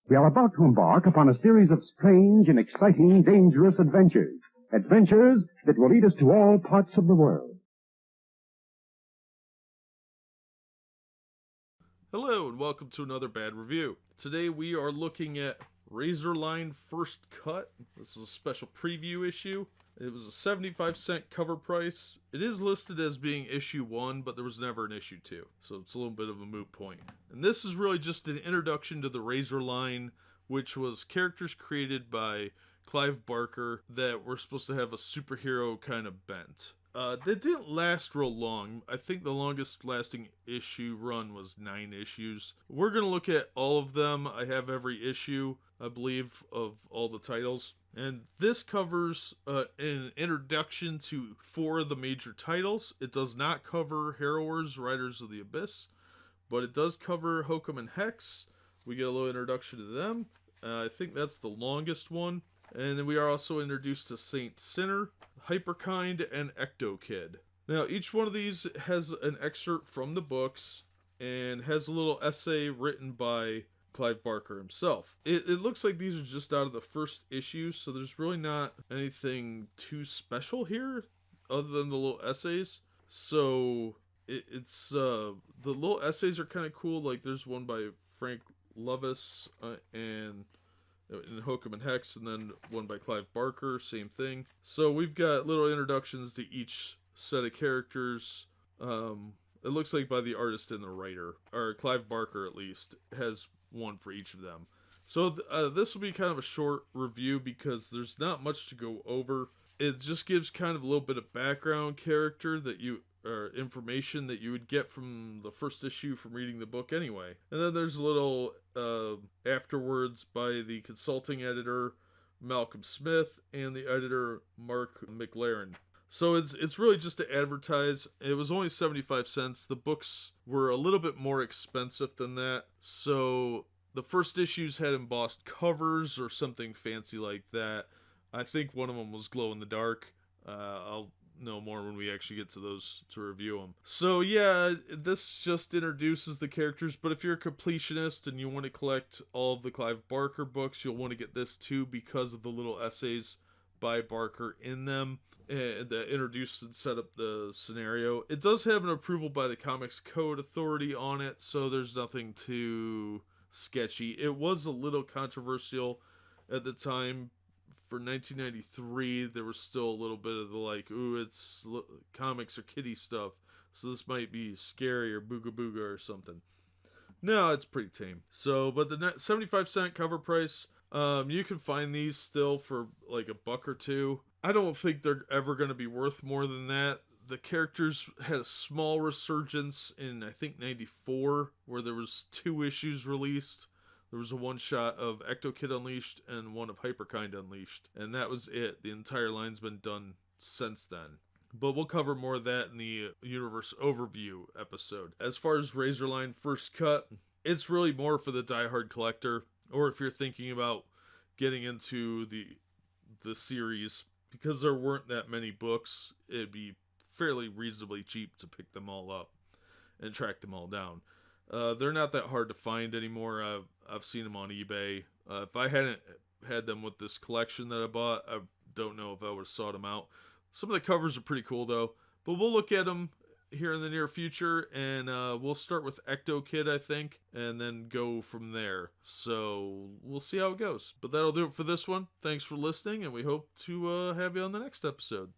We are about to embark upon a series of strange and exciting, dangerous adventures. Adventures that will lead us to all parts of the world. Hello and welcome to another Bad Review. Today we are looking at Razorline First Cut. This is a special preview issue. It was a 75-cent cover price. It is listed as being issue 1, but there was never an issue 2, so it's a little bit of a moot point. And this is really just an introduction to the Razorline, which was characters created by Clive Barker that were supposed to have a superhero kind of bent. They didn't last real long. I think the longest lasting issue run was 9 issues. We're going to look at all of them. I have every issue, I believe, of all the titles. And this covers an introduction to 4 of the major titles. It does not cover Harrowers, Riders of the Abyss, but it does cover Hokum and Hex. We get a little introduction to them. I think that's the longest one. And then we are also introduced to Saint Sinner, Hyperkind, and Ectokid. Now, each one of these has an excerpt from the books and has a little essay written by Clive Barker himself. It looks like these are just out of the first issue, so there's really not anything too special here other than the little essays. So it's the little essays are kind of cool. Like there's one by Frank Lovis and in Hokum and Hex, and then one by Clive Barker, same thing. So we've got little introductions to each set of characters. It looks like by the artist and the writer, or Clive Barker at least, has one for each of them. So this will be kind of a short review because there's not much to go over. It just gives kind of a little bit of background character that or information that you would get from the first issue from reading the book anyway. And then there's a little afterwards by the consulting editor Malcolm Smith and the editor Mark McLaren. So it's really just to advertise. It was only 75 cents. The books were a little bit more expensive than that. So the first issues had embossed covers or something fancy like that. I think one of them was glow in the dark. I'll know more when we actually get to those to review them. So yeah, this just introduces the characters, but if you're a completionist and you want to collect all of the Clive Barker books, you'll want to get this too because of the little essays by Barker in them that introduce and set up the scenario. It does have an approval by the Comics Code Authority on it, so there's nothing too sketchy. It was a little controversial at the time. For 1993, there was still a little bit of the like, ooh, it's comics or kiddie stuff, so this might be scary or booga booga or something. No, it's pretty tame. So, but the 75-cent cover price, you can find these still for like $1 or $2. I don't think they're ever going to be worth more than that. The characters had a small resurgence in, I think, 94, where there was 2 issues released. There was a one-shot of Ectokid Unleashed and one of Hyperkind Unleashed. And that was it. The entire line's been done since then. But we'll cover more of that in the Universe Overview episode. As far as Razorline First Cut, it's really more for the diehard collector. Or if you're thinking about getting into the series. Because there weren't that many books, it'd be fairly reasonably cheap to pick them all up and track them all down. They're not that hard to find anymore. I've seen them on eBay. If I hadn't had them with this collection that I bought, I don't know if I would have sought them out. Some of the covers are pretty cool though, but we'll look at them here in the near future, and we'll start with Ectokid, I think, and then go from there. So we'll see how it goes. But that'll do it for this one. Thanks for listening, and we hope to have you on the next episode.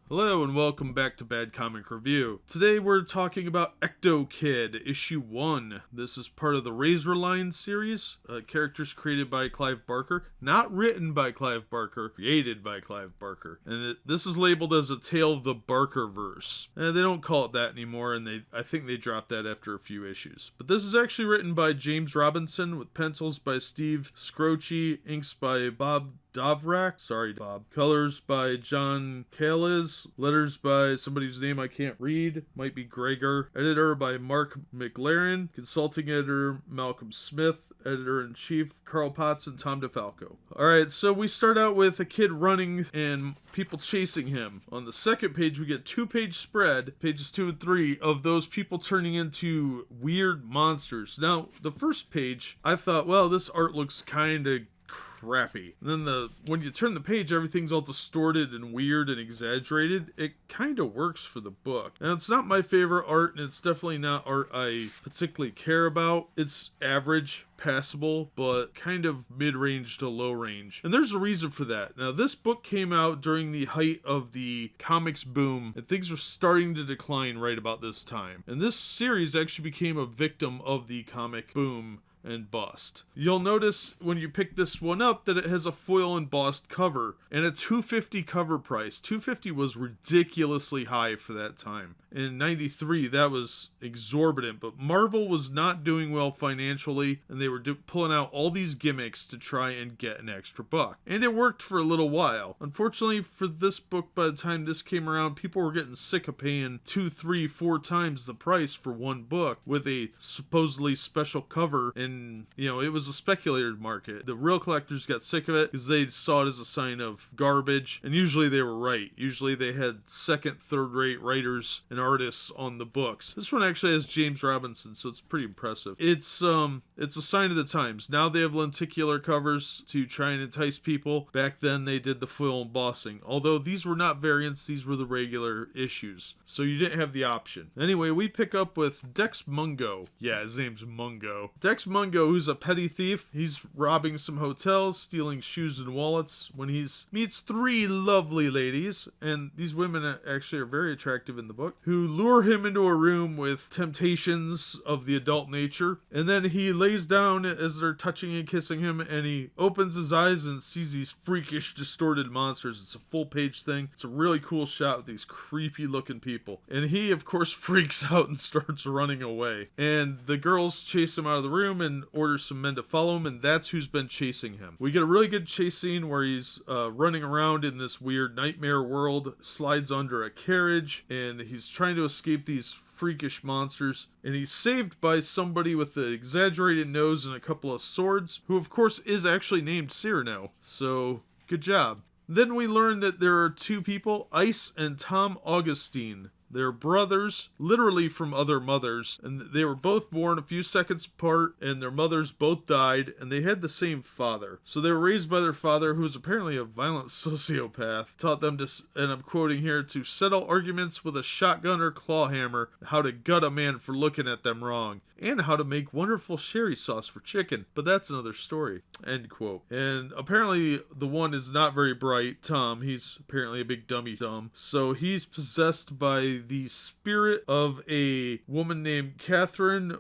Hello and welcome back to Bad Comic Review. Today we're talking about Ectokid, issue 1. This is part of the Razorline series, characters created by Clive Barker, not written by Clive Barker, created by Clive Barker. And this is labeled as a tale of the Barkerverse. And they don't call it that anymore, and I think they dropped that after a few issues. But this is actually written by James Robinson with pencils by Steve Scroce, inks by Bob Dovrak, sorry Bob, colors by John Kaliz, letters by somebody whose name I can't read, might be Gregor, editor by Mark McLaren, consulting editor Malcolm Smith, editor-in-chief Carl Potts and Tom DeFalco. Alright, so we start out with a kid running and people chasing him. On the second page, we get 2-page spread, pages 2 and 3, of those people turning into weird monsters. Now, the first page, I thought, well, this art looks kind of crappy. And then when you turn the page, everything's all distorted and weird and exaggerated. It kind of works for the book. And it's not my favorite art, and it's definitely not art I particularly care about. It's average, passable, but kind of mid-range to low range. And there's a reason for that. Now, this book came out during the height of the comics boom, and things were starting to decline right about this time. And this series actually became a victim of the comic boom and bust. You'll notice when you pick this one up that it has a foil embossed cover and a $250 cover price. $250 was ridiculously high for that time. In '93, that was exorbitant, but Marvel was not doing well financially, and they were pulling out all these gimmicks to try and get an extra buck. And it worked for a little while. Unfortunately for this book, by the time this came around, people were getting sick of paying 2, 3, 4 times the price for one book with a supposedly special cover. And, it was a speculator market. The real collectors got sick of it because they saw it as a sign of garbage, and usually they were right. Usually they had second, third-rate writers and artists on the books. This one actually has James Robinson, so it's pretty impressive. It's a sign of the times. Now they have lenticular covers to try and entice people. Back then they did the foil embossing. Although these were not variants, these were the regular issues. So you didn't have the option. Anyway, we pick up with Dex Mungo. Yeah, his name's Mungo. Dex Mungo, who's a petty thief. He's robbing some hotels, stealing shoes and wallets when he meets 3 lovely ladies, and these women actually are very attractive in the book, who lure him into a room with temptations of the adult nature, and then he lays down as they're touching and kissing him, and he opens his eyes and sees these freakish, distorted monsters. It's a full-page thing. It's a really cool shot with these creepy-looking people, and he, of course, freaks out and starts running away, and the girls chase him out of the room and order some men to follow him, and that's who's been chasing him. We get a really good chase scene where he's running around in this weird nightmare world, slides under a carriage, and he's trying to escape these freakish monsters, and he's saved by somebody with an exaggerated nose and a couple of swords, who of course is actually named Cyrano. So, good job. Then we learn that there are 2 people, Ice and Tom Augustine. They're brothers, literally from other mothers, and they were both born a few seconds apart, and their mothers both died, and they had the same father. So they were raised by their father, who was apparently a violent sociopath, taught them to, and I'm quoting here, to settle arguments with a shotgun or claw hammer, how to gut a man for looking at them wrong, and how to make wonderful sherry sauce for chicken. But that's another story. End quote. And apparently the one is not very bright, Tom. He's apparently a big dummy dumb. So he's possessed by the spirit of a woman named Catherine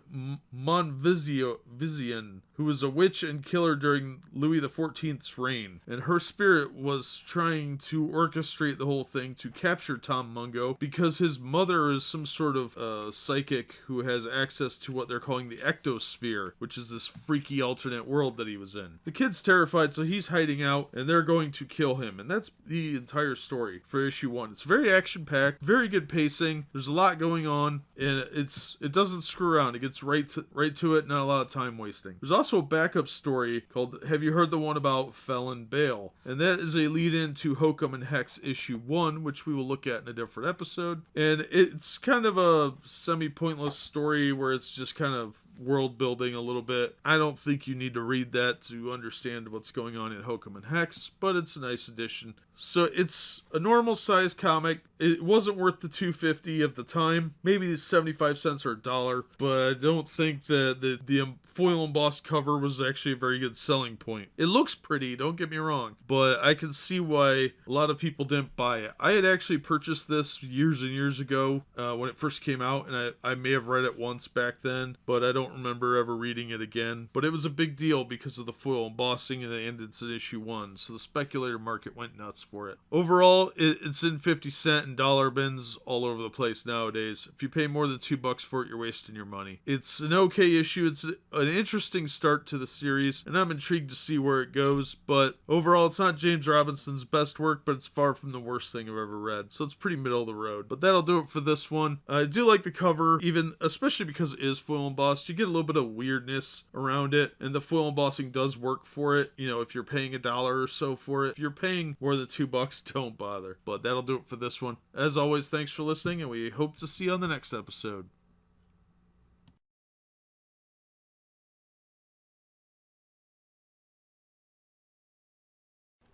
Monvision, who was a witch and killer during Louis XIV's reign. And her spirit was trying to orchestrate the whole thing to capture Tom Mungo, because his mother is some sort of psychic who has access to what they're calling the Ectosphere, which is this freaky alternate world that he was in. The kid's terrified, so he's hiding out, and they're going to kill him. And that's the entire story for issue 1. It's very action-packed, very good pacing. There's a lot going on, and it doesn't screw around. It gets right to it, not a lot of time wasting. There's also a backup story called, have you heard the one about Felon Bale? And that is a lead-in to Hokum and Hex issue 1, which we will look at in a different episode. And it's kind of a semi-pointless story where it's just kind of world building a little bit. I don't think you need to read that to understand what's going on in Hokum and Hex, but it's a nice addition. So it's a normal size comic. It wasn't worth the $2.50 of the time. Maybe 75 cents or $1, but I don't think that the foil embossed cover was actually a very good selling point. It looks pretty, don't get me wrong, but I can see why a lot of people didn't buy it. I had actually purchased this years and years ago when it first came out, and I may have read it once back then, but I don't remember ever reading it again. But it was a big deal because of the foil embossing, and it ended in issue 1, so the speculator market went nuts for it. Overall, it's in 50-cent and dollar bins all over the place nowadays. If you pay more than $2 for it, you're wasting your money. It's an okay issue. It's an interesting start to the series, and I'm intrigued to see where it goes, but overall, it's not James Robinson's best work, but it's far from the worst thing I've ever read, so it's pretty middle of the road. But that'll do it for this one. I do like the cover, especially because it is foil embossed. You get a little bit of weirdness around it, and the foil embossing does work for it. You know, if you're paying $1 or so for it, if you're paying more than $2, don't bother. But that'll do it for this one. As always, thanks for listening, and we hope to see you on the next episode.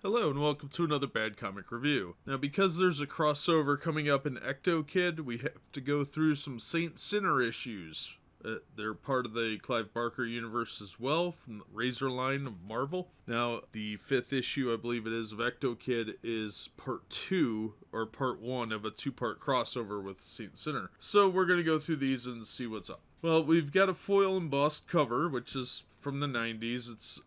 Hello and welcome to another Bad Comic Review. Now, because there's a crossover coming up in Ectokid, we have to go through some Saint Sinner issues. They're part of the Clive Barker universe as well, from the Razorline of Marvel. Now, the 5th issue, I believe it is, of Ectokid is part 2, or part 1 of a 2-part crossover with Saint Sinner. So we're going to go through these and see what's up. Well, we've got a foil embossed cover, which is from the 90s. It's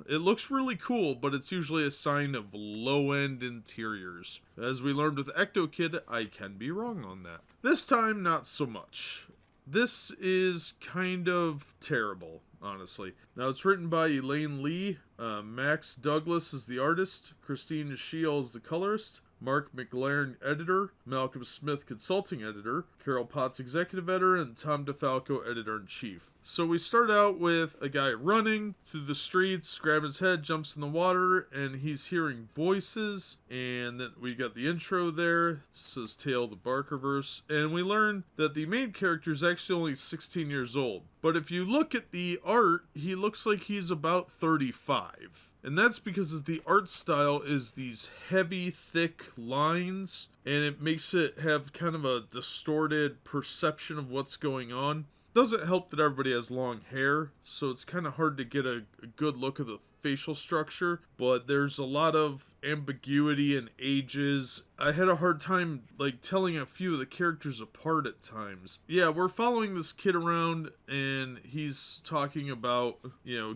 it looks really cool, but it's usually a sign of low-end interiors. As we learned with Ectokid, I can be wrong on that. This time, not so much. This is kind of terrible, honestly. Now, it's written by Elaine Lee. Max Douglas is the artist. Christine Shiel is the colorist. Mark McLaren, editor. Malcolm Smith, consulting editor. Carol Potts, executive editor. And Tom DeFalco, editor-in-chief. So we start out with a guy running through the streets, grabs his head, jumps in the water, and he's hearing voices. And then we got the intro there. It says Tale of the Barkerverse. And we learn that the main character is actually only 16 years old. But if you look at the art, he looks like he's about 35. And that's because the art style is these heavy, thick lines, and it makes it have kind of a distorted perception of what's going on. Doesn't help that everybody has long hair, so it's kind of hard to get a good look at the facial structure, but there's a lot of ambiguity in ages. I had a hard time telling a few of the characters apart at times. Yeah, we're following this kid around, and he's talking about,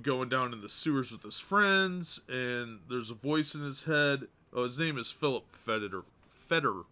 going down in the sewers with his friends, and there's a voice in his head. Oh, his name is Philip Fetter,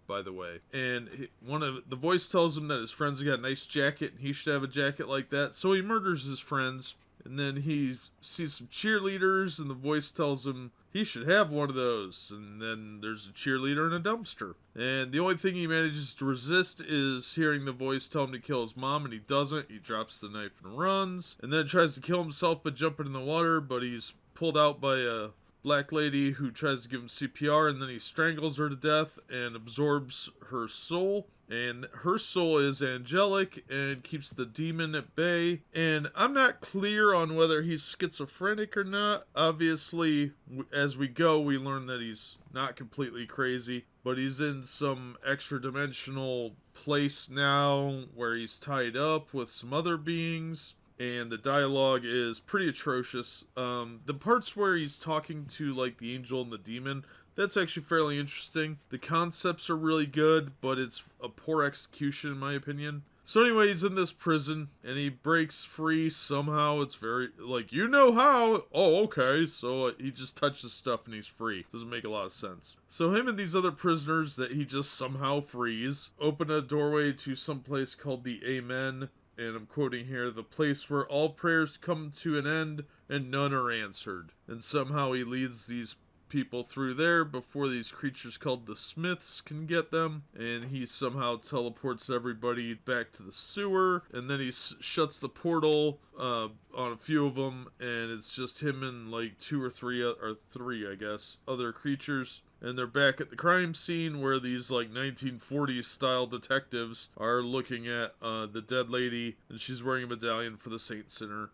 by the way, and the voice tells him that his friend's got a nice jacket and he should have a jacket like that, so he murders his friends. And then he sees some cheerleaders, and the voice tells him he should have one of those. And then there's a cheerleader in a dumpster. And the only thing he manages to resist is hearing the voice tell him to kill his mom, and he doesn't. He drops the knife and runs, and then tries to kill himself by jumping in the water, but he's pulled out by a black lady who tries to give him CPR, and then he strangles her to death and absorbs her soul. And her soul is angelic and keeps the demon at bay. And I'm not clear on whether he's schizophrenic or not. Obviously, as we go, we learn that he's not completely crazy, but he's in some extra-dimensional place now where he's tied up with some other beings. And the dialogue is pretty atrocious. The parts where he's talking to, the angel and the demon, that's actually fairly interesting. The concepts are really good, but it's a poor execution, in my opinion. So anyway, he's in this prison, and he breaks free somehow. It's very, you know how? Oh, okay. So he just touches stuff and he's free. Doesn't make a lot of sense. So him and these other prisoners that he just somehow frees open a doorway to some place called the Amen. And I'm quoting here, the place where all prayers come to an end and none are answered. And somehow he leads these people through there before these creatures called the Smiths can get them. And he somehow teleports everybody back to the sewer. And then he shuts the portal on a few of them. And it's just him and 2 or 3, or 3, I guess, other creatures. And they're back at the crime scene where these 1940s style detectives are looking at the dead lady, and she's wearing a medallion for the Saint Sinner.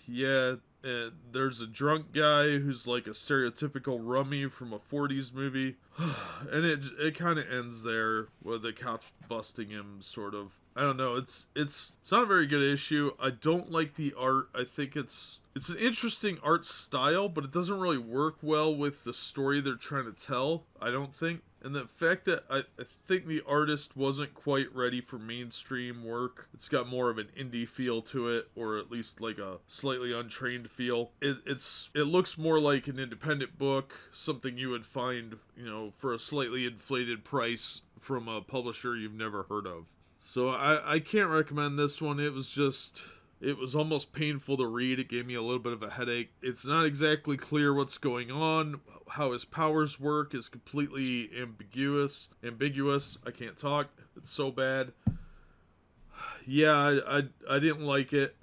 Yeah, and there's a drunk guy who's like a stereotypical rummy from a 40s movie. And it kind of ends there with the cops busting him, sort of. I don't know, it's not a very good issue. I don't like the art. I think it's an interesting art style, but it doesn't really work well with the story they're trying to tell, I don't think. And the fact that I think the artist wasn't quite ready for mainstream work. It's got more of an indie feel to it, or at least a slightly untrained feel. It looks more like an independent book, something you would find, for a slightly inflated price from a publisher you've never heard of. So I can't recommend this one. It was almost painful to read. It gave me a little bit of a headache. It's not exactly clear what's going on. How his powers work is completely ambiguous. I can't talk. It's so bad. Yeah, I didn't like it.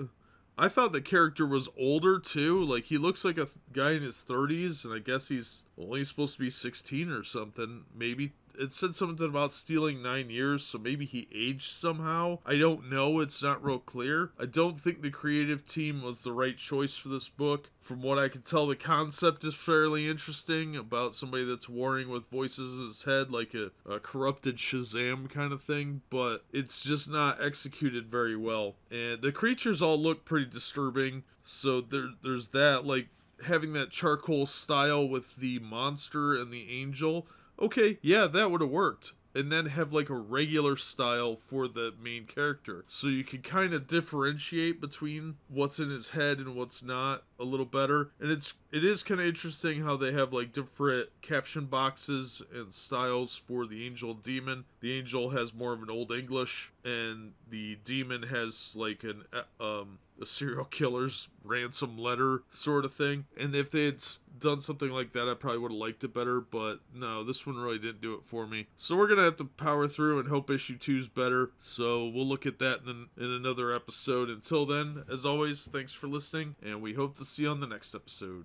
I thought the character was older too. Like, he looks like a guy in his 30s, and I guess he's only supposed to be 16 or something. Maybe it said something about stealing 9 years, so maybe he aged somehow. I don't know. It's not real clear. I don't think the creative team was the right choice for this book. From what I can tell, the concept is fairly interesting about somebody that's warring with voices in his head, like a corrupted Shazam kind of thing, but it's just not executed very well. And the creatures all look pretty disturbing, so there's that, like, having that charcoal style with the monster and the angel. Okay, yeah, that would have worked. And then have like a regular style for the main character. So you can kind of differentiate between what's in his head and what's not a little better. And it is kind of interesting how they have like different caption boxes and styles for the angel and demon. The angel has more of an old English, and the demon has like a serial killer's ransom letter sort of thing. And if they had done something like that, I probably would have liked it better, but no, this one really didn't do it for me. So we're gonna have to power through and hope issue 2's better. So we'll look at that in another episode. Until then, as always, thanks for listening, and we hope to see you on the next episode.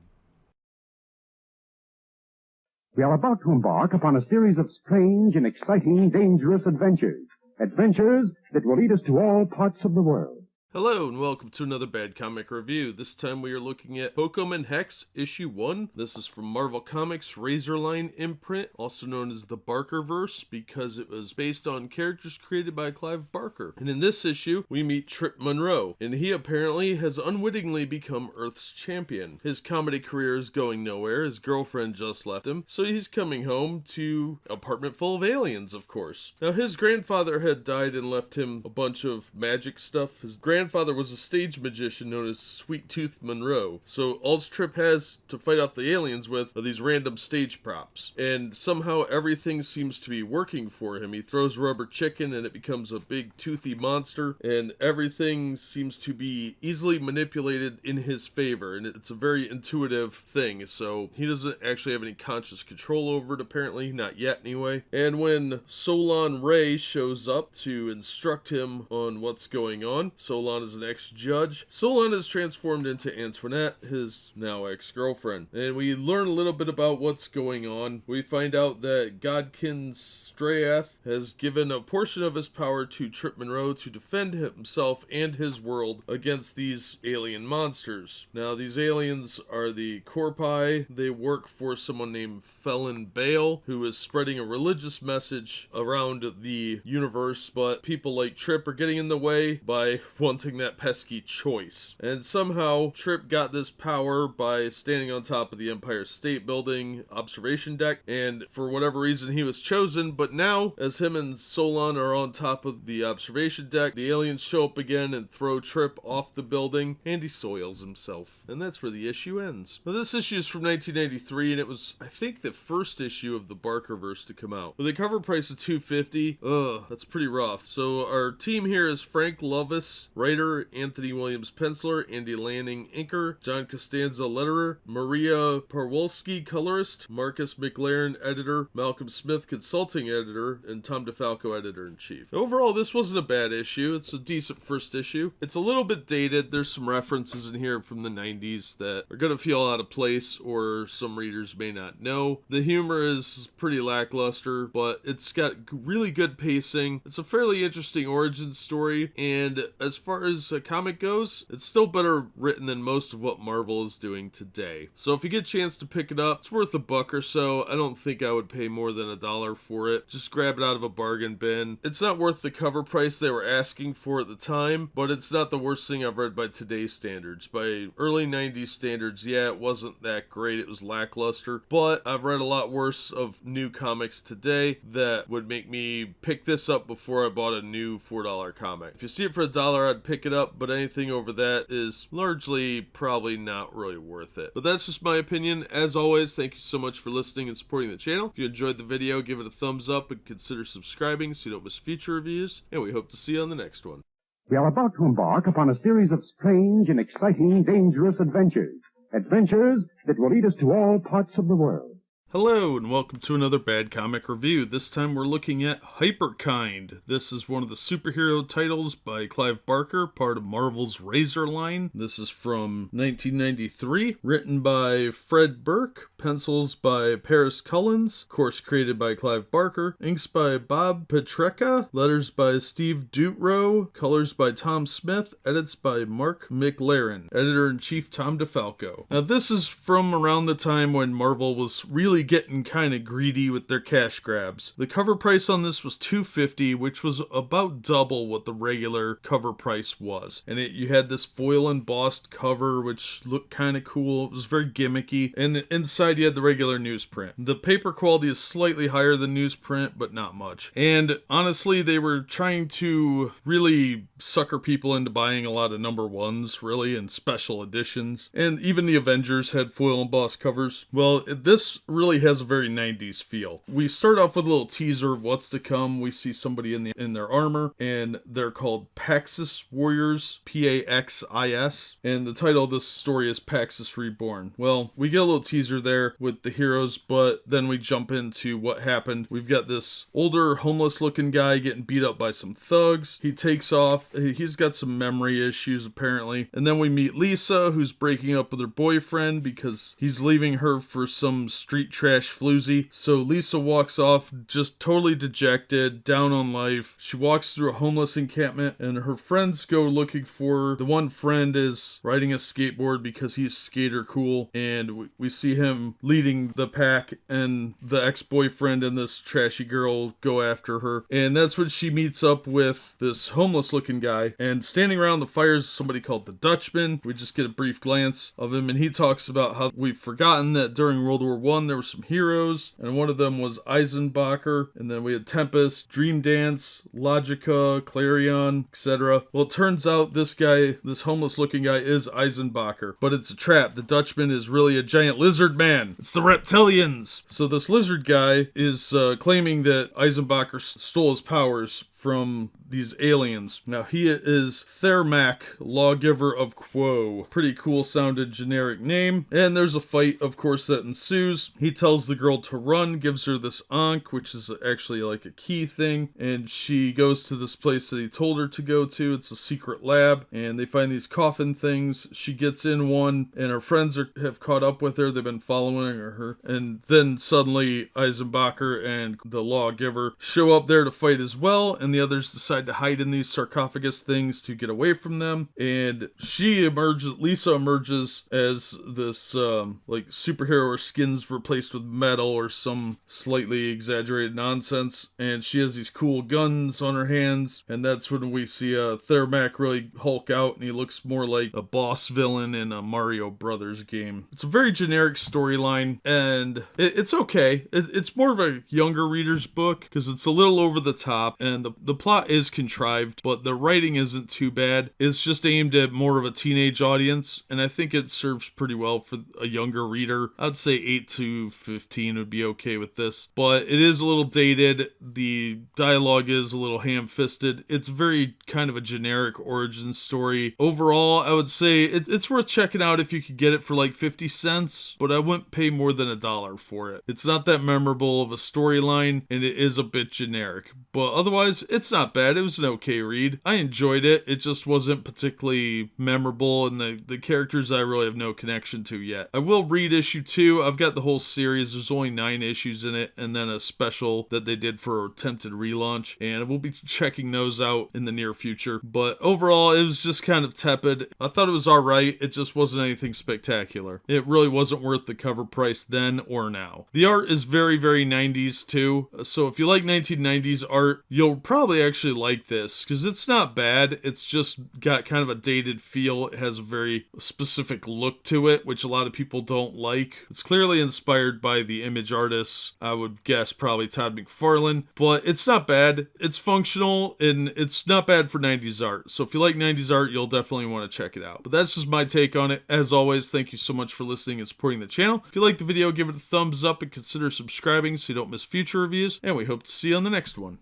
We are about to embark upon a series of strange and exciting, dangerous adventures. Adventures that will lead us to all parts of the world. Hello and welcome to another Bad Comic Review. This time we are looking at Hokum and Hex issue 1. This is from Marvel Comics Razorline imprint, also known as the Barkerverse, because it was based on characters created by Clive Barker. And in this issue, we meet Trip Monroe, and he apparently has unwittingly become Earth's champion. His comedy career is going nowhere, his girlfriend just left him, so he's coming home to an apartment full of aliens, of course. Now, his grandfather had died and left him a bunch of magic stuff. His grandfather was a stage magician known as Sweet Tooth Monroe, so all Trip has to fight off the aliens with are these random stage props, and somehow everything seems to be working for him. He throws rubber chicken and it becomes a big toothy monster, and everything seems to be easily manipulated in his favor, and it's a very intuitive thing, so he doesn't actually have any conscious control over it, apparently, not yet anyway. And when Solon Ray shows up to instruct him on what's going on, Solon is an ex-judge. Solon is transformed into Antoinette, his now ex-girlfriend. And we learn a little bit about what's going on. We find out that Godkin Straeth has given a portion of his power to Trip Monroe to defend himself and his world against these alien monsters. Now, these aliens are the Corpi. They work for someone named Felon Bale, who is spreading a religious message around the universe, but people like Trip are getting in the way by wanting that pesky choice. And somehow Trip got this power by standing on top of the Empire State Building observation deck, and for whatever reason he was chosen. But now, as him and Solon are on top of the observation deck, the aliens show up again and throw Trip off the building, and he soils himself. And that's where the issue ends. Now, this issue is from 1993, and it was, I think, the first issue of the Barkerverse to come out. With a cover price of $2.50, that's pretty rough. So our team here is Frank Lovis, writer, Anthony Williams penciler, Andy Lanning inker, John Costanza letterer, Maria Parwolski colorist, Marcus McLaren editor, Malcolm Smith consulting editor, and Tom DeFalco editor-in-chief. Overall, this wasn't a bad issue. It's a decent first issue. It's a little bit dated. There's some references in here from the 90s that are going to feel out of place, or some readers may not know. The humor is pretty lackluster, but it's got really good pacing. It's a fairly interesting origin story, and as far as a comic goes, it's still better written than most of what Marvel is doing today. So if you get a chance to pick it up, it's worth $1 or so. I don't think I would pay more than $1 for it. Just grab it out of a bargain bin. It's not worth the cover price they were asking for at the time, but it's not the worst thing I've read by today's standards. By early 90s standards, yeah, it wasn't that great. It was lackluster, but I've read a lot worse of new comics today that would make me pick this up before I bought a new $4 comic. If you see it for $1, I'd pick it up, but anything over that is largely probably not really worth it. But that's just my opinion. As always, thank you so much for listening and supporting the channel. If you enjoyed the video, give it a thumbs up and consider subscribing so you don't miss future reviews, and we hope to see you on the next one. We are about to embark upon a series of strange and exciting, dangerous adventures. Adventures that will lead us to all parts of the world. Hello and welcome to another Bad Comic Review. This time we're looking at Hyperkind. This is one of the superhero titles by Clive Barker, part of Marvel's Razorline. This is from 1993, written by Fred Burke, pencils by Paris Cullins, of course created by Clive Barker, inks by Bob Petrecka, letters by Steve Dutro, colors by Tom Smith, edits by Mark McLaren, editor-in-chief Tom DeFalco. Now this is from around the time when Marvel was really getting kind of greedy with their cash grabs. The cover price on this was $250, which was about double what the regular cover price was. And you had this foil embossed cover, which looked kind of cool. It was very gimmicky. And inside you had the regular newsprint. The paper quality is slightly higher than newsprint, but not much. And honestly, they were trying to really sucker people into buying a lot of number ones, really, and special editions. And even the Avengers had foil embossed covers. Well, this really has a very 90s feel. We start off with a little teaser of what's to come. We see somebody in their armor, and they're called Paxis Warriors, Paxis, and the title of this story is Paxis Reborn. Well, we get a little teaser there with the heroes, but then we jump into what happened. We've got this older, homeless looking guy getting beat up by some thugs. He takes off. He's got some memory issues apparently. And then we meet Lisa, who's breaking up with her boyfriend because he's leaving her for some street trash floozy. So Lisa walks off just totally dejected, down on life. She walks through a homeless encampment and her friends go looking for her. The one friend is riding a skateboard because he's skater cool, and we see him leading the pack, and the ex-boyfriend and this trashy girl go after her. And that's when she meets up with this homeless looking guy, and standing around the fire is somebody called the Dutchman. We just get a brief glance of him, and he talks about how we've forgotten that during World War I there were some heroes, and one of them was Eisenbacher, and then we had Tempest, Dream Dance, Logica, Clarion, etc. Well, it turns out this guy, this homeless looking guy, is Eisenbacher, but it's a trap. The Dutchman is really a giant lizard man. It's the reptilians. So this lizard guy is claiming that Eisenbacher stole his powers from these aliens. Now he is Thermac, lawgiver of Quo. Pretty cool sounded generic name. And there's a fight, of course, that ensues. He tells the girl to run, gives her this ankh, which is actually like a key thing, and she goes to this place that he told her to go to. It's a secret lab, and they find these coffin things. She gets in one, and her friends have caught up with her. They've been following her, and then suddenly Eisenbacher and the lawgiver show up there to fight as well, and the others decide to hide in these sarcophagus things to get away from them. And Lisa emerges as this like superhero, her skin's replaced with metal or some slightly exaggerated nonsense, and she has these cool guns on her hands, and that's when we see Thermac really hulk out, and he looks more like a boss villain in a Mario Brothers game. It's a very generic storyline, and it's okay. It's more of a younger reader's book because it's a little over the top, and the plot is contrived, but the writing isn't too bad. It's just aimed at more of a teenage audience, and I think it serves pretty well for a younger reader. I'd say 8 to 15 would be okay with this, but it is a little dated. The dialogue is a little ham-fisted. It's very kind of a generic origin story. Overall, I would say it's worth checking out if you could get it for like 50 cents, but I wouldn't pay more than $1 for it. It's not that memorable of a storyline, and it is a bit generic, but otherwise, it's not bad. It was an okay read. I enjoyed it. It just wasn't particularly memorable, and the characters I really have no connection to yet. I will read issue 2. I've got the whole series. There's only 9 issues in it, and then a special that they did for attempted relaunch, and we'll be checking those out in the near future. But overall, it was just kind of tepid. I thought it was alright. It just wasn't anything spectacular. It really wasn't worth the cover price then or now. The art is very, very 90s too, so if you like 1990s art, you'll probably actually like this, because it's not bad. It's just got kind of a dated feel. It has a very specific look to it, which a lot of people don't like. It's clearly inspired by the image artists, I would guess probably Todd McFarlane, but it's not bad. It's functional, and it's not bad for 90s art. So if you like 90s art, you'll definitely want to check it out. But that's just my take on it. As always, thank you so much for listening and supporting the channel. If you like the video, give it a thumbs up and consider subscribing so you don't miss future reviews, and we hope to see you on the next one.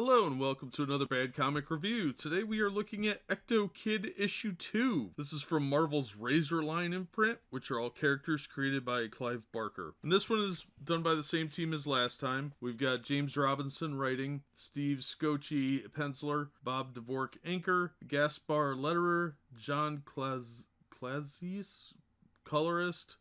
Hello and welcome to another Bad Comic Review. Today we are looking at Ectokid issue 2. This is from Marvel's Razorline imprint, which are all characters created by Clive Barker. And this one is done by the same team as last time. We've got James Robinson writing, Steve Scocci penciler, Bob Dvorak inker, Gaspar letterer, John Clazis colorist,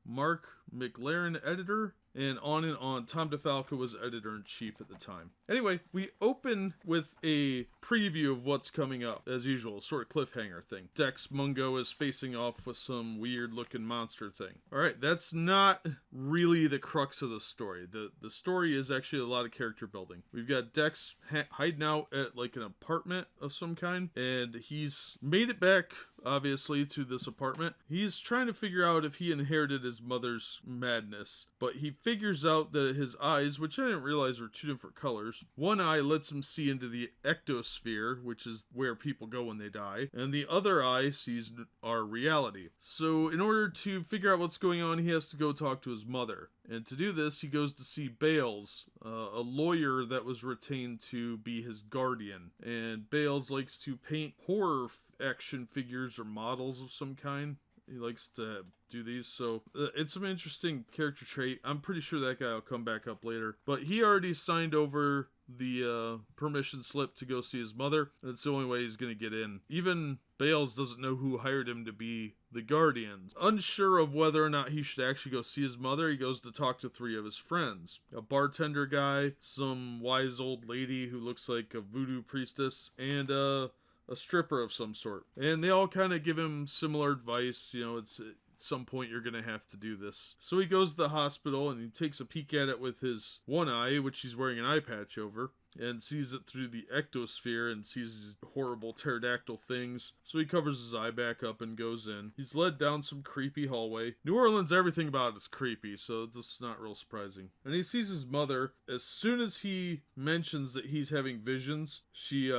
Mark McLaren editor, and on. Tom DeFalco was editor-in-chief at the time. Anyway, we open with a preview of what's coming up, as usual, sort of cliffhanger thing. Dex Mungo is facing off with some weird-looking monster thing. Alright, that's not really the crux of the story. The story is actually a lot of character building. We've got Dex hiding out at, like, an apartment of some kind, and he's made it back, obviously, to this apartment. He's trying to figure out if he inherited his mother's madness, but he figures out that his eyes, which I didn't realize were two different colors, one eye lets him see into the ectosphere, which is where people go when they die, and the other eye sees our reality. So in order to figure out what's going on, he has to go talk to his mother. And to do this, he goes to see Bales, a lawyer that was retained to be his guardian. And Bales likes to paint horror action figures or models of some kind. He likes to do these, so it's an interesting character trait. I'm pretty sure that guy will come back up later. But he already signed over the permission slip to go see his mother, and it's the only way he's going to get in. Even Bales doesn't know who hired him to be the guardian. Unsure of whether or not he should actually go see his mother, he goes to talk to three of his friends. A bartender guy, some wise old lady who looks like a voodoo priestess, and a stripper of some sort. And they all kind of give him similar advice. You know, it's at some point you're going to have to do this. So he goes to the hospital and he takes a peek at it with his one eye, which he's wearing an eye patch over, and sees it through the ectosphere and sees these horrible pterodactyl things. So he covers his eye back up and goes in. He's led down some creepy hallway. New Orleans, everything about it is creepy, so this is not real surprising. And he sees his mother. As soon as he mentions that he's having visions, she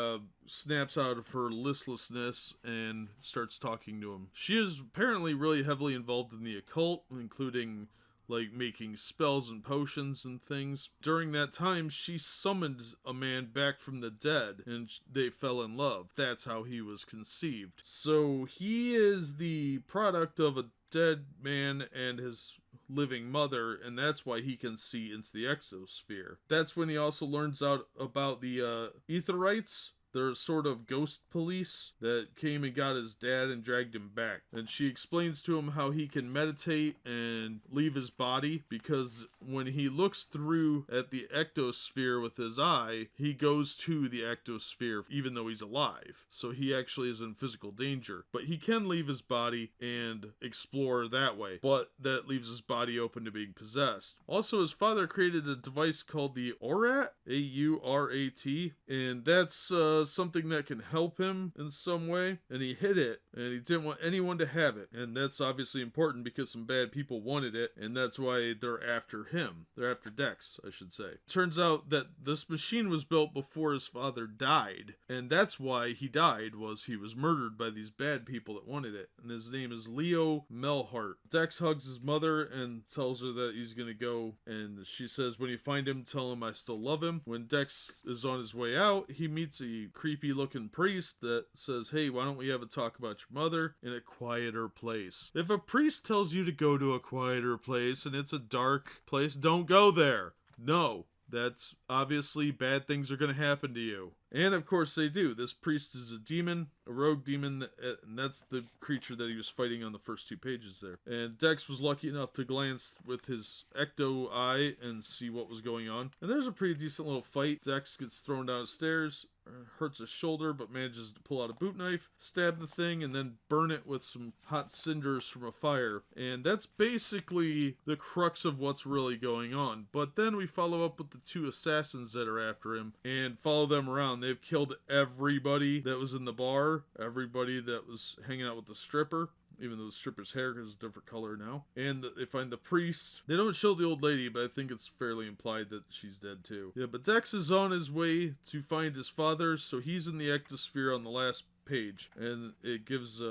snaps out of her listlessness and starts talking to him. She is apparently really heavily involved in the occult, including like making spells and potions and things. During that time, she summoned a man back from the dead, and they fell in love. That's how he was conceived. So he is the product of a dead man and his living mother, and that's why he can see into the exosphere. That's when he also learns out about the Etherites. They're sort of ghost police that came and got his dad and dragged him back. And she explains to him how he can meditate and leave his body, because when he looks through at the ectosphere with his eye, he goes to the ectosphere even though he's alive. So he actually is in physical danger. But he can leave his body and explore that way. But that leaves his body open to being possessed. Also, his father created a device called the Aurat, A-U-R-A-T, and that's something that can help him in some way, and he hid it, and he didn't want anyone to have it, and that's obviously important because some bad people wanted it, and that's why they're after him. They're after Dex, I should say. Turns out that this machine was built before his father died, and that's why he died, was he was murdered by these bad people that wanted it, and his name is Leo Melhart. Dex hugs his mother and tells her that he's gonna go, and she says when you find him, tell him I still love him. When Dex is on his way out, he meets a creepy looking priest that says, hey, why don't we have a talk about your mother in a quieter place? If a priest tells you to go to a quieter place and it's a dark place, don't go there. No, that's obviously bad things are going to happen to you. And of course they do. This priest is a demon, a rogue demon, and that's the creature that he was fighting on the first 2 pages there. And Dex was lucky enough to glance with his ecto eye and see what was going on. And there's a pretty decent little fight. Dex gets thrown down the stairs, hurts his shoulder, but manages to pull out a boot knife, stab the thing, and then burn it with some hot cinders from a fire. And that's basically the crux of what's really going on. But then we follow up with the 2 assassins that are after him and follow them around. They've killed everybody that was in the bar, everybody that was hanging out with the stripper, even though the stripper's hair is a different color now. And they find the priest. They don't show the old lady, but I think it's fairly implied that she's dead too. Yeah, but Dex is on his way to find his father, so he's in the ectosphere on the last page. And it gives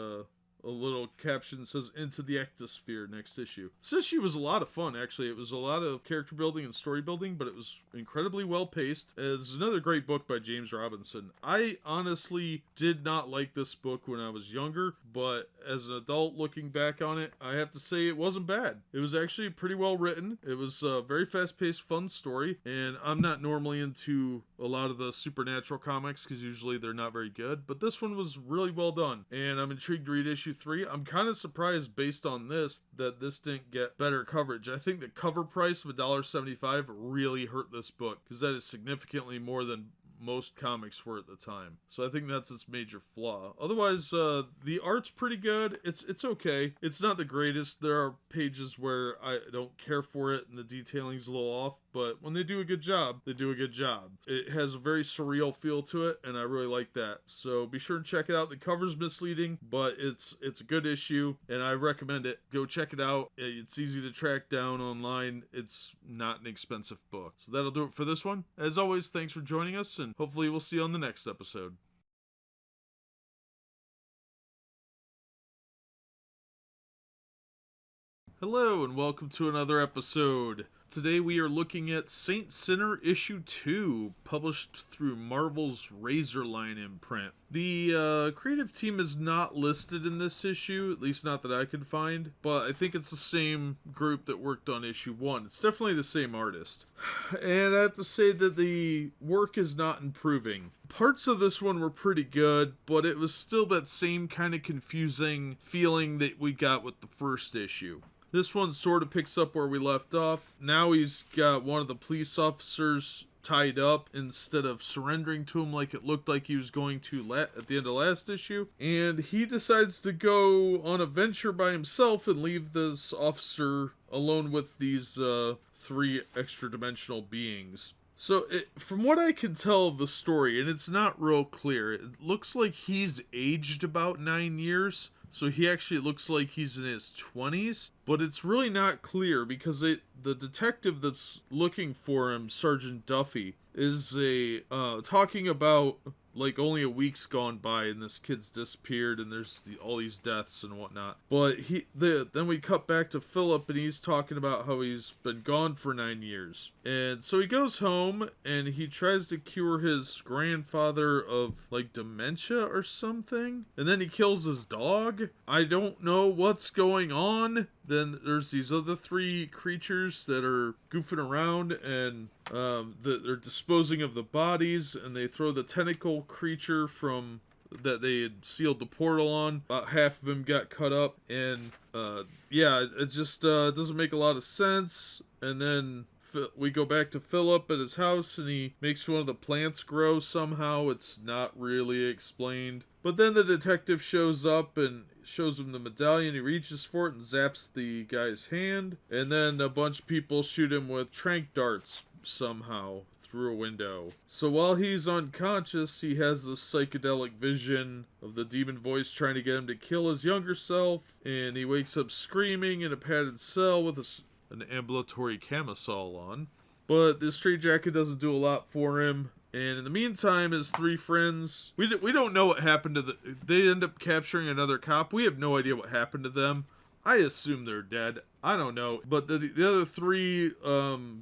a little caption that says "Into the Ectosphere" next issue. This issue was a lot of fun, actually. It was a lot of character building and story building, but it was incredibly well paced. It's another great book by James Robinson. I honestly did not like this book when I was younger, but as an adult looking back on it, I have to say it wasn't bad. It was actually pretty well written. It was a very fast paced, fun story, and I'm not normally into a lot of the supernatural comics because usually they're not very good, but this one was really well done, and I'm intrigued to read issue 3. I'm kind of surprised based on this that this didn't get better coverage. I think the cover price of $1.75 really hurt this book because that is significantly more than most comics were at the time. So I think that's its major flaw. Otherwise, the art's pretty good. It's okay. It's not the greatest. There are pages where I don't care for it and the detailing's a little off, but when they do a good job, they do a good job. It has a very surreal feel to it, and I really like that. So be sure to check it out. The cover's misleading, but it's a good issue, and I recommend it. Go check it out. It's easy to track down online. It's not an expensive book. So that'll do it for this one. As always, thanks for joining us, and hopefully we'll see you on the next episode. Hello, and welcome to another episode. Today we are looking at Saint Sinner issue 2, published through Marvel's Razorline imprint. The creative team is not listed in this issue, at least not that I could find, but I think it's the same group that worked on issue 1. It's definitely the same artist. And I have to say that the work is not improving. Parts of this one were pretty good, but it was still that same kind of confusing feeling that we got with the first issue. This one sort of picks up where we left off. Now he's got one of the police officers tied up instead of surrendering to him like it looked like he was going to at the end of last issue. And he decides to go on a venture by himself and leave this officer alone with these 3 extra-dimensional beings. So, from what I can tell of the story, and it's not real clear, it looks like he's aged about 9 years. So he actually looks like he's in his 20s, but it's really not clear because the detective that's looking for him, Sergeant Duffy, is talking about like only a week's gone by and this kid's disappeared and there's all these deaths and whatnot. But then we cut back to Philip and he's talking about how he's been gone for 9 years. And so he goes home and he tries to cure his grandfather of like dementia or something. And then he kills his dog. I don't know what's going on. Then there's these other 3 creatures that are goofing around and they're disposing of the bodies, and they throw the tentacle creature from that they had sealed the portal on. About half of him got cut up, and yeah, it just doesn't make a lot of sense. And then we go back to Philip at his house, and he makes one of the plants grow somehow. It's not really explained. But then the detective shows up and shows him the medallion. He reaches for it and zaps the guy's hand. And then a bunch of people shoot him with tranq darts somehow through a window. So while he's unconscious, he has this psychedelic vision of the demon voice trying to get him to kill his younger self. And he wakes up screaming in a padded cell with an ambulatory camisole on. But this straitjacket doesn't do a lot for him. And in the meantime, his 3 friends, we don't know what happened to they end up capturing another cop. We have no idea what happened to them. I assume they're dead. I don't know. But the other 3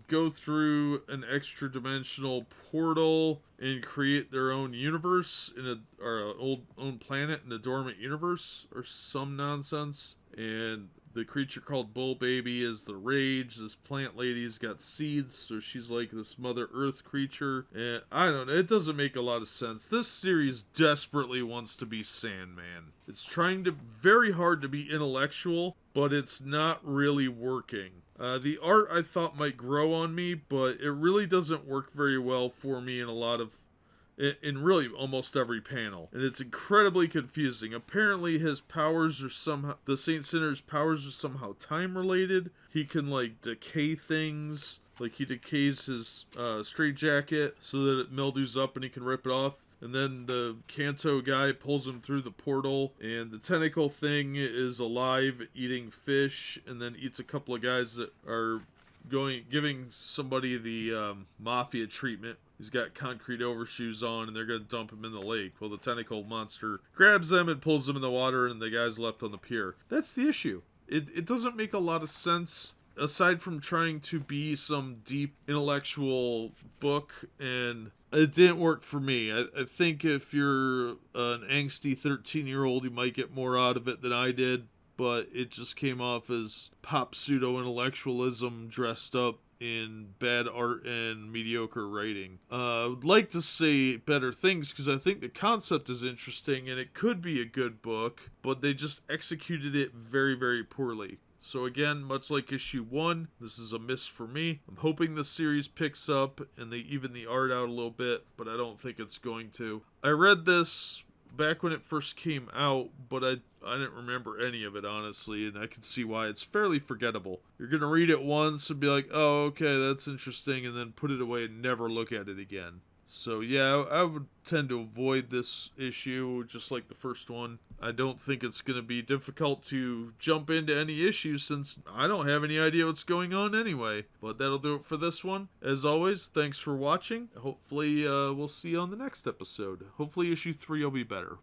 go through an extra-dimensional portal and create their own universe or own planet in a dormant universe or some nonsense. And the creature called Bull Baby is the rage. This plant lady's got seeds, so she's like this Mother Earth creature. And I don't know, it doesn't make a lot of sense. This series desperately wants to be Sandman. It's trying very hard to be intellectual, but it's not really working. The art I thought might grow on me, but it really doesn't work very well for me in really almost every panel. And it's incredibly confusing. Apparently his powers are the Saint Sinner's powers are somehow time related. He can like decay things. Like he decays his straitjacket so that it mildews up and he can rip it off. And then the Kanto guy pulls him through the portal, and the tentacle thing is alive, eating fish, and then eats a couple of guys that are giving somebody the mafia treatment He's got concrete overshoes on and they're going to dump him in the lake. Well, the tentacle monster grabs them and pulls them in the water and the guy's left on the pier. That's the issue. It doesn't make a lot of sense aside from trying to be some deep intellectual book, and it didn't work for me. I think if you're an angsty 13-year-old, you might get more out of it than I did, but it just came off as pop pseudo-intellectualism dressed up in bad art and mediocre writing. I would like to say better things because I think the concept is interesting and it could be a good book, but they just executed it very, very poorly. So again, much like issue 1, this is a miss for me. I'm hoping the series picks up and they even the art out a little bit, but I don't think it's going to. I read this back when it first came out, but I didn't remember any of it, honestly, and I can see why it's fairly forgettable. You're going to read it once and be like, oh, okay, that's interesting, and then put it away and never look at it again. So yeah, I would tend to avoid this issue just like the first one. I don't think it's going to be difficult to jump into any issues since I don't have any idea what's going on anyway. But that'll do it for this one. As always, thanks for watching. Hopefully we'll see you on the next episode. Hopefully issue 3 will be better.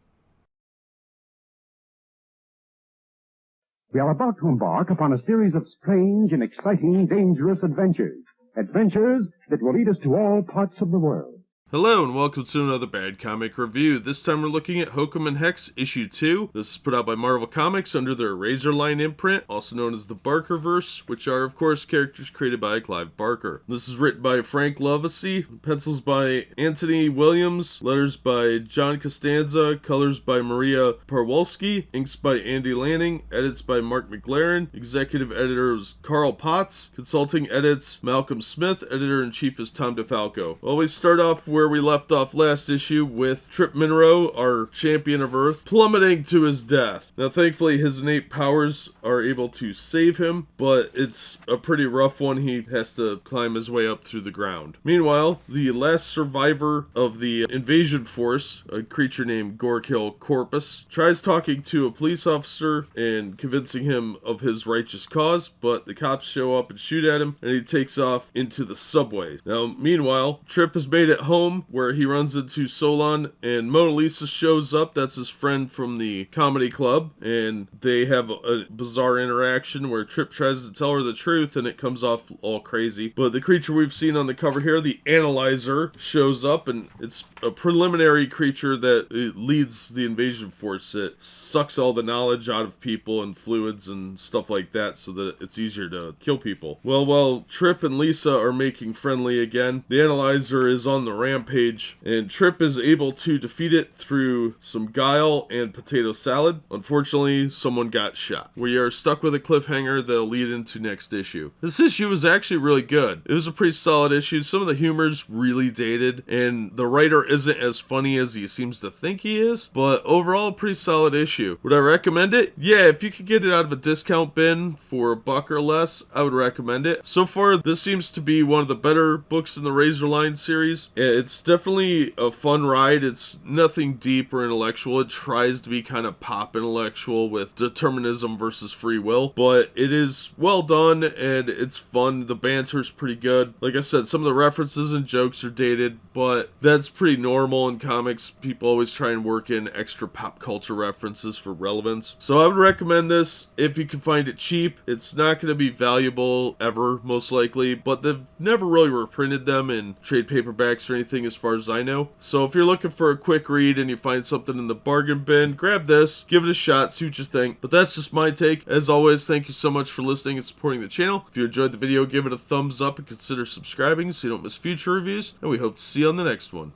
We are about to embark upon a series of strange and exciting, dangerous adventures. Adventures that will lead us to all parts of the world. Hello and welcome to another Bad Comic Review. This time we're looking at Hokum and Hex issue 2. This is put out by Marvel Comics under their Razorline imprint, also known as the Barkerverse, which are of course characters created by Clive Barker. This is written by Frank Lovesey, pencils by Anthony Williams, letters by John Costanza, colors by Maria Parwolski, inks by Andy Lanning, edits by Mark McLaren, executive editor is Carl Potts, consulting edits Malcolm Smith, editor-in-chief is Tom DeFalco. Always start off where we left off last issue with Trip Monroe, our champion of Earth, plummeting to his death. Now thankfully his innate powers are able to save him, but it's a pretty rough one. He has to climb his way up through the ground. Meanwhile, the last survivor of the invasion force, a creature named Gorkill Corpus, tries talking to a police officer and convincing him of his righteous cause, but the cops show up and shoot at him and he takes off into the subway. Now meanwhile, Trip has made it home where he runs into Solon and Mona Lisa shows up. That's his friend from the comedy club, and they have a bizarre interaction where Trip tries to tell her the truth and it comes off all crazy. But the creature we've seen on the cover here, the Analyzer, shows up, and it's a preliminary creature that leads the invasion force. It sucks all the knowledge out of people and fluids and stuff like that so that it's easier to kill people. Well, while Trip and Lisa are making friendly again, the Analyzer is on the rampage, and Trip is able to defeat it through some guile and potato salad. Unfortunately, someone got shot. We are stuck with a cliffhanger that'll lead into next issue. This issue was actually really good. It was a pretty solid issue. Some of the humor's really dated, and the writer isn't as funny as he seems to think he is, but overall, a pretty solid issue. Would I recommend it? Yeah, if you could get it out of a discount bin for $1 or less, I would recommend it. So far, this seems to be one of the better books in the Razorline series. It's definitely a fun ride. It's nothing deep or intellectual. It tries to be kind of pop intellectual with determinism versus free will, but it is well done and it's fun. The banter's pretty good. Like I said, some of the references and jokes are dated, but that's pretty normal in comics. People always try and work in extra pop culture references for relevance. So I would recommend this if you can find it cheap. It's not going to be valuable ever, most likely, but they've never really reprinted them in trade paperbacks or anything as far as I know. So if you're looking for a quick read and you find something in the bargain bin, grab this, give it a shot, see what you think. But that's just my take. As always, thank you so much for listening and supporting the channel. If you enjoyed the video, give it a thumbs up and consider subscribing so you don't miss future reviews. And we hope to see you on the next one.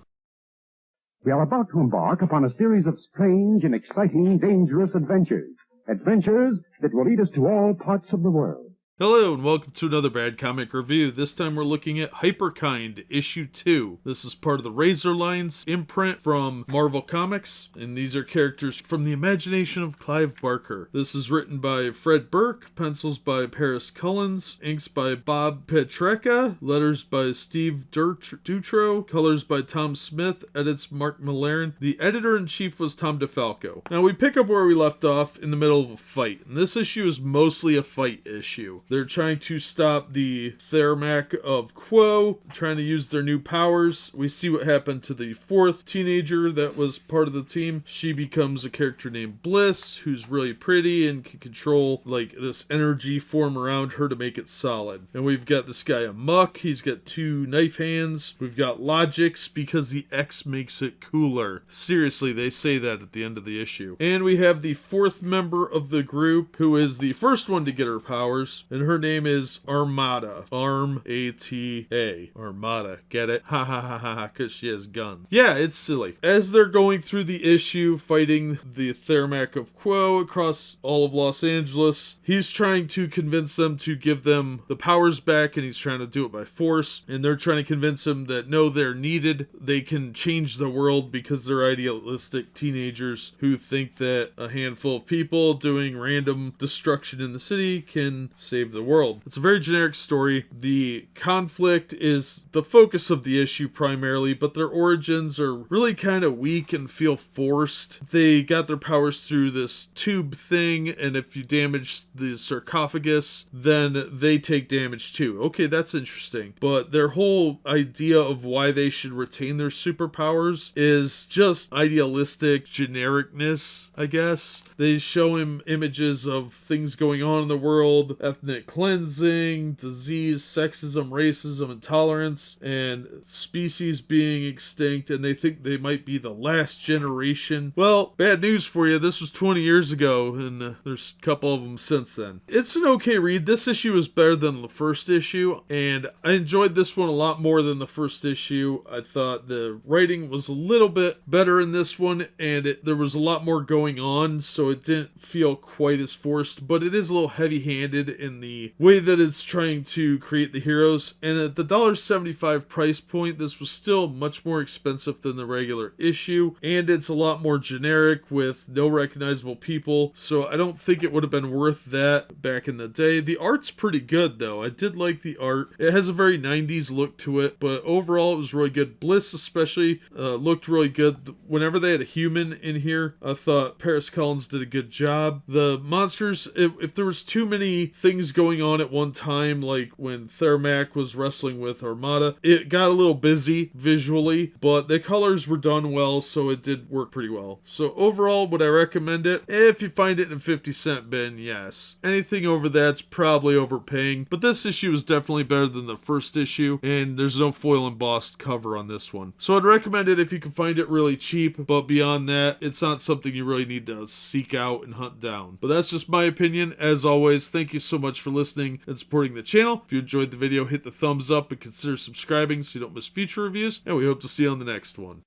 We are about to embark upon a series of strange and exciting, dangerous adventures. Adventures that will lead us to all parts of the world. Hello and welcome to another Bad Comic Review. This time we're looking at Hyperkind issue 2. This is part of the Razorline's imprint from Marvel Comics, and these are characters from the imagination of Clive Barker. This is written by Fred Burke, pencils by Paris Cullens, inks by Bob Petrecka, letters by Steve Dutro, colors by Tom Smith, edits Mark Millarn. The editor-in-chief was Tom DeFalco. Now we pick up where we left off in the middle of a fight, and this issue is mostly a fight issue. They're trying to stop the Thermac of Quo, trying to use their new powers. We see what happened to the fourth teenager that was part of the team. She becomes a character named Bliss, who's really pretty and can control like this energy form around her to make it solid. And we've got this guy Amok. He's got 2 knife hands. We've got Logix because the X makes it cooler. Seriously, they say that at the end of the issue. And we have the 4th member of the group, who is the first one to get her powers, and her name is Armada. Armata. Armada. Get it? Ha ha ha ha ha, because she has guns. Yeah, it's silly. As they're going through the issue, fighting the Thermac of Quo across all of Los Angeles, he's trying to convince them to give them the powers back, and he's trying to do it by force, and they're trying to convince him that no, they're needed. They can change the world because they're idealistic teenagers who think that a handful of people doing random destruction in the city can save the world. It's a very generic story. The conflict is the focus of the issue primarily, but their origins are really kind of weak and feel forced. They got their powers through this tube thing, and if you damage the sarcophagus, then they take damage too. Okay, that's interesting. But their whole idea of why they should retain their superpowers is just idealistic genericness, I guess. They show him images of things going on in the world, ethnic cleansing, disease, sexism, racism, intolerance, and species being extinct, and they think they might be the last generation. Well, bad news for you. This was 20 years ago, and there's a couple of them since then. It's an okay read. This issue is better than the first issue, and I enjoyed this one a lot more than the first issue. I thought the writing was a little bit better in this one, and there was a lot more going on, so it didn't feel quite as forced, but it is a little heavy-handed in the way that it's trying to create the heroes. And at the $1.75 price point, this was still much more expensive than the regular issue, and it's a lot more generic with no recognizable people, so I don't think it would have been worth that back in the day. The art's pretty good though. I did like the art. It has a very 90s look to it, but overall it was really good. Bliss especially looked really good. Whenever they had a human in here, I thought Paris Collins did a good job. The monsters, if there was too many things going on at one time, like when Thermac was wrestling with Armada, it got a little busy visually, but the colors were done well, so it did work pretty well. So overall, would I recommend it? If you find it in a 50-cent bin, yes. Anything over that's probably overpaying, but this issue is definitely better than the first issue, and there's no foil embossed cover on this one. So I'd recommend it if you can find it really cheap, but beyond that, it's not something you really need to seek out and hunt down. But that's just my opinion. As always, thank you so much for listening and supporting the channel. If you enjoyed the video, hit the thumbs up and consider subscribing so you don't miss future reviews, and we hope to see you on the next one.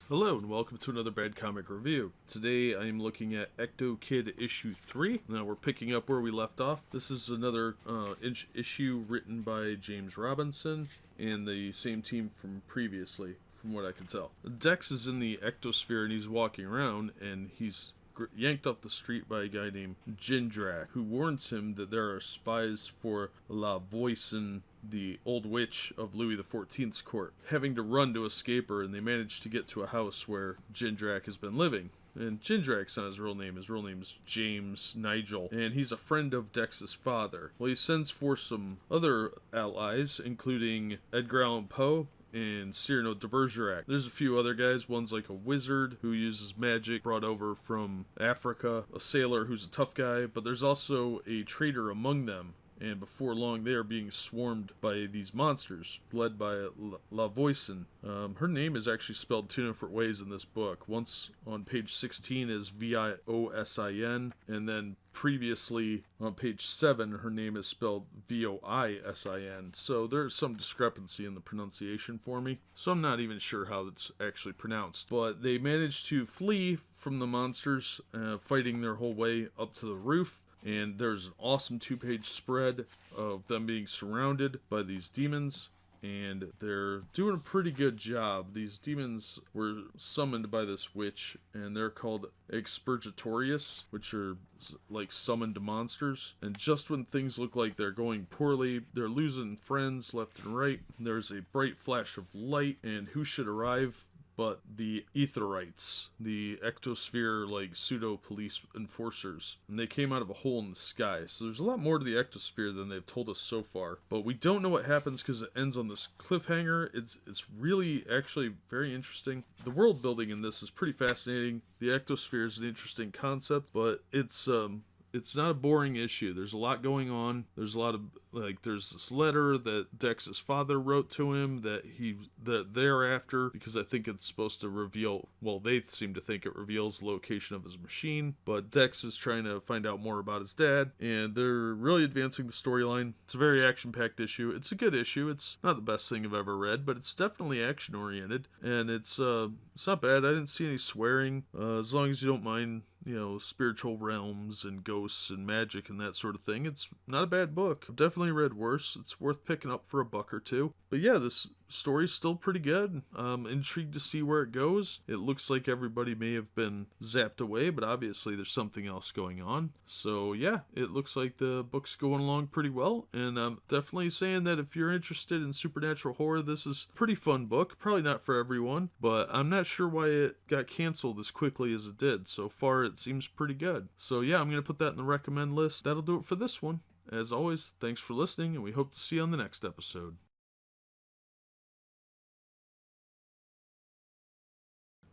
Hello and welcome to another Bad Comic Review. Today I am looking at Ectokid issue 3. Now we're picking up where we left off. This is another issue written by James Robinson and the same team from previously, from what I can tell. Dex is in the ectosphere and he's walking around, and he's yanked off the street by a guy named Jindrak, who warns him that there are spies for La Voisin, the old witch of Louis XIV's court, having to run to escape her, and they manage to get to a house where Jindrak has been living. And Jindrak's not his real name. His real name is James Nigel, and he's a friend of Dex's father. Well, he sends for some other allies, including Edgar Allan Poe and Cyrano de Bergerac. There's a few other guys. One's like a wizard who uses magic brought over from Africa, a sailor who's a tough guy, but there's also a traitor among them. And before long, they are being swarmed by these monsters, led by La Voisin. Her name is actually spelled 2 different ways in this book. Once on page 16 is Voisin, and then previously on page 7, her name is spelled Voisin. So there's some discrepancy in the pronunciation for me. So I'm not even sure how it's actually pronounced. But they managed to flee from the monsters, fighting their whole way up to the roof. And there's an awesome 2-page spread of them being surrounded by these demons, and they're doing a pretty good job. These demons were summoned by this witch, and they're called Expurgatorius, which are like summoned monsters. And just when things look like they're going poorly, they're losing friends left and right. There's a bright flash of light, and who should arrive but the Etherites, the Ectosphere, like, pseudo-police enforcers. And they came out of a hole in the sky. So there's a lot more to the Ectosphere than they've told us so far. But we don't know what happens because it ends on this cliffhanger. It's really actually very interesting. The world building in this is pretty fascinating. The Ectosphere is an interesting concept, but it's not a boring issue. There's a lot going on. There's a lot of, like, there's this letter that Dex's father wrote to him that thereafter, because I think it's supposed to reveal, well, they seem to think it reveals the location of his machine, but Dex is trying to find out more about his dad, and they're really advancing the storyline. It's a very action-packed issue. It's a good issue. It's not the best thing I've ever read, but it's definitely action-oriented, and it's not bad. I didn't see any swearing, as long as you don't mind, spiritual realms and ghosts and magic and that sort of thing. It's not a bad book. I've definitely read worse. It's worth picking up for $1 or $2. But yeah, this story's still pretty good. I'm intrigued to see where it goes. It looks like everybody may have been zapped away, but obviously there's something else going on. So yeah, it looks like the book's going along pretty well, and I'm definitely saying that if you're interested in supernatural horror, this is a pretty fun book. Probably not for everyone, but I'm not sure why it got canceled as quickly as it did. So far, it seems pretty good. So yeah, I'm going to put that in the recommend list. That'll do it for this one. As always, thanks for listening, and we hope to see you on the next episode.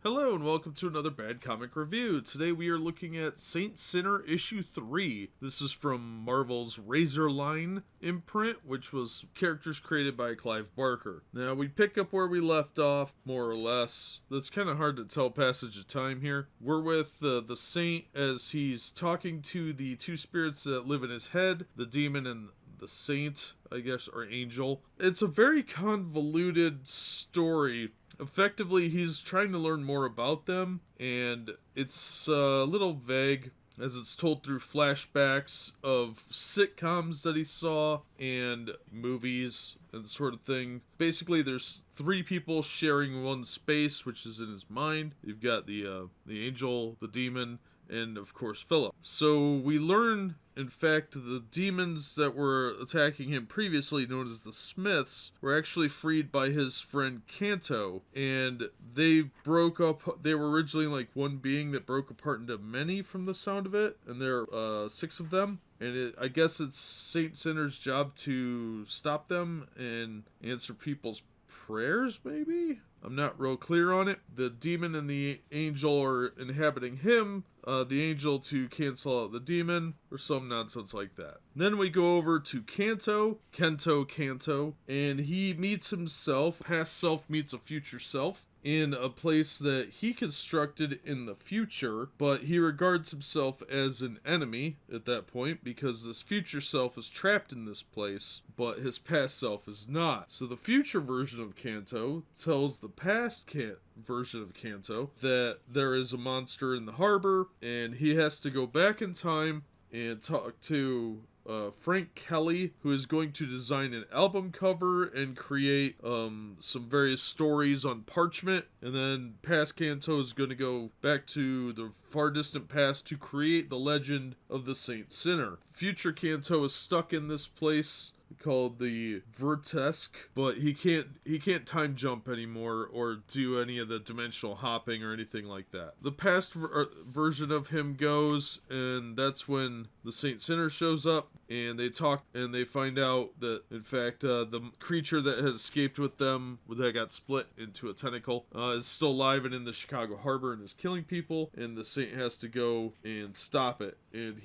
Hello and welcome to another Bad Comic Review. Today we are looking at Saint Sinner issue 3. This is from Marvel's Razorline imprint, which was characters created by Clive Barker. Now we pick up where we left off, more or less. That's kind of hard to tell passage of time here. We're with the Saint as he's talking to the two spirits that live in his head, the demon and the saint, I guess, or angel. It's a very convoluted story. Effectively, he's trying to learn more about them, and it's a little vague as it's told through flashbacks of sitcoms that he saw and movies and sort of thing. Basically, there's 3 people sharing one space, which is in his mind. You've got the angel, the demon, and of course Philip. So we learn, in fact, the demons that were attacking him previously, known as the Smiths, were actually freed by his friend Kanto, and they broke up. They were originally like one being that broke apart into many from the sound of it, and there are 6 of them. And I guess it's Saint Sinner's job to stop them and answer people's prayers, maybe? I'm not real clear on it. The demon and the angel are inhabiting him, the angel to cancel out the demon, or some nonsense like that. Then we go over to Kento, and he meets himself. Past self meets a future self in a place that he constructed in the future, but he regards himself as an enemy at that point because this future self is trapped in this place, but his past self is not. So the future version of Kanto tells the past version of Kanto that there is a monster in the harbor, and he has to go back in time and talk to Frank Kelly, who is going to design an album cover and create some various stories on parchment. And then past Kanto is going to go back to the far distant past to create the legend of the Saint Sinner. Future Kanto is stuck in this place called the Vertesk, but he can't time jump anymore or do any of the dimensional hopping or anything like that. The past version of him goes, and that's when the Saint Sinner shows up, and they talk, and they find out that, in fact, the creature that had escaped with them, that got split into a tentacle, is still alive and in the Chicago harbor and is killing people, and the Saint has to go and stop it. And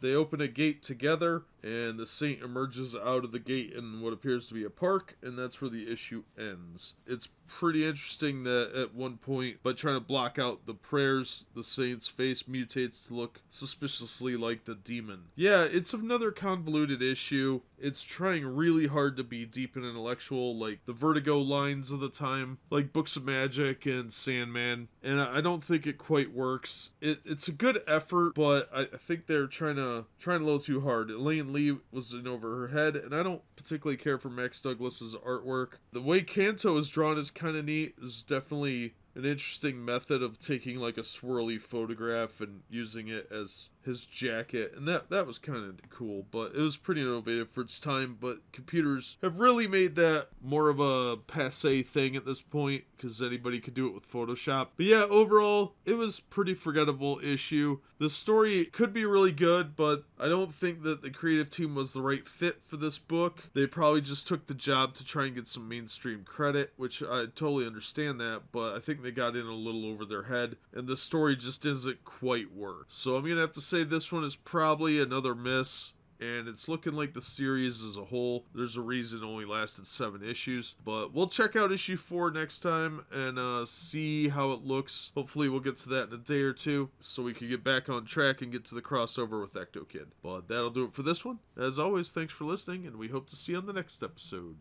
they open a gate together, and the Saint emerges out of the gate in what appears to be a park, and that's where the issue ends. It's pretty interesting that at one point, by trying to block out the prayers, the Saint's face mutates to look suspiciously like the demon. Yeah, it's another convoluted issue. It's trying really hard to be deep and intellectual, like the Vertigo lines of the time, like Books of Magic and Sandman, and I don't think it quite works. It's a good effort, but I think they're trying a little too hard. Elaine Lee was in over her head, and I don't particularly care for Max Douglas's artwork. The way Kanto is drawn is kind of neat. Is definitely an interesting method of taking like a swirly photograph and using it as his jacket, and that was kind of cool, but it was pretty innovative for its time. But computers have really made that more of a passé thing at this point, because anybody could do it with Photoshop. But yeah, overall, it was pretty forgettable issue. The story could be really good, but I don't think that the creative team was the right fit for this book. They probably just took the job to try and get some mainstream credit, which I totally understand that, but I think they got in a little over their head, and the story just isn't quite worth. So I'm gonna have to say this one is probably another miss. And it's looking like the series as a whole, there's a reason it only lasted 7 issues. But we'll check out issue 4 next time and see how it looks. Hopefully we'll get to that in a day or two, so we can get back on track and get to the crossover with Ectokid. But that'll do it for this one. As always, thanks for listening, and we hope to see you on the next episode.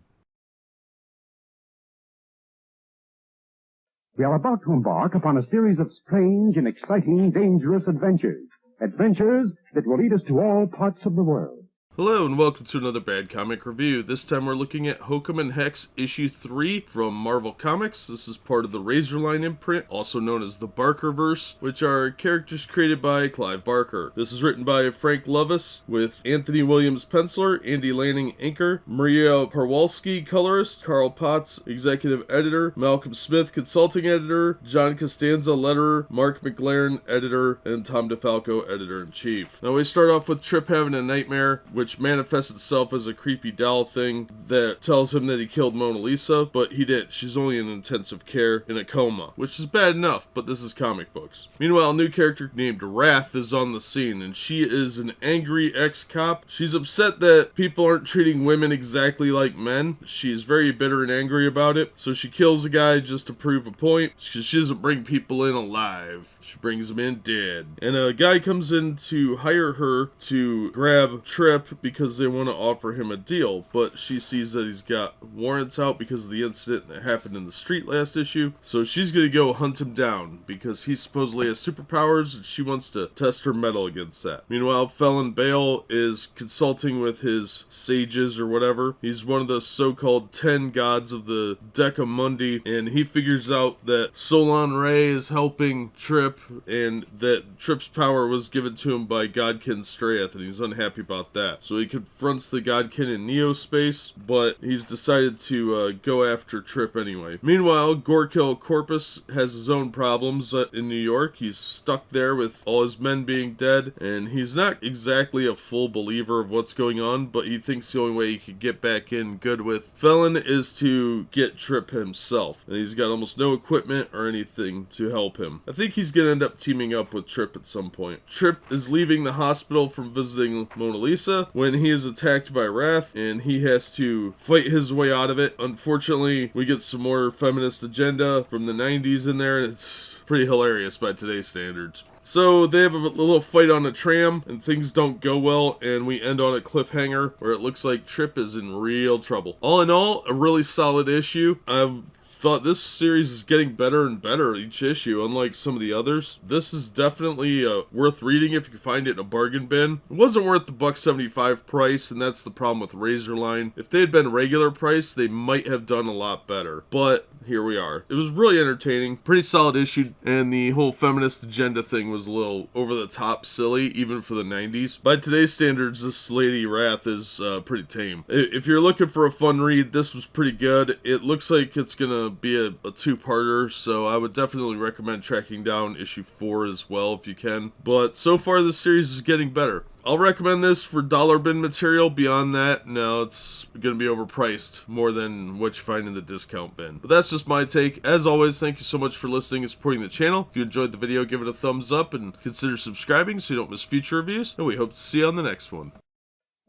We are about to embark upon a series of strange and exciting, dangerous adventures. Adventures that will lead us to all parts of the world. Hello and welcome to another Bad Comic Review. This time we're looking at Hokum and Hex issue 3 from Marvel Comics. This is part of the Razorline imprint, also known as the Barkerverse, which are characters created by Clive Barker. This is written by Frank Lovis, with Anthony Williams penciler, Andy Lanning inker, Maria Parwalski colorist, Carl Potts executive editor, Malcolm Smith consulting editor, John Costanza letterer, Mark McLaren editor, and Tom DeFalco editor-in-chief. Now we start off with Trip having a nightmare, which manifests itself as a creepy doll thing that tells him that he killed Mona Lisa, but he didn't. She's only in intensive care in a coma, which is bad enough, but this is comic books. Meanwhile, a new character named Wrath is on the scene, and she is an angry ex-cop. She's upset that people aren't treating women exactly like men. She's very bitter and angry about it, so she kills a guy just to prove a point, because she doesn't bring people in alive. She brings them in dead. And a guy comes in to hire her to grab Trip because they want to offer him a deal, but she sees that he's got warrants out because of the incident that happened in the street last issue, so she's gonna go hunt him down because he supposedly has superpowers and she wants to test her mettle against that. Meanwhile, Felon Bale is consulting with his sages or whatever. He's one of the so-called 10 gods of the Decamundi, and he figures out that Solon Ray is helping Trip and that Trip's power was given to him by Godkin Strath, and he's unhappy about that. So he confronts the Godkin in Neospace, but he's decided to go after Trip anyway. Meanwhile, Gorkill Corpus has his own problems in New York. He's stuck there with all his men being dead, and he's not exactly a full believer of what's going on, but he thinks the only way he could get back in good with Felon is to get Trip himself, and he's got almost no equipment or anything to help him. I think he's gonna end up teaming up with Trip at some point. Trip is leaving the hospital from visiting Mona Lisa when he is attacked by Wrath, and he has to fight his way out of it. Unfortunately, we get some more feminist agenda from the 90s in there, and it's pretty hilarious by today's standards. So they have a little fight on a tram, and things don't go well, and we end on a cliffhanger where it looks like Trip is in real trouble. All in all, a really solid issue. I've thought this series is getting better and better each issue, unlike some of the others. This is definitely worth reading if you can find it in a bargain bin. It wasn't worth the $1.75 price, and that's the problem with Razorline. If they had been regular price, they might have done a lot better, but here we are. It was really entertaining, pretty solid issue, and the whole feminist agenda thing was a little over the top silly, even for the 90s. By today's standards, this Lady Wrath is pretty tame. If you're looking for a fun read, this was pretty good. It looks like it's gonna be a two-parter, so I would definitely recommend tracking down issue 4 as well if you can. But so far this series is getting better. I'll recommend this for dollar bin material. Beyond that, no, it's going to be overpriced more than what you find in the discount bin. But that's just my take. As always, thank you so much for listening and supporting the channel. If you enjoyed the video, give it a thumbs up and consider subscribing so you don't miss future reviews. And we hope to see you on the next one.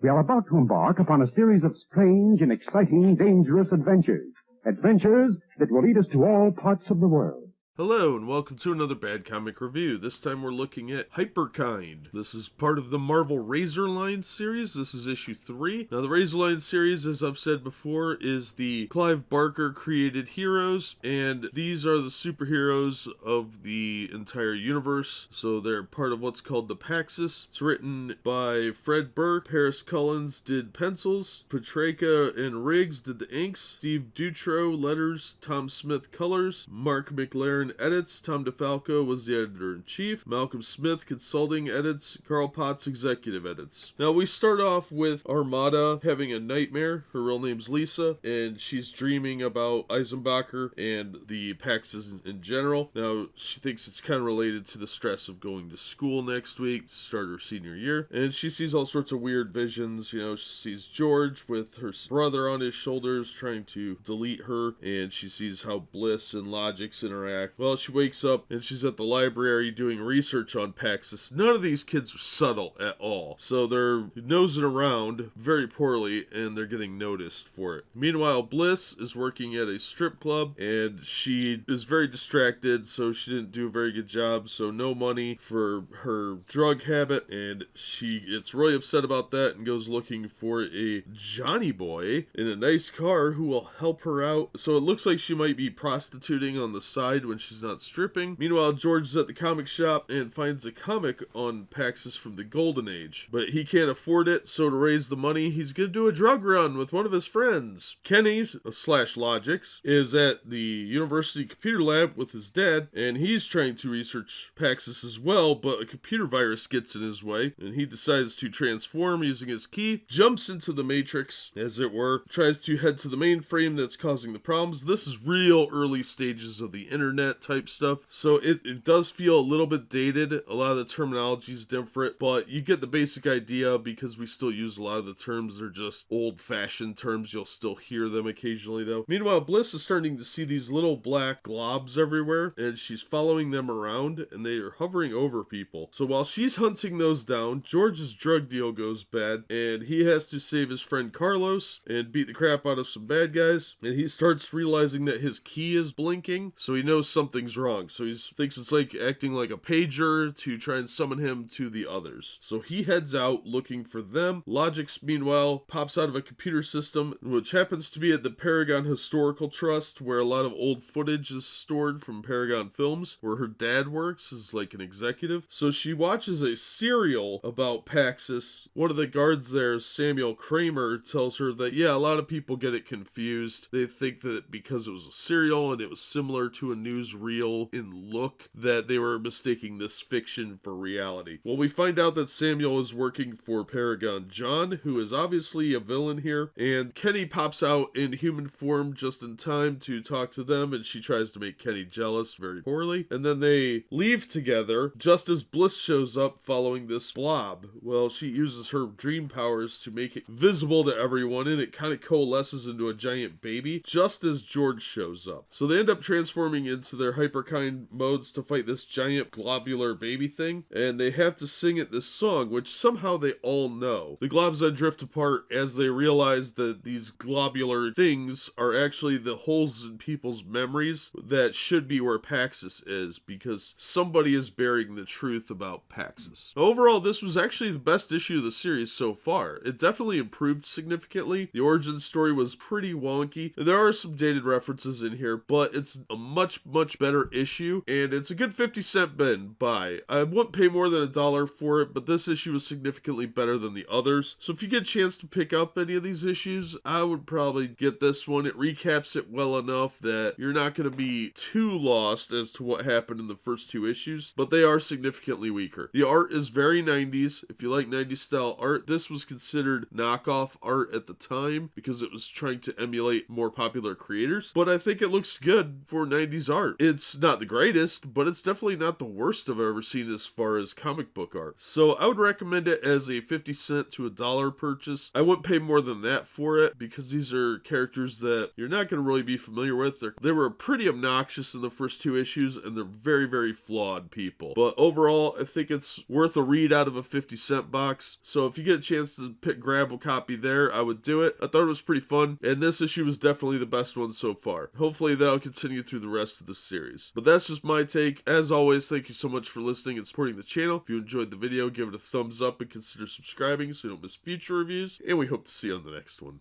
We are about to embark upon a series of strange and exciting, dangerous adventures. Adventures that will lead us to all parts of the world. Hello and welcome to another Bad Comic Review. This time we're looking at Hyperkind. This is part of the Marvel Razorline series. This is issue 3. Now the Razorline series, as I've said before, is the Clive Barker created heroes, and these are the superheroes of the entire universe. So they're part of what's called the Paxis. It's written by Fred Burke. Paris Cullins did pencils. Petrarca and Riggs did the inks. Steve Dutro letters. Tom Smith colors. Mark McLaren Aaron edits, Tom DeFalco was the editor-in-chief, Malcolm Smith consulting edits, Carl Potts executive edits. Now we start off with Armada having a nightmare. Her real name's Lisa, and she's dreaming about Eisenbacher and the Paxes in general. Now she thinks it's kind of related to the stress of going to school next week to start her senior year, and she sees all sorts of weird visions. You know, she sees George with her brother on his shoulders trying to delete her, and she sees how Bliss and Logix interact. Well, she wakes up and she's at the library doing research on Paxis. None of these kids are subtle at all, so they're nosing around very poorly and they're getting noticed for it. Meanwhile, Bliss is working at a strip club and she is very distracted, so she didn't do a very good job, so no money for her drug habit, and she gets really upset about that and goes looking for a Johnny boy in a nice car who will help her out. So it looks like she might be prostituting on the side when she's not stripping. Meanwhile, George is at the comic shop and finds a comic on Paxis from the Golden Age, but he can't afford it, so to raise the money, he's gonna do a drug run with one of his friends. Kenny's slash Logix is at the university computer lab with his dad, and he's trying to research Paxis as well, but a computer virus gets in his way, and he decides to transform using his key, jumps into the Matrix, as it were, tries to head to the mainframe that's causing the problems. This is real early stages of the internet type stuff, so it does feel a little bit dated. A lot of the terminology is different, but you get the basic idea because we still use a lot of the terms. They're just old-fashioned terms. You'll still hear them occasionally, though. Meanwhile, Bliss is starting to see these little black globs everywhere, and she's following them around, and they are hovering over people. So while she's hunting those down, George's drug deal goes bad, and he has to save his friend Carlos and beat the crap out of some bad guys, and he starts realizing that his key is blinking, so he knows something's wrong. So he thinks it's like acting like a pager to try and summon him to the others. So he heads out looking for them. Logix, meanwhile, pops out of a computer system, which happens to be at the Paragon Historical Trust, where a lot of old footage is stored from Paragon Films, where her dad works as like an executive. So she watches a serial about Paxis. One of the guards there, Samuel Kramer, tells her that, yeah, a lot of people get it confused. They think that because it was a serial and it was similar to a newsreel in look, that they were mistaking this fiction for reality. Well, we find out that Samuel is working for Paragon John, who is obviously a villain here, and Kenny pops out in human form just in time to talk to them, and she tries to make Kenny jealous very poorly, and then they leave together just as Bliss shows up following this blob. Well, she uses her dream powers to make it visible to everyone, and it kind of coalesces into a giant baby just as George shows up. So they end up transforming into their Hyperkind modes to fight this giant globular baby thing, and they have to sing it this song, which somehow they all know. The globs then drift apart as they realize that these globular things are actually the holes in people's memories that should be where Paxis is, because somebody is burying the truth about Paxis. Overall, this was actually the best issue of the series so far. It definitely improved significantly. The origin story was pretty wonky. There are some dated references in here, but it's a much better issue, and it's a good 50-cent buy. I wouldn't pay more than $1 for it, but this issue was significantly better than the others. So if you get a chance to pick up any of these issues, I would probably get this one. It recaps it well enough that you're not going to be too lost as to what happened in the first two issues, but they are significantly weaker. The art is very 90s. If you like 90s style art, this was considered knockoff art at the time because it was trying to emulate more popular creators, but I think it looks good for 90s art. It's not the greatest, but it's definitely not the worst I've ever seen as far as comic book art. So I would recommend it as a 50-cent to $1 purchase. I wouldn't pay more than that for it because these are characters that you're not going to really be familiar with. They were pretty obnoxious in the first two issues, and they're very flawed people. But overall, I think it's worth a read out of a 50-cent box. So if you get a chance to grab a copy there, I would do it. I thought it was pretty fun, and this issue was definitely the best one so far. Hopefully that'll continue through the rest of the series. But that's just my take. As always, thank you so much for listening and supporting the channel. If you enjoyed the video, give it a thumbs up and consider subscribing so you don't miss future reviews, and we hope to see you on the next one.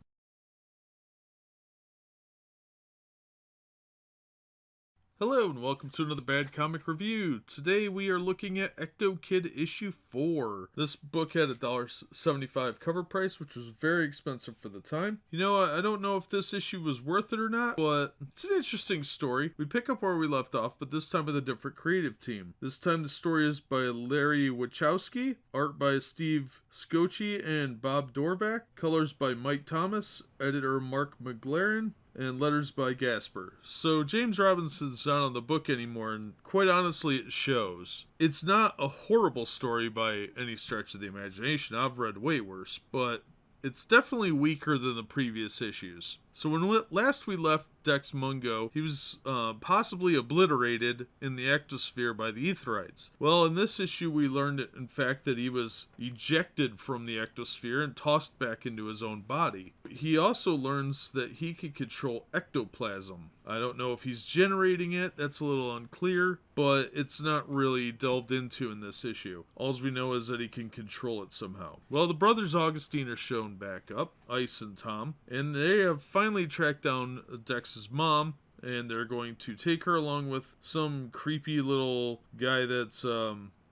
Hello and welcome to another Bad Comic Review. Today we are looking at Ectokid issue 4. This book had a $1.75 cover price, which was very expensive for the time. You know, I don't know if this issue was worth it or not, but it's an interesting story. We pick up where we left off, but this time with a different creative team. This time the story is by Larry Wachowski, art by Steve Scocci and Bob Dorvac, colors by Mike Thomas, editor Mark McLaren, and letters by Gasper. So James Robinson's not on the book anymore, and quite honestly it shows. It's not a horrible story by any stretch of the imagination. I've read way worse, but it's definitely weaker than the previous issues. So when last we left Dex Mungo, he was possibly obliterated in the ectosphere by the Etherites. Well, in this issue we learned, in fact, that he was ejected from the ectosphere and tossed back into his own body. He also learns that he can control ectoplasm. I don't know if he's generating it, that's a little unclear, but it's not really delved into in this issue. All we know is that he can control it somehow. Well, the brothers Augustine are shown back up, Ice and Tom, and they have finally tracked down Dex's mom, and they're going to take her along with some creepy little guy that's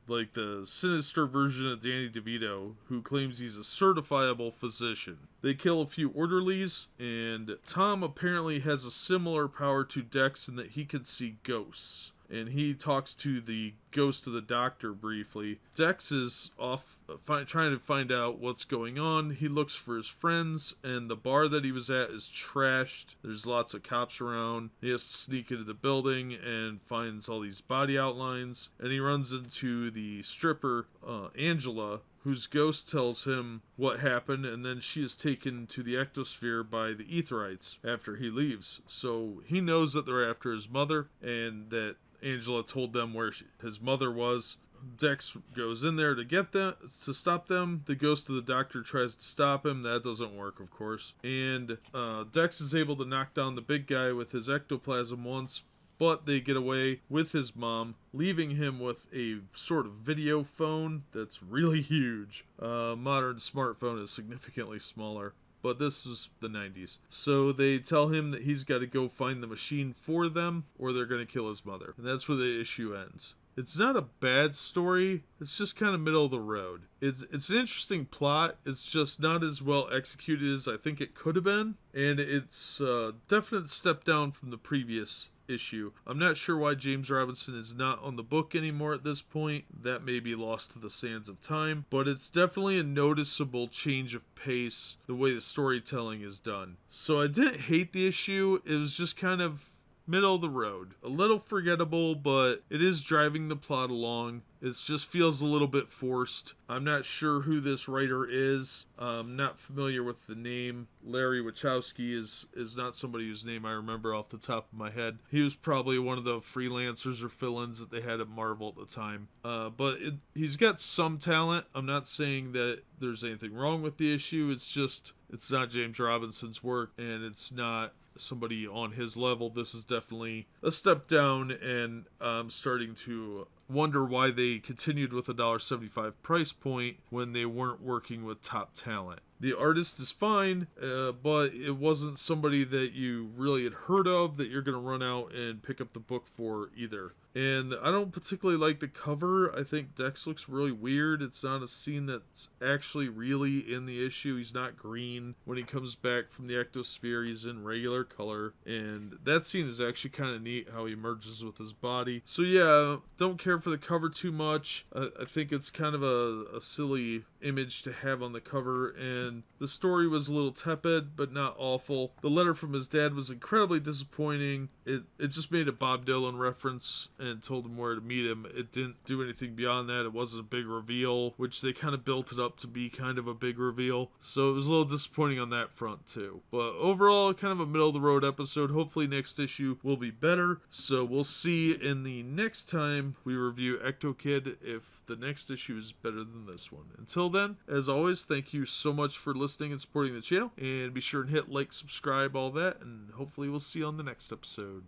like the sinister version of Danny DeVito, who claims he's a certifiable physician. They kill a few orderlies, and Tom apparently has a similar power to Dex in that he can see ghosts. And he talks to the ghost of the doctor briefly. Dex is off trying to find out what's going on. He looks for his friends, and the bar that he was at is trashed. There's lots of cops around. He has to sneak into the building and finds all these body outlines. And he runs into the stripper, Angela, whose ghost tells him what happened, and then she is taken to the ectosphere by the Etherites after he leaves. So he knows that they're after his mother, and that Angela told them where his mother was. Dex goes in there to stop them. The ghost of the doctor tries to stop him. That doesn't work, of course. And Dex is able to knock down the big guy with his ectoplasm once, but they get away with his mom, leaving him with a sort of video phone that's really huge. Modern smartphone is significantly smaller, but this is the 90s. So they tell him that he's got to go find the machine for them, or they're going to kill his mother. And that's where the issue ends. It's not a bad story, it's just kind of middle of the road. It's an interesting plot, it's just not as well executed as I think it could have been, and it's a definite step down from the previous issue. I'm not sure why James Robinson is not on the book anymore at this point. That may be lost to the sands of time, but it's definitely a noticeable change of pace the way the storytelling is done. So I didn't hate the issue, it was just kind of middle of the road. A little forgettable, but it is driving the plot along. It just feels a little bit forced. I'm not sure who this writer is. I'm not familiar with the name. Larry Wachowski is not somebody whose name I remember off the top of my head. He was probably one of the freelancers or fill-ins that they had at Marvel at the time. But he's got some talent. I'm not saying that there's anything wrong with the issue. It's just, it's not James Robinson's work, and it's not somebody on his level. This is definitely a step down, and I'm starting to wonder why they continued with a $1.75 price point when they weren't working with top talent. The artist is fine, but it wasn't somebody that you really had heard of that you're going to run out and pick up the book for either. And I don't particularly like the cover. I think Dex looks really weird. It's not a scene that's actually really in the issue. He's not green. When he comes back from the ectosphere, he's in regular color. And that scene is actually kind of neat, how he merges with his body. So yeah, don't care for the cover too much. I think it's kind of a silly image to have on the cover, and the story was a little tepid, but not awful. The letter from his dad was incredibly disappointing. It just made a Bob Dylan reference and told him where to meet him. It didn't do anything beyond that. It wasn't a big reveal, which they kind of built it up to be kind of a big reveal. So it was a little disappointing on that front too. But overall, kind of a middle of the road episode. Hopefully next issue will be better. So we'll see in the next time we review Ectokid if the next issue is better than this one. Until then, as always, thank you so much for listening and supporting the channel. And be sure and hit like, subscribe, all that. And hopefully we'll see you on the next episode.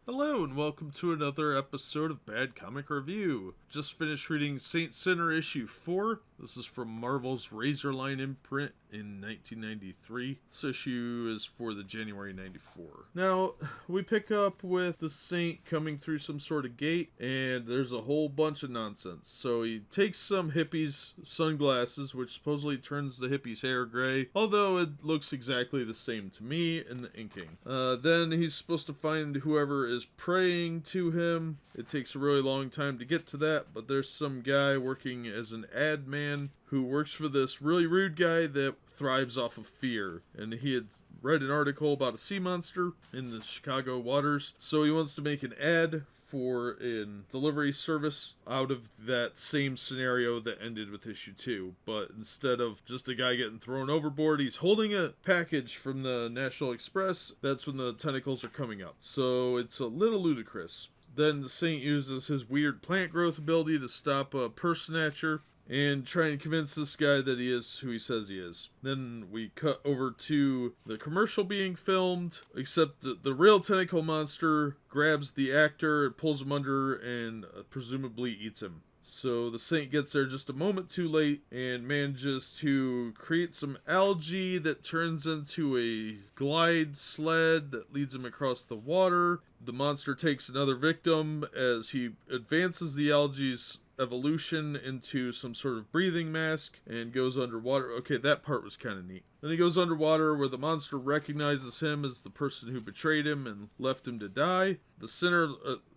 Hello and welcome to another episode of Bad Comic Review. Just finished reading Saint Sinner issue 4. This is from Marvel's Razorline imprint in 1993. This issue is for the January 94. Now, we pick up with the Saint coming through some sort of gate, and there's a whole bunch of nonsense. So he takes some hippie's sunglasses, which supposedly turns the hippie's hair gray, although it looks exactly the same to me in the inking. Then he's supposed to find whoever is praying to him. It takes a really long time to get to that, but there's some guy working as an ad man who works for this really rude guy that thrives off of fear. And he had read an article about a sea monster in the Chicago waters, so he wants to make an ad for a delivery service out of that same scenario that ended with issue 2. But instead of just a guy getting thrown overboard, he's holding a package from the National Express. That's when the tentacles are coming up. So it's a little ludicrous. Then the Saint uses his weird plant growth ability to stop a purse snatcher and try and convince this guy that he is who he says he is. Then we cut over to the commercial being filmed, except the real tentacle monster grabs the actor, pulls him under, and presumably eats him. So the Saint gets there just a moment too late and manages to create some algae that turns into a glide sled that leads him across the water. The monster takes another victim as he advances the algae's evolution into some sort of breathing mask and goes underwater. Okay, that part was kind of neat. Then he goes underwater where the monster recognizes him as the person who betrayed him and left him to die. The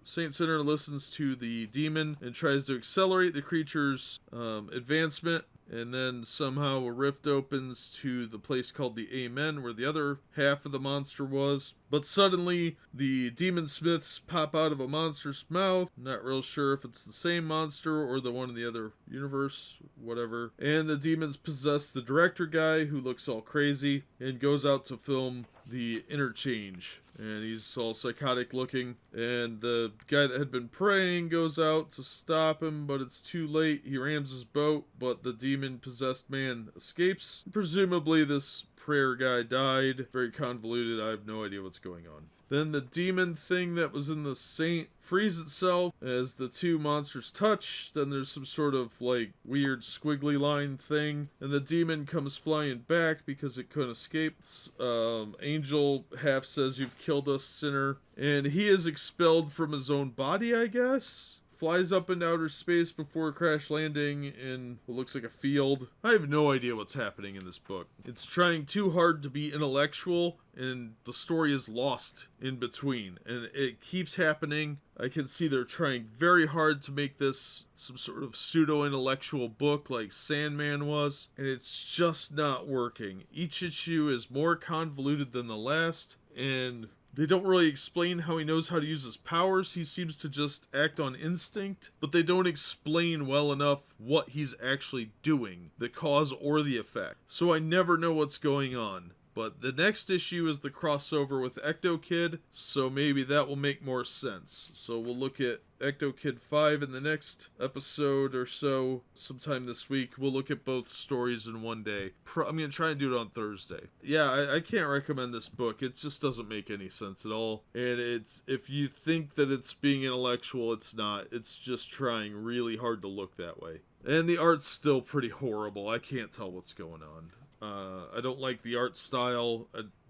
Saint Sinner listens to the demon and tries to accelerate the creature's advancement. And then somehow a rift opens to the place called the Amen, where the other half of the monster was. But suddenly, the demon smiths pop out of a monster's mouth. Not real sure if it's the same monster or the one in the other universe, whatever. And the demons possess the director guy, who looks all crazy, and goes out to film the interchange. And he's all psychotic looking. And the guy that had been praying goes out to stop him, but it's too late. He rams his boat, but the demon-possessed man escapes. Presumably this prayer guy died. Very convoluted. I have no idea what's going on. Then the demon thing that was in the Saint frees itself as the two monsters touch. Then there's some sort of like weird squiggly line thing, and the demon comes flying back because it couldn't escape. Angel half says, "You've killed us, sinner," and he is expelled from his own body, I guess. Flies up into outer space before crash landing in what looks like a field. I have no idea what's happening in this book. It's trying too hard to be intellectual, and the story is lost in between. And it keeps happening. I can see they're trying very hard to make this some sort of pseudo-intellectual book like Sandman was, and it's just not working. Each issue is more convoluted than the last, and they don't really explain how he knows how to use his powers. He seems to just act on instinct, but they don't explain well enough what he's actually doing, the cause or the effect. So I never know what's going on. But the next issue is the crossover with Ectokid, so maybe that will make more sense. So we'll look at Ectokid 5 in the next episode or so, sometime this week. We'll look at both stories in one day. I'm going to try and do it on Thursday. Yeah, I can't recommend this book. It just doesn't make any sense at all. And if you think that it's being intellectual, it's not. It's just trying really hard to look that way. And the art's still pretty horrible. I can't tell what's going on. I don't like the art style.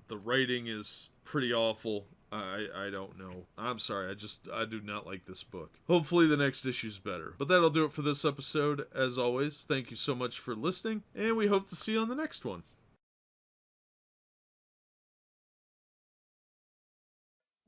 The writing is pretty awful. I don't know. I'm sorry. I do not like this book. Hopefully the next issue's better. But that'll do it for this episode. As always, thank you so much for listening, and we hope to see you on the next one.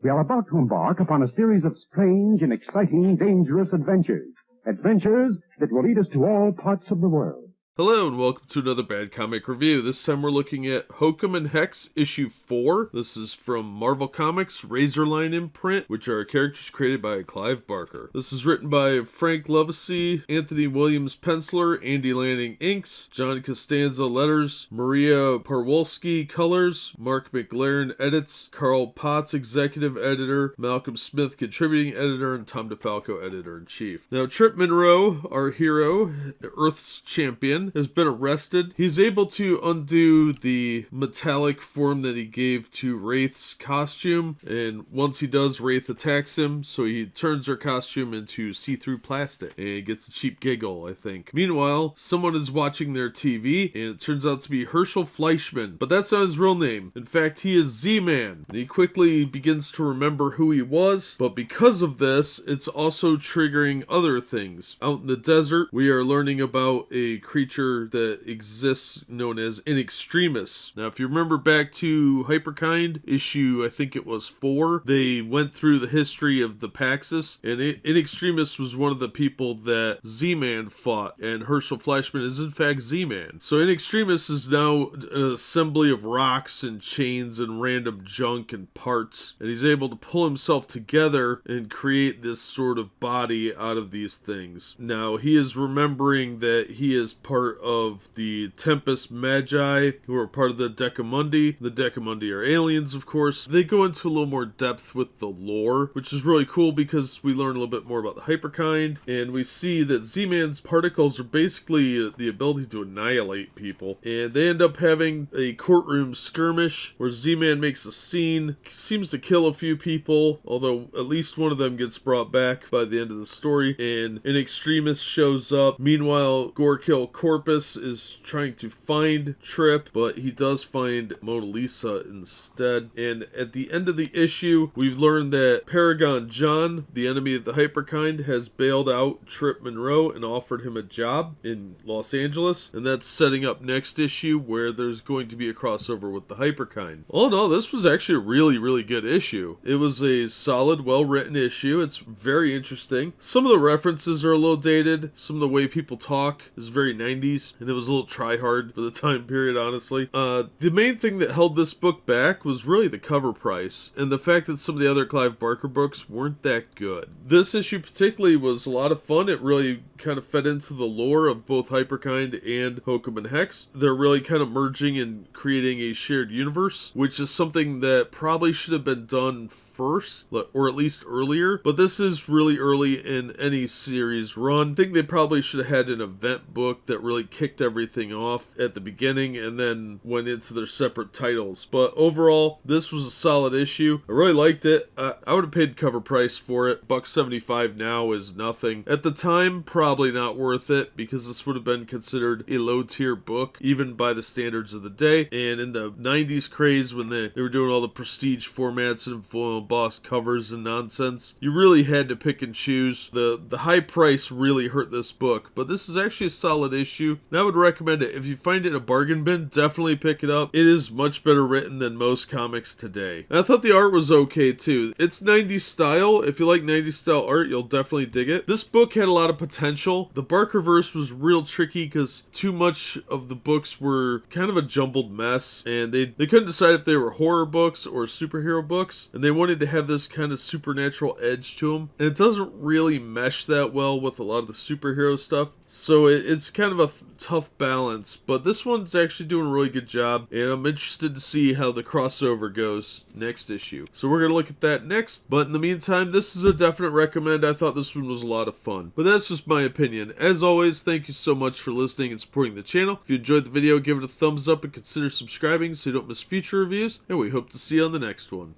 We are about to embark upon a series of strange and exciting, dangerous adventures. Adventures that will lead us to all parts of the world. Hello and welcome to another Bad Comic Review. This time we're looking at Hokum and Hex issue 4. This is from Marvel Comics Razorline imprint, which are characters created by Clive Barker. This is written by Frank Lovesey, Anthony Williams penciler, Andy Lanning inks, John Costanza letters, Maria Parwolski colors, Mark McLaren edits, Carl Potts executive editor, Malcolm Smith contributing editor, and Tom DeFalco editor-in-chief. Now Trip Monroe, our hero, Earth's champion, Z-Man has been arrested. He's able to undo the metallic form that he gave to Wraith's costume, and once he does, Wraith attacks him, so he turns her costume into see-through plastic, and he gets a cheap giggle, I think. Meanwhile, someone is watching their TV, and it turns out to be Herschel Fleischman, but that's not his real name. In fact, he is Z-Man, and he quickly begins to remember who he was, but because of this, it's also triggering other things. Out in the desert, we are learning about a creature that exists known as In Extremis. Now, if you remember back to Hyperkind, issue, I think it was 4, they went through the history of the Paxis, and In Extremis was one of the people that Z-Man fought, and Herschel Fleischman is in fact Z-Man. So In Extremis is now an assembly of rocks and chains and random junk and parts, and he's able to pull himself together and create this sort of body out of these things. Now, he is remembering that he is part of the Tempest Magi, who are part of the Decamundi. The Decamundi are aliens, of course. They go into a little more depth with the lore, which is really cool because we learn a little bit more about the Hyperkind, and we see that Z-Man's particles are basically the ability to annihilate people. And they end up having a courtroom skirmish where Z-Man makes a scene, seems to kill a few people, although at least one of them gets brought back by the end of the story, and In Extremis shows up. Meanwhile, Gorkill Corpus is trying to find Trip, but he does find Mona Lisa instead. And at the end of the issue, we've learned that Paragon John, the enemy of the Hyperkind, has bailed out Trip Monroe and offered him a job in Los Angeles, and that's setting up next issue where there's going to be a crossover with the Hyperkind. All in all, this was actually a really good issue. It was a solid, well-written issue. It's very interesting. Some of the references are a little dated. Some of the way people talk is very 90s, and it was a little try-hard for the time period, honestly. The main thing that held this book back was really the cover price, and the fact that some of the other Clive Barker books weren't that good. This issue particularly was a lot of fun. It really kind of fed into the lore of both Hyperkind and Hokum and Hex. They're really kind of merging and creating a shared universe, which is something that probably should have been done first, or at least earlier, but this is really early in any series run. I think they probably should have had an event book that really kicked everything off at the beginning and then went into their separate titles. But overall, this was a solid issue. I really liked it. I would have paid cover price for it. $1.75 now is nothing. At the time, probably not worth it, because this would have been considered a low tier book, even by the standards of the day. And in the 90s craze, when they were doing all the prestige formats and full boss covers and nonsense, you really had to pick and choose. The high price really hurt this book, but this is actually a solid issue, and I would recommend it. If you find it in a bargain bin, definitely pick it up. It is much better written than most comics today. And I thought the art was okay too. It's 90s style. If you like 90s style art, you'll definitely dig it. This book had a lot of potential. The Barkerverse was real tricky because too much of the books were kind of a jumbled mess, and they couldn't decide if they were horror books or superhero books, and they wanted to have this kind of supernatural edge to them, and it doesn't really mesh that well with a lot of the superhero stuff, so it's kind of a tough balance. But this one's actually doing a really good job, and I'm interested to see how the crossover goes next issue. So we're going to look at that next, but in the meantime, this is a definite recommend. I thought this one was a lot of fun, but that's just my opinion. As always, thank you so much for listening and supporting the channel. If you enjoyed the video, give it a thumbs up and consider subscribing so you don't miss future reviews, and we hope to see you on the next one.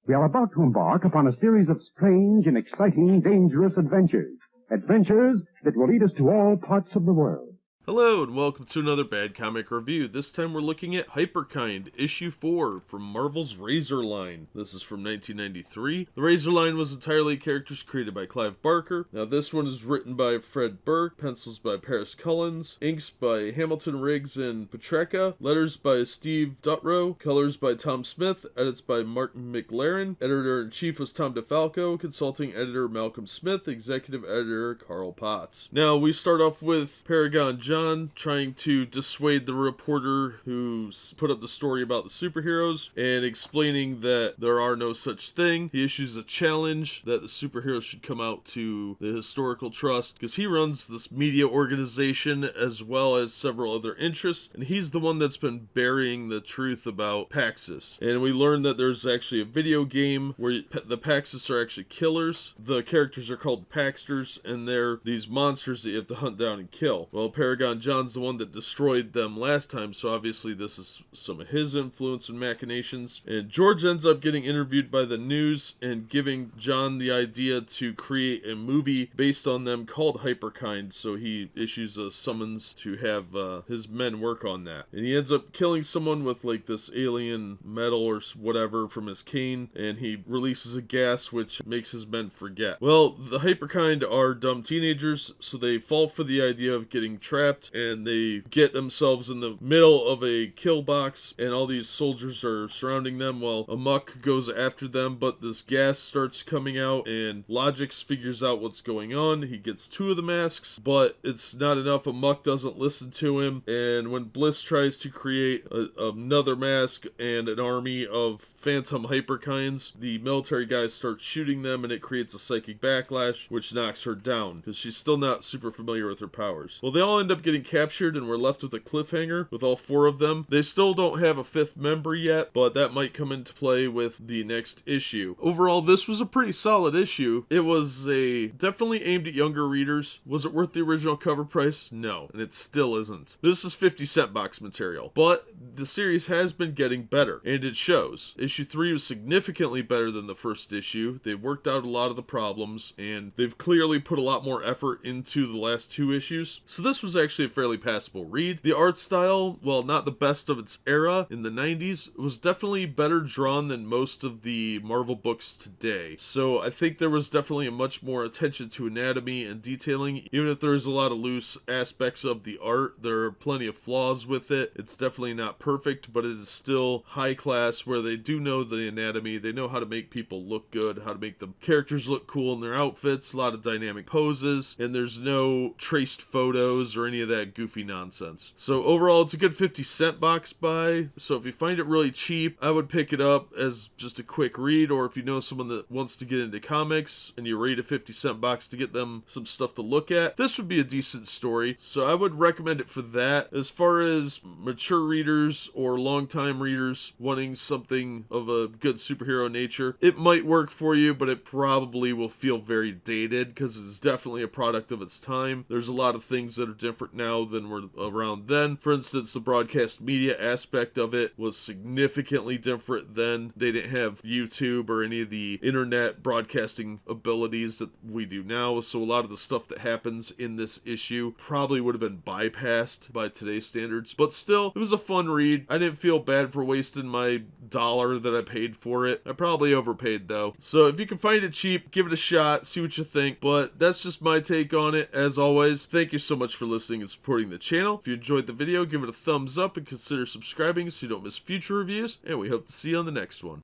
We are about to embark upon a series of strange and exciting, dangerous adventures. Adventures that will lead us to all parts of the world. Hello and welcome to another Bad Comic Review. This time we're looking at Hyperkind, issue 4 from Marvel's Razorline. This is from 1993. The Razorline was entirely characters created by Clive Barker. Now this one is written by Fred Burke, pencils by Paris Cullins, inks by Hamilton Riggs and Petrecka, letters by Steve Dutrow, colors by Tom Smith, edits by Martin McLaren, editor-in-chief was Tom DeFalco, consulting editor Malcolm Smith, executive editor Carl Potts. Now we start off with Paragon John trying to dissuade the reporter who put up the story about the superheroes and explaining that there are no such thing. He issues a challenge that the superheroes should come out to the Historical Trust because he runs this media organization as well as several other interests, and he's the one that's been burying the truth about Paxis. And we learn that there's actually a video game where the Paxis are actually killers. The characters are called Paxters, and they're these monsters that you have to hunt down and kill. Well, Paragon John's the one that destroyed them last time, so obviously this is some of his influence and machinations. And George ends up getting interviewed by the news and giving John the idea to create a movie based on them called Hyperkind, so he issues a summons to have his men work on that. And he ends up killing someone with like this alien metal or whatever from his cane, and he releases a gas which makes his men forget. Well, the Hyperkind are dumb teenagers, so they fall for the idea of getting trapped, and they get themselves in the middle of a kill box, and all these soldiers are surrounding them while Amok goes after them, but this gas starts coming out, and Logix figures out what's going on. He gets 2 of the masks, but it's not enough. Amok doesn't listen to him, and when Bliss tries to create another mask and an army of phantom Hyperkinds, the military guys start shooting them, and it creates a psychic backlash, which knocks her down, because she's still not super familiar with her powers. Well, they all end up getting captured, and we're left with a cliffhanger with all 4 of them. They still don't have a 5th member yet, but that might come into play with the next issue. Overall, this was a pretty solid issue. It was definitely aimed at younger readers. Was it worth the original cover price? No, and it still isn't. This is 50-cent box material, but the series has been getting better, and it shows. Issue 3 was significantly better than the first issue. They worked out a lot of the problems, and they've clearly put a lot more effort into the last 2 issues. So this was actually a fairly passable read. The art style, while not the best of its era in the 90s, was definitely better drawn than most of the Marvel books today. So I think there was definitely a much more attention to anatomy and detailing. Even if there's a lot of loose aspects of the art, there are plenty of flaws with it. It's definitely not perfect, but it is still high class, where they do know the anatomy. They know how to make people look good, how to make the characters look cool in their outfits, a lot of dynamic poses, and there's no traced photos or any of that goofy nonsense. So overall, it's a good 50-cent box buy. So if you find it really cheap, I would pick it up as just a quick read, or if you know someone that wants to get into comics and you rate a 50-cent box to get them some stuff to look at, this would be a decent story. So I would recommend it for that. As far as mature readers or long-time readers wanting something of a good superhero nature, it might work for you, but it probably will feel very dated because it's definitely a product of its time. There's a lot of things that are different now than were around then. For instance, the broadcast media aspect of it was significantly different then. They didn't have YouTube or any of the internet broadcasting abilities that we do now, so a lot of the stuff that happens in this issue probably would have been bypassed by today's standards. But still, it was a fun read. I didn't feel bad for wasting my $1 that I paid for it. I probably overpaid though. So if you can find it cheap, give it a shot, see what you think. But that's just my take on it. As always, thank you so much for listening and supporting the channel. If you enjoyed the video, give it a thumbs up and consider subscribing so you don't miss future reviews, and we hope to see you on the next one.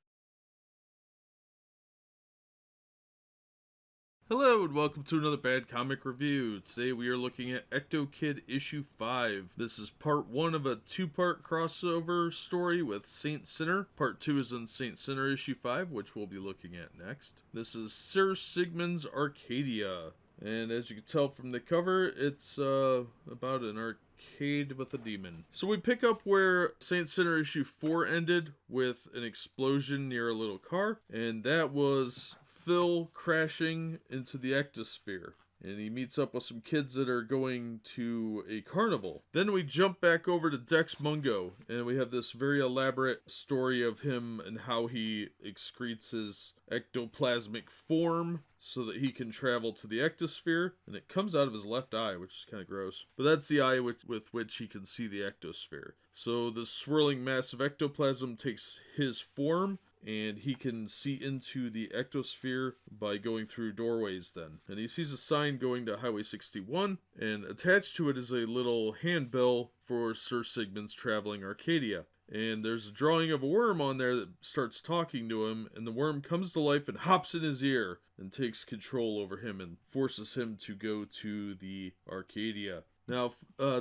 Hello and welcome to another Bad Comic Review. Today we are looking at Ectokid issue 5. This is part 1 of a 2-part crossover story with Saint Sinner. Part 2 is in Saint Sinner issue 5, which we'll be looking at next. This is Sir Sigmund's Arcadia. And as you can tell from the cover, it's about an arcade with a demon. So we pick up where Saint Sinner issue 4 ended, with an explosion near a little car. And that was Phil crashing into the ectosphere, and he meets up with some kids that are going to a carnival. Then we jump back over to Dex Mungo, and we have this very elaborate story of him and how he excretes his ectoplasmic form so that he can travel to the ectosphere, and it comes out of his left eye, which is kind of gross. But that's the eye with which he can see the ectosphere. So the swirling mass of ectoplasm takes his form, and he can see into the ectosphere by going through doorways then. And he sees a sign going to Highway 61, and attached to it is a little handbill for Sir Sigmund's Traveling Arcadia. And there's a drawing of a worm on there that starts talking to him, and the worm comes to life and hops in his ear and takes control over him and forces him to go to the Arcadia. Now,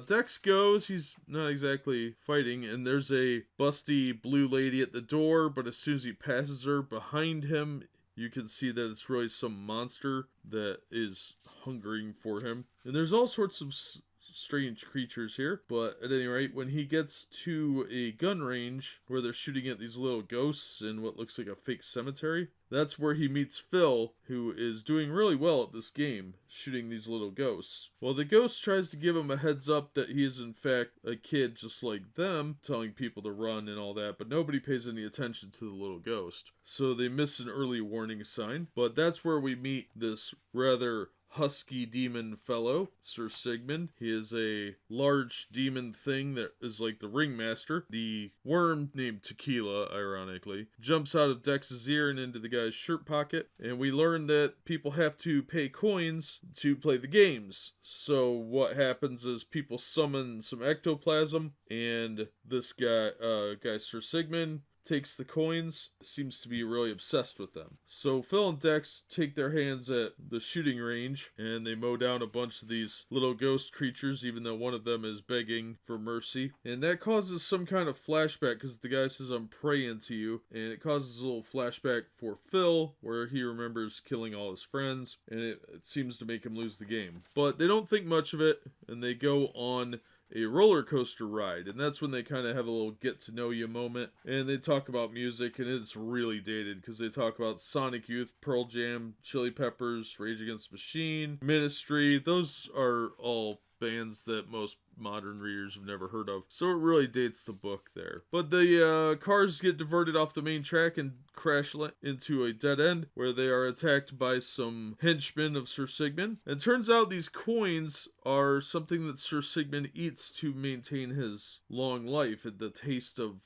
Dex goes, he's not exactly fighting, and there's a busty blue lady at the door, but as soon as he passes her, behind him, you can see that it's really some monster that is hungering for him. And there's all sorts of strange creatures here. But at any rate, when he gets to a gun range where they're shooting at these little ghosts in what looks like a fake cemetery, that's where he meets Phil, who is doing really well at this game, shooting these little ghosts. Well, the ghost tries to give him a heads up that he is in fact a kid just like them, telling people to run and all that, but nobody pays any attention to the little ghost. So they miss an early warning sign, but that's where we meet this rather husky demon fellow, Sir Sigmund. He is a large demon thing that is like the ringmaster. The worm, named Tequila, ironically, jumps out of Dex's ear and into the guy's shirt pocket, and we learn that people have to pay coins to play the games. So what happens is people summon some ectoplasm, and this guy, Sir Sigmund, takes the coins, seems to be really obsessed with them. So Phil and Dex take their hands at the shooting range, and they mow down a bunch of these little ghost creatures, even though one of them is begging for mercy. And that causes some kind of flashback, because the guy says, "I'm praying to you," and it causes a little flashback for Phil, where he remembers killing all his friends, and it seems to make him lose the game. But they don't think much of it, and they go on a roller coaster ride, and that's when they kind of have a little get to know you moment, and they talk about music, and it's really dated because they talk about Sonic Youth, Pearl Jam, Chili Peppers, Rage Against the Machine, Ministry. Those are all bands that most modern readers have never heard of, so it really dates the book there. But the cars get diverted off the main track and crash into a dead end where they are attacked by some henchmen of Sir Sigmund. And turns out these coins are something that Sir Sigmund eats to maintain his long life and the taste of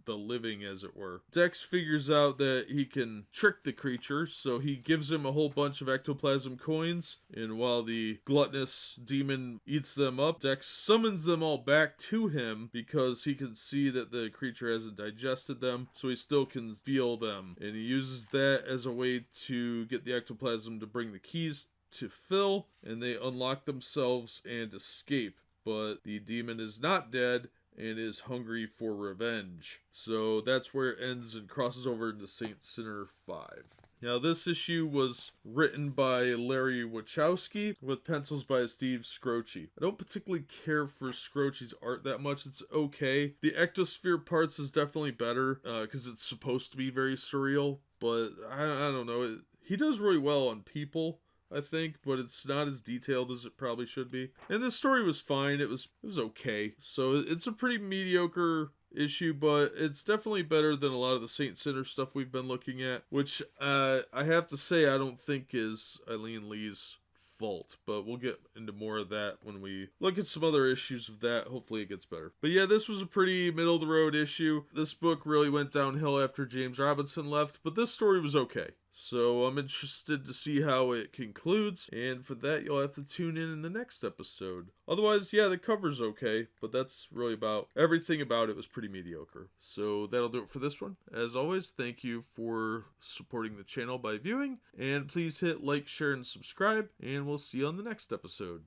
the living, as it were. Dex figures out that he can trick the creature, so he gives him a whole bunch of ectoplasm coins, and while the gluttonous demon eats them up, Dex summons them all back to him because he can see that the creature hasn't digested them, so he still can feel them. And he uses that as a way to get the ectoplasm to bring the keys to Phil, and they unlock themselves and escape. But the demon is not dead and is hungry for revenge. So that's where it ends and crosses over into Saint Sinner 5. Now, this issue was written by Larry Wachowski with pencils by Steve Scroce. I don't particularly care for Scroce's art that much. It's okay. The Ectosphere parts is definitely better because it's supposed to be very surreal, but I don't know. He does really well on people, I think, but it's not as detailed as it probably should be. And the story was fine. It was okay. So it's a pretty mediocre issue, but it's definitely better than a lot of the Saint Sinner stuff we've been looking at, which I have to say I don't think is Eileen Lee's fault, but we'll get into more of that when we look at some other issues of that. Hopefully it gets better. But yeah, this was a pretty middle of the road issue. This book really went downhill after James Robinson left, but this story was okay. So I'm interested to see how it concludes, and for that you'll have to tune in the next episode. Otherwise, yeah, the cover's okay, but that's really about everything about it was pretty mediocre. So that'll do it for this one. As always, thank you for supporting the channel by viewing, and please hit like, share, and subscribe, and we'll see you on the next episode.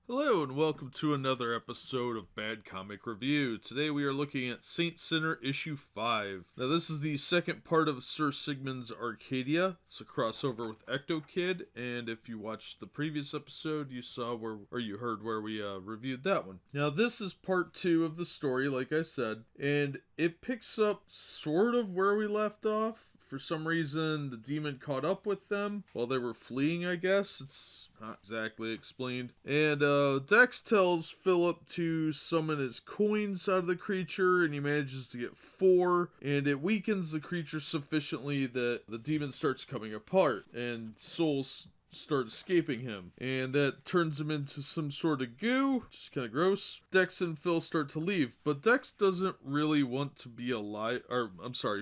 Hello and welcome to another episode of Bad Comic Review. Today we are looking at Saint Sinner issue 5. Now this is the second part of Sir Sigmund's Arcadia. It's a crossover with Ectokid, and if you watched the previous episode you saw you heard where we reviewed that one. Now this is part 2 of the story, like I said, and it picks up sort of where we left off. For some reason, the demon caught up with them while they were fleeing, I guess. It's not exactly explained. And Dex tells Philip to summon his coins out of the creature, and he manages to get 4, and it weakens the creature sufficiently that the demon starts coming apart, and souls start escaping him, and that turns him into some sort of goo, which is kind of gross. Dex and Phil start to leave, but Dex doesn't really want to be alive,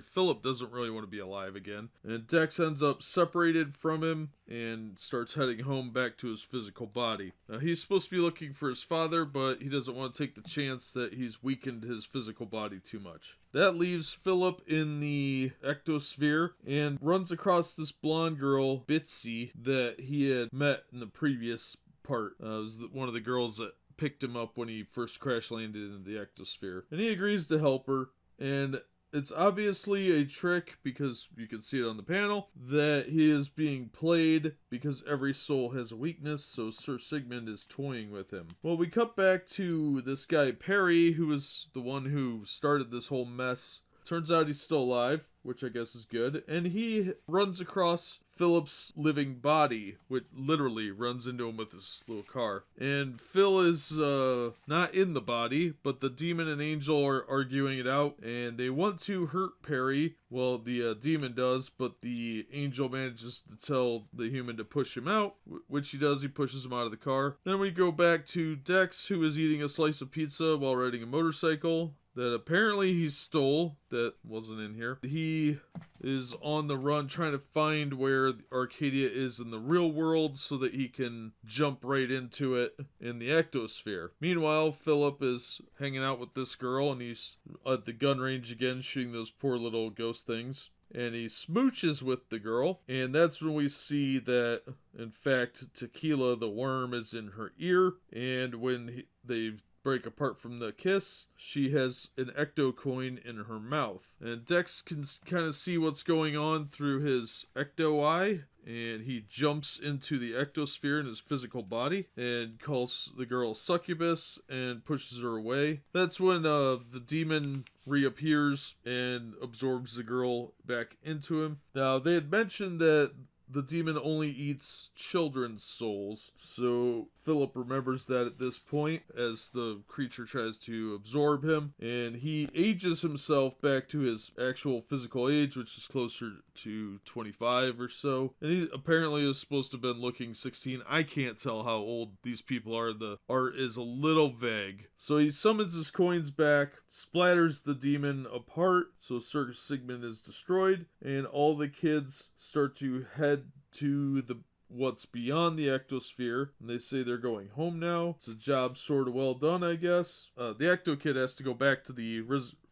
Philip doesn't really want to be alive again, and Dex ends up separated from him and starts heading home back to his physical body. Now he's supposed to be looking for his father, but he doesn't want to take the chance that he's weakened his physical body too much. That leaves Philip in the Ectosphere and runs across this blonde girl, Bitsy, that he had met in the previous part. It was one of the girls that picked him up when he first crash landed into the Ectosphere. And he agrees to help her, and It's obviously a trick because you can see it on the panel that he is being played because every soul has a weakness, so Sir Sigmund is toying with him. Well, we cut back to this guy Perry, who was the one who started this whole mess. Turns out he's still alive, which I guess is good, and he runs across Philip's living body, which literally runs into him with his little car. And Phil is not in the body, but the demon and angel are arguing it out, and they want to hurt Perry. Well, the demon does, but the angel manages to tell the human to push him out, which he does. He pushes him out of the car. Then we go back to Dex, who is eating a slice of pizza while riding a motorcycle that apparently he stole, that wasn't in here. He is on the run trying to find where Arcadia is in the real world so that he can jump right into it in the Ectosphere. Meanwhile, Philip is hanging out with this girl, and he's at the gun range again shooting those poor little ghost things. And he smooches with the girl, and that's when we see that, in fact, Tequila, the worm, is in her ear, and when they break apart from the kiss, she has an ecto coin in her mouth. And Dex can kind of see what's going on through his ecto eye, and he jumps into the ectosphere in his physical body and calls the girl succubus and pushes her away. That's when the demon reappears and absorbs the girl back into him. Now, they had mentioned that the demon only eats children's souls, so Philip remembers that at this point as the creature tries to absorb him, and he ages himself back to his actual physical age, which is closer to 25 or so, and he apparently is supposed to have been looking 16. I can't tell how old these people are. The art is a little vague. So he summons his coins back, splatters the demon apart, so Sir Sigmund is destroyed, and all the kids start to head to the what's beyond the ectosphere, and they say they're going home now. It's a job sort of well done, I guess. The Ectokid has to go back to the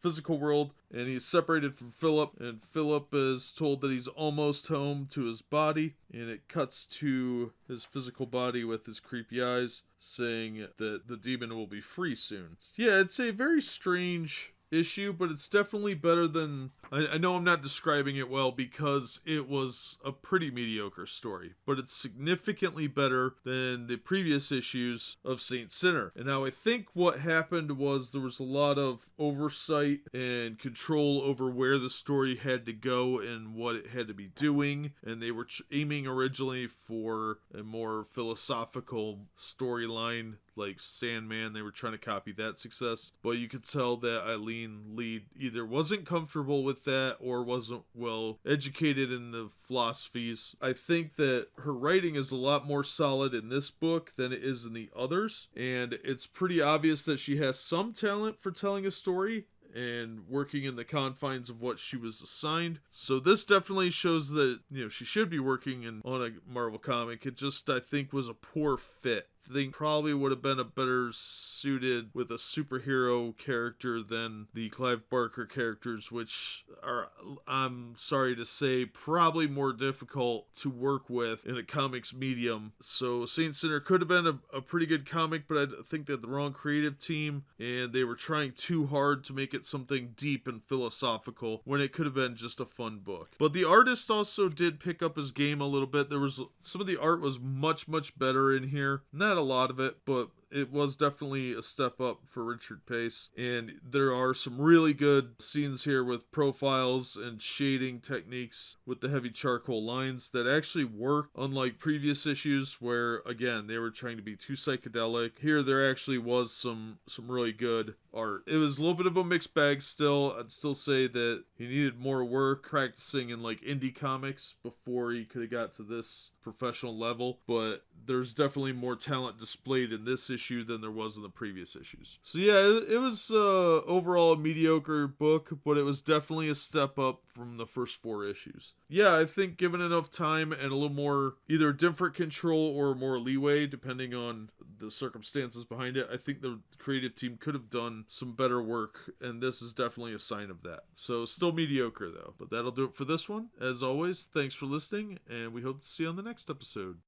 physical world, and he's separated from Philip, and Philip is told that he's almost home to his body, and it cuts to his physical body with his creepy eyes, saying that the demon will be free soon. Yeah, it's a very strange issue, but it's definitely better than... I know I'm not describing it well because it was a pretty mediocre story, but it's significantly better than the previous issues of Saint Sinner. And now I think what happened was there was a lot of oversight and control over where the story had to go and what it had to be doing, and they were aiming originally for a more philosophical storyline like Sandman. They were trying to copy that success, but you could tell that Eileen Lee either wasn't comfortable with that or wasn't well educated in the philosophies. I think that her writing is a lot more solid in this book than it is in the others, and it's pretty obvious that she has some talent for telling a story and working in the confines of what she was assigned. So this definitely shows that, she should be working on a Marvel comic. It just, I think, was a poor fit. I think probably would have been a better suited with a superhero character than the Clive Barker characters, which are, I'm sorry to say, probably more difficult to work with in a comics medium. So Saint Sinner could have been a pretty good comic, but I think they had the wrong creative team, and they were trying too hard to make it something deep and philosophical when it could have been just a fun book. But the artist also did pick up his game a little bit. There was some of the art was much better in here. Not a lot of it, but it was definitely a step up for Richard Pace, and there are some really good scenes here with profiles and shading techniques with the heavy charcoal lines that actually work, unlike previous issues where, again, they were trying to be too psychedelic. Here there actually was some really good art. It was a little bit of a mixed bag still. I'd still say that he needed more work practicing in like indie comics before he could have got to this professional level, but there's definitely more talent displayed in this issue than there was in the previous issues. So yeah, it was overall a mediocre book, but it was definitely a step up from the first 4 issues. Yeah, I think given enough time and a little more either different control or more leeway depending on the circumstances behind it, I think the creative team could have done some better work, and this is definitely a sign of that. So still mediocre though, but that'll do it for this one. As always, thanks for listening, and we hope to see you on the next episode.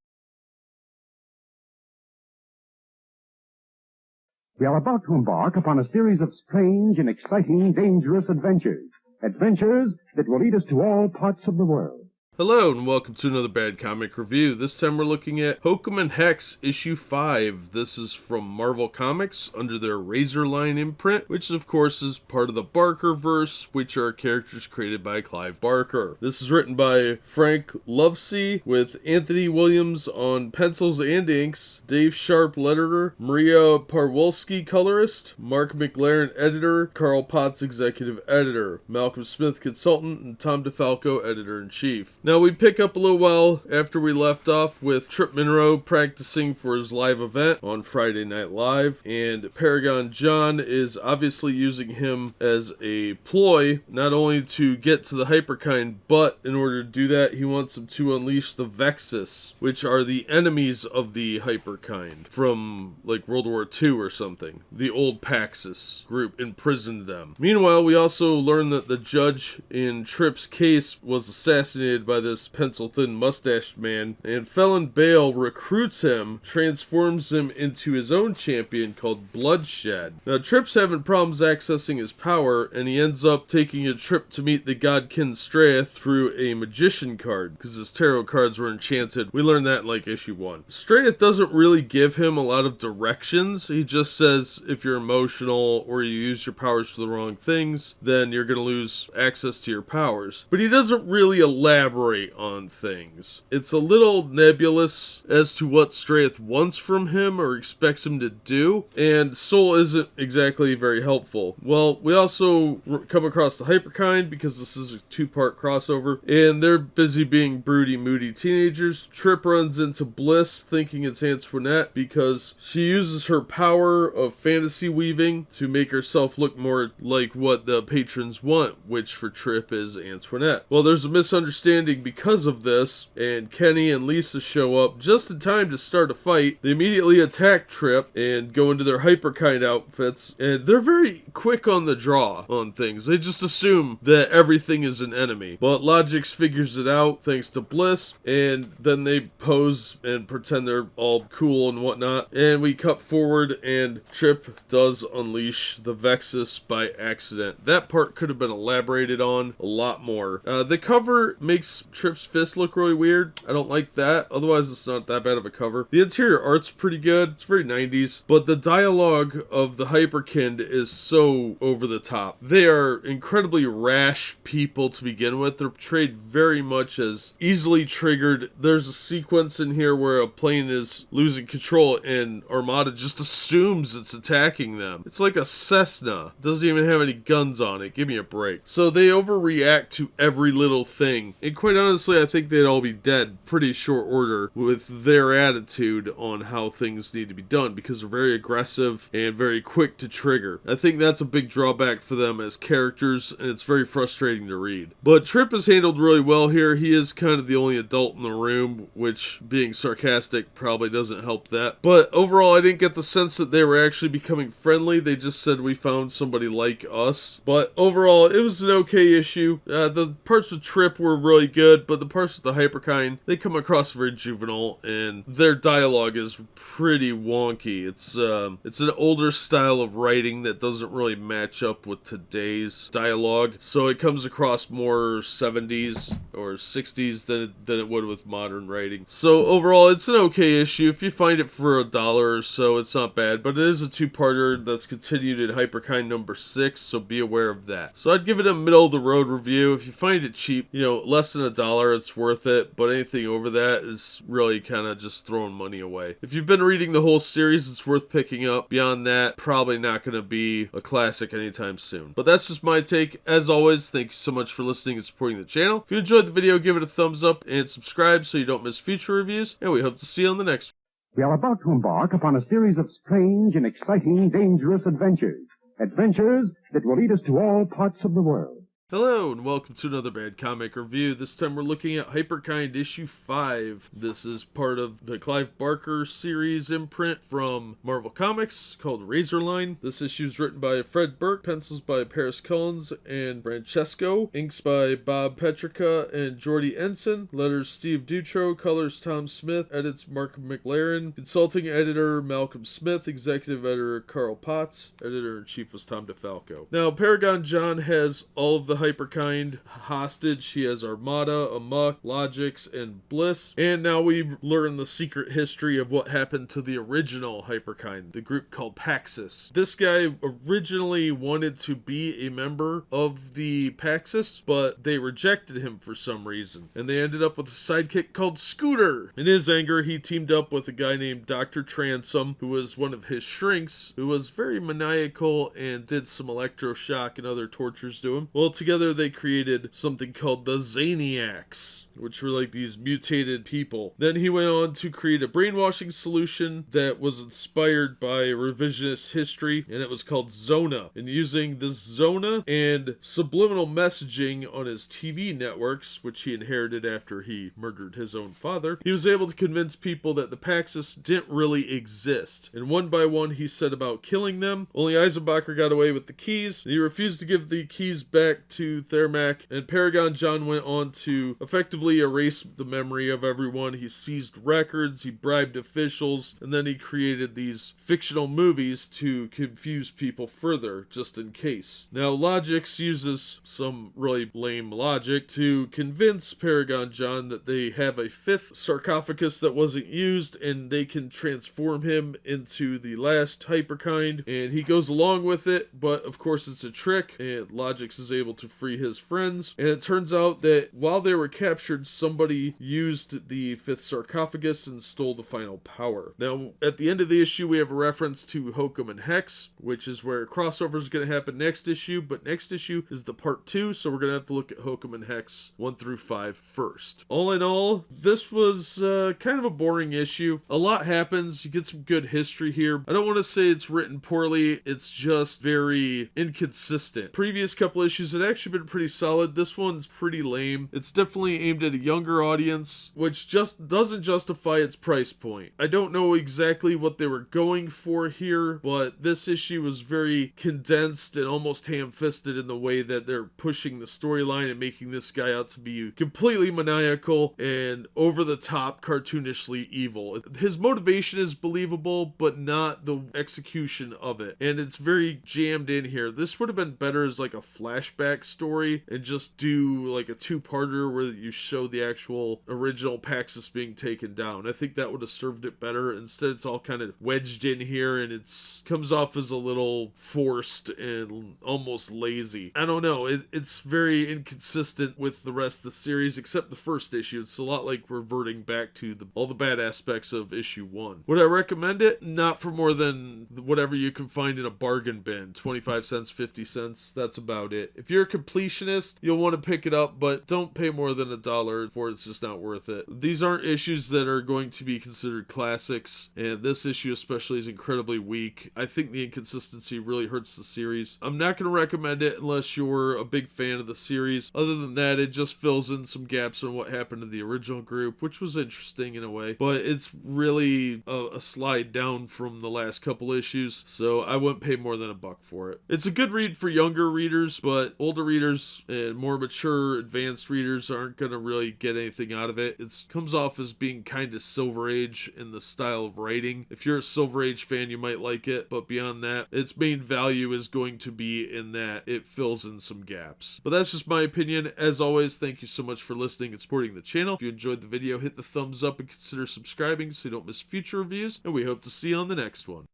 We are about to embark upon a series of strange and exciting, dangerous adventures. Adventures that will lead us to all parts of the world. Hello and welcome to another Bad Comic Review. This time we're looking at Hokum and Hex issue 5. This is from Marvel Comics under their Razorline imprint, which of course is part of the Barker verse, which are characters created by Clive Barker. This is written by Frank Lovesey with Anthony Williams on pencils and inks, Dave Sharp letterer, Maria Parwolski colorist, Mark McLaren editor, Carl Potts executive editor, Malcolm Smith consultant, and Tom DeFalco editor-in-chief. Now we pick up a little while after we left off with Trip Monroe practicing for his live event on Friday Night Live, and Paragon John is obviously using him as a ploy, not only to get to the Hyperkind, but in order to do that, he wants him to unleash the Vexus, which are the enemies of the Hyperkind from like World War II or something. The old Paxis group imprisoned them. Meanwhile, we also learn that the judge in Trip's case was assassinated by this pencil-thin mustached man, and Felon Bale recruits him, transforms him into his own champion called Bloodshed. Now Trip's having problems accessing his power, and he ends up taking a trip to meet the godkin Straya through a magician card, because his tarot cards were enchanted. We learned that in like issue 1. Straya doesn't really give him a lot of directions. He just says if you're emotional or you use your powers for the wrong things, then you're going to lose access to your powers. But he doesn't really elaborate on things. It's a little nebulous as to what Strath wants from him or expects him to do, and Soul isn't exactly very helpful. Well, we also come across the Hyperkind because this is a two-part crossover, and they're busy being broody, moody teenagers. Trip runs into Bliss thinking it's Antoinette because she uses her power of fantasy weaving to make herself look more like what the patrons want, which for Trip is Antoinette. Well, there's a misunderstanding because of this, and Kenny and Lisa show up just in time to start a fight. They immediately attack Trip and go into their Hyperkind outfits, and they're very quick on the draw on things. They just assume that everything is an enemy, but Logix figures it out thanks to Bliss, and then they pose and pretend they're all cool and whatnot, and we cut forward and Trip does unleash the Vexus by accident. That part could have been elaborated on a lot more. The cover makes Trip's fist look really weird. I don't like that. Otherwise, it's not that bad of a cover. The interior art's pretty good. It's very 90s, but the dialogue of the Hyperkind is so over the top. They are incredibly rash people to begin with. They're portrayed very much as easily triggered. There's a sequence in here where a plane is losing control and Armada just assumes it's attacking them. It's like a Cessna. Doesn't even have any guns on it. Give me a break. So they overreact to every little thing. And quite honestly, I think they'd all be dead pretty short order with their attitude on how things need to be done, because they're very aggressive and very quick to trigger. I think that's a big drawback for them as characters, and it's very frustrating to read. But Trip is handled really well here. He is kind of the only adult in the room, which, being sarcastic, probably doesn't help that. But overall, I didn't get the sense that they were actually becoming friendly. They just said we found somebody like us. But overall, it was an okay issue. The parts with Trip were really good, but the parts with the Hyperkind, they come across very juvenile, and their dialogue is pretty wonky. It's an older style of writing that doesn't really match up with today's dialogue, so it comes across more 70s or 60s than it would with modern writing. So overall, it's an okay issue. If you find it for $1 or so, it's not bad, but it is a two-parter that's continued in Hyperkind number 6, so be aware of that. So I'd give it a middle-of-the-road review. If you find it cheap, less than $1, it's worth it, but anything over that is really kind of just throwing money away. If you've been reading the whole series, it's worth picking up. Beyond that, probably not going to be a classic anytime soon. But that's just my take. As always, thank you so much for listening and supporting the channel. If you enjoyed the video, give it a thumbs up and subscribe so you don't miss future reviews, and we hope to see you on the next one. We are about to embark upon a series of strange and exciting, dangerous adventures. Adventures that will lead us to all parts of the world. Hello and welcome to another Bad Comic Review. This time we're looking at Hyperkind issue 5. This is part of the Clive Barker series imprint from Marvel Comics called Razorline. This issue is written by Fred Burke, pencils by Paris Cullins and Francesco, inks by Bob Petrica and Jordi Ensign, letters Steve Dutro, colors Tom Smith, edits Mark McLaren, consulting editor Malcolm Smith, executive editor Carl Potts, editor-in-chief was Tom DeFalco. Now, Paragon John has all of the Hyperkind hostage. He has Armada, Amok, Logix, and Bliss. And now we learn the secret history of what happened to the original Hyperkind, the group called Paxis. This guy originally wanted to be a member of the Paxis, but they rejected him for some reason. And they ended up with a sidekick called Scooter. In his anger, he teamed up with a guy named Dr. Transom, who was one of his shrinks, who was very maniacal and did some electroshock and other tortures to him. Well, together they created something called the Zaniacs, which were like these mutated people. Then he went on to create a brainwashing solution that was inspired by revisionist history, and it was called Zona. And using this Zona and subliminal messaging on his TV networks, which he inherited after he murdered his own father, he was able to convince people that the Paxis didn't really exist. And one by one, he set about killing them. Only Eisenbacher got away with the keys, and he refused to give the keys back to Thermac, and Paragon John went on to effectively erase the memory of everyone. He seized records, he bribed officials, and then he created these fictional movies to confuse people further, just in case. Now, Logix uses some really lame logic to convince Paragon John that they have a fifth sarcophagus that wasn't used, and they can transform him into the last Hyperkind, and he goes along with it, but of course it's a trick, and Logix is able to free his friends. And it turns out that while they were captured, somebody used the fifth sarcophagus and stole the final power. Now, at the end of the issue, we have a reference to Hokum and Hex, which is where crossover is going to happen next issue, but next issue is the part 2, so we're going to have to look at Hokum and Hex 1 through 5 first. All in all, this was kind of a boring issue. A lot happens. You get some good history here. I don't want to say it's written poorly, it's just very inconsistent. Previous couple issues had actually been pretty solid. This one's pretty lame. It's definitely aimed at a younger audience, which just doesn't justify its price point. I don't know exactly what they were going for here, but this issue was very condensed and almost ham-fisted in the way that they're pushing the storyline and making this guy out to be completely maniacal and over-the-top cartoonishly evil. His motivation is believable, but not the execution of it, and it's very jammed in here. This would have been better as like a flashback story and just do like a two-parter where you show the actual original Paxis being taken down. I think that would have served it better. Instead, it's all kind of wedged in here, and it's comes off as a little forced and almost lazy. I don't know. It's very inconsistent with the rest of the series, except the first issue. It's a lot like reverting back to all the bad aspects of issue 1. Would I recommend it? Not for more than whatever you can find in a bargain bin. 25 cents, 50 cents. That's about it. If you're a completionist, you'll want to pick it up, but don't pay more than $1 for it. It's just not worth it. These aren't issues that are going to be considered classics, and this issue especially is incredibly weak. I think the inconsistency really hurts the series. I'm not going to recommend it unless you're a big fan of the series. Other than that, it just fills in some gaps on what happened to the original group, which was interesting in a way, but it's really a slide down from the last couple issues, so I wouldn't pay more than $1 for it. It's a good read for younger readers, but older readers and more mature, advanced readers aren't going to really get anything out of it. It comes off as being kind of Silver Age in the style of writing. If you're a Silver Age fan, you might like it, but beyond that, its main value is going to be in that it fills in some gaps. But that's just my opinion. As always, thank you so much for listening and supporting the channel. If you enjoyed the video, hit the thumbs up and consider subscribing so you don't miss future reviews, and we hope to see you on the next one.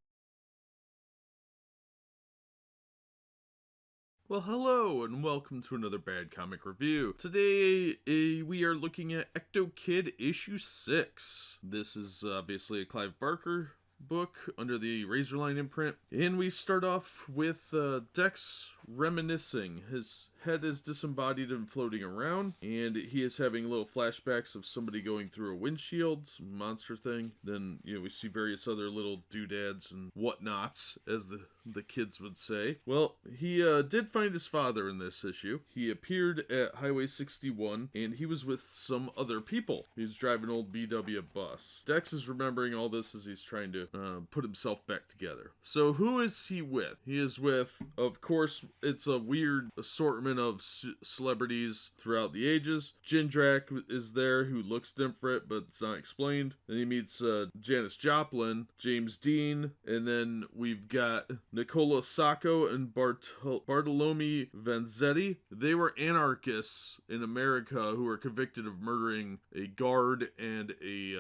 Well, hello, and welcome to another Bad Comic Review. Today, we are looking at Ectokid issue 6. This is obviously a Clive Barker book under the Razorline imprint. And we start off with Dex reminiscing. His head is disembodied and floating around, and he is having little flashbacks of somebody going through a windshield, some monster thing. Then, we see various other little doodads and whatnots, as the kids would say. Well, he did find his father in this issue. He appeared at Highway 61, and he was with some other people. He was driving an old VW bus. Dex is remembering all this as he's trying to put himself back together. So who is he with? He is with, of course, it's a weird assortment assortment of celebrities throughout the ages. Jindrak is there, who looks different, but it's not explained. Then he meets Janis Joplin, James Dean, and then we've got Nicola Sacco and Bartolome Vanzetti. They were anarchists in America who were convicted of murdering a guard and a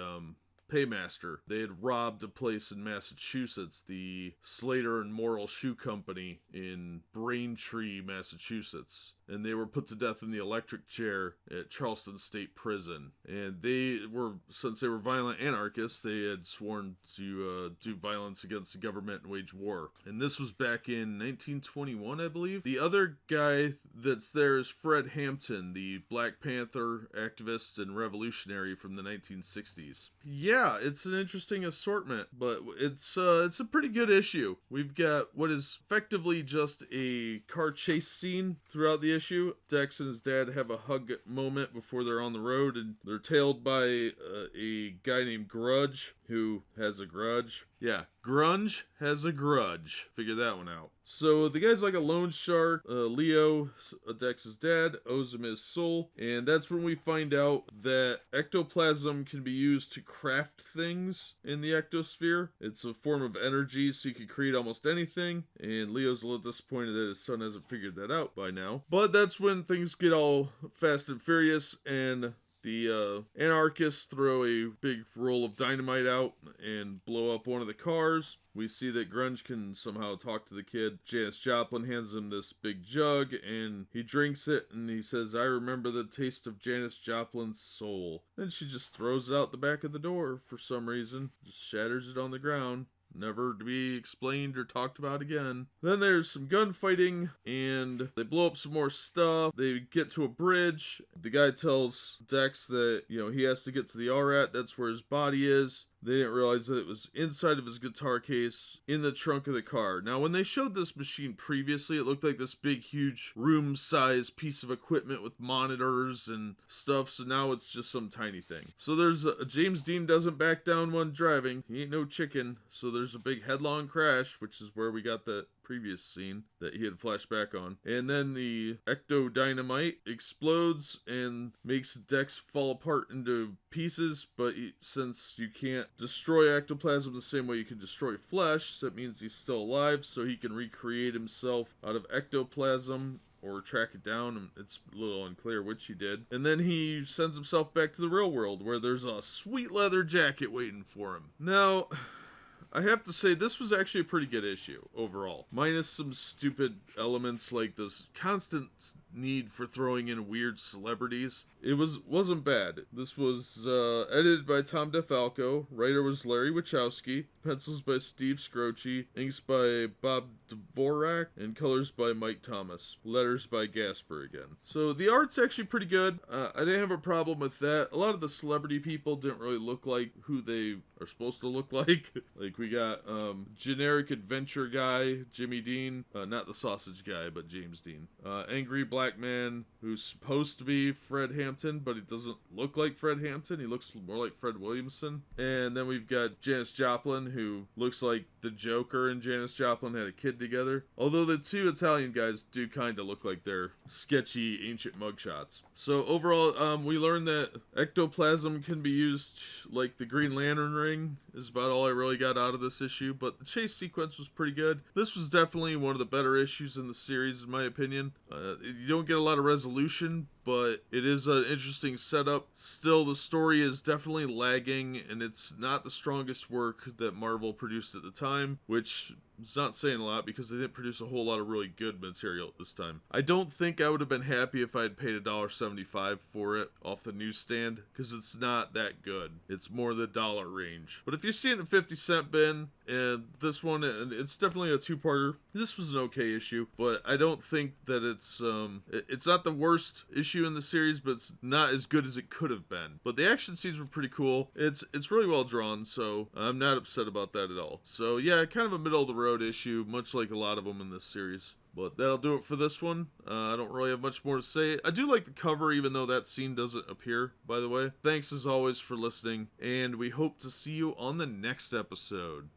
paymaster. They had robbed a place in Massachusetts, the Slater and Morrill Shoe Company in Braintree, Massachusetts. And they were put to death in the electric chair at Charleston State Prison. And since they were violent anarchists, they had sworn to do violence against the government and wage war. And this was back in 1921, I believe. The other guy that's there is Fred Hampton, the Black Panther activist and revolutionary from the 1960s. Yeah, it's an interesting assortment, but it's a pretty good issue. We've got what is effectively just a car chase scene throughout the issue. Dex and his dad have a hug moment before they're on the road, and they're tailed by a guy named Grudge, who has a grudge. Yeah, Grunge has a grudge. Figure that one out. So the guy's like a loan shark. Leo, Dex's dad, owes him his soul. And that's when we find out that ectoplasm can be used to craft things in the ectosphere. It's a form of energy, so you can create almost anything. And Leo's a little disappointed that his son hasn't figured that out by now. But that's when things get all fast and furious, and the anarchists throw a big roll of dynamite out and blow up one of the cars. We see that Grunge can somehow talk to the kid. Janis Joplin hands him this big jug, and he drinks it, and he says, "I remember the taste of Janis Joplin's soul." Then she just throws it out the back of the door for some reason. Just shatters it on the ground. Never to be explained or talked about again. Then there's some gunfighting, and they blow up some more stuff. They get to a bridge. The guy tells Dex that, he has to get to the RAT. That's where his body is. They didn't realize that it was inside of his guitar case in the trunk of the car. Now, when they showed this machine previously, it looked like this big, huge room-sized piece of equipment with monitors and stuff, so now it's just some tiny thing. So there's James Dean doesn't back down when driving. He ain't no chicken. So there's a big headlong crash, which is where we got the previous scene that he had flashback on. And then the ecto dynamite explodes and makes Dex fall apart into pieces, but since you can't destroy ectoplasm the same way you can destroy flesh, so that means he's still alive, so he can recreate himself out of ectoplasm or track it down. It's a little unclear which he did. And then he sends himself back to the real world, where there's a sweet leather jacket waiting for him. Now, I have to say, this was actually a pretty good issue overall. Minus some stupid elements like this constant need for throwing in weird celebrities. It wasn't bad. This was edited by Tom DeFalco. Writer was Larry Wachowski. Pencils by Steve Scroce. Inks by Bob Dvorak. And colors by Mike Thomas. Letters by Gasper again. So the art's actually pretty good. I didn't have a problem with that. A lot of the celebrity people didn't really look like who they are supposed to look like. Like we got generic adventure guy, Jimmy Dean. Not the sausage guy, but James Dean. Angry black man who's supposed to be Fred Hampton, but he doesn't look like Fred Hampton. He looks more like Fred Williamson. And then we've got Janis Joplin, who looks like the Joker and Janis Joplin had a kid together. Although the two Italian guys do kind of look like they're sketchy ancient mugshots. So overall, we learned that ectoplasm can be used like the Green Lantern ring is about all I really got out of this issue, but the chase sequence was pretty good. This was definitely one of the better issues in the series, in my opinion. You don't get a lot of resolution, but it is an interesting setup. Still, the story is definitely lagging, and it's not the strongest work that Marvel produced at the time, which is not saying a lot because they didn't produce a whole lot of really good material at this time. I don't think I would have been happy if I had paid $1.75 for it off the newsstand, because it's not that good. It's more the dollar range. But if you see it in a 50-cent bin, and this one, and it's definitely a two-parter. This was an okay issue, but I don't think that it's not the worst issue in the series, but it's not as good as it could have been. But the action scenes were pretty cool. It's really well drawn, so I'm not upset about that at all. So yeah, kind of a middle-of-the-road issue, much like a lot of them in this series. But that'll do it for this one. I don't really have much more to say. I do like the cover, even though that scene doesn't appear, by the way. Thanks as always for listening, and we hope to see you on the next episode.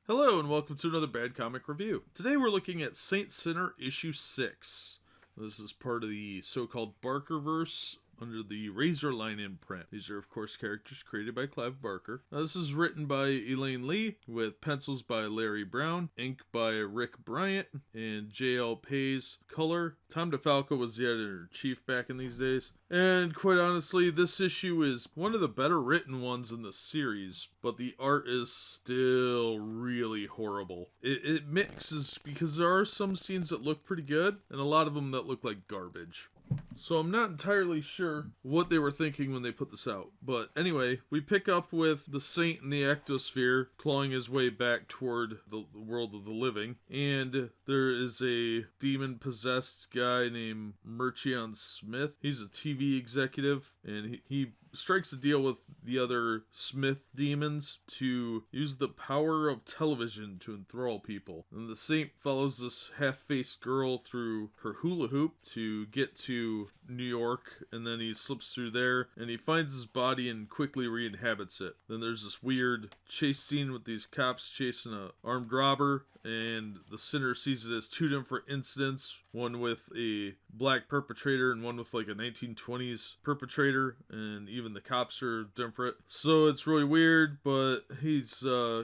Hello and welcome to another Bad Comic Review. Today we're looking at Saint Sinner issue 6. This is part of the so-called Barkerverse under the Razorline imprint. These are of course characters created by Clive Barker. Now, this is written by Elaine Lee with pencils by Larry Brown, ink by Rick Bryant, and J.L. Pays color. Tom DeFalco was the editor-in-chief back in these days. And quite honestly, this issue is one of the better written ones in the series, but the art is still really horrible. It mixes because there are some scenes that look pretty good and a lot of them that look like garbage. So I'm not entirely sure what they were thinking when they put this out. But anyway, we pick up with the Saint in the Ectosphere clawing his way back toward the world of the living. And there is a demon-possessed guy named Merchion Smith. He's a TV executive, and he strikes a deal with the other Smith demons to use the power of television to enthrall people. And the Saint follows this half-faced girl through her hula hoop to get to New York, and then he slips through there and he finds his body and quickly re-inhabits it. Then there's this weird chase scene with these cops chasing a armed robber, and the Sinner sees it as two different incidents, one with a black perpetrator and one with like a 1920s perpetrator, and even the cops are different. So it's really weird, but he's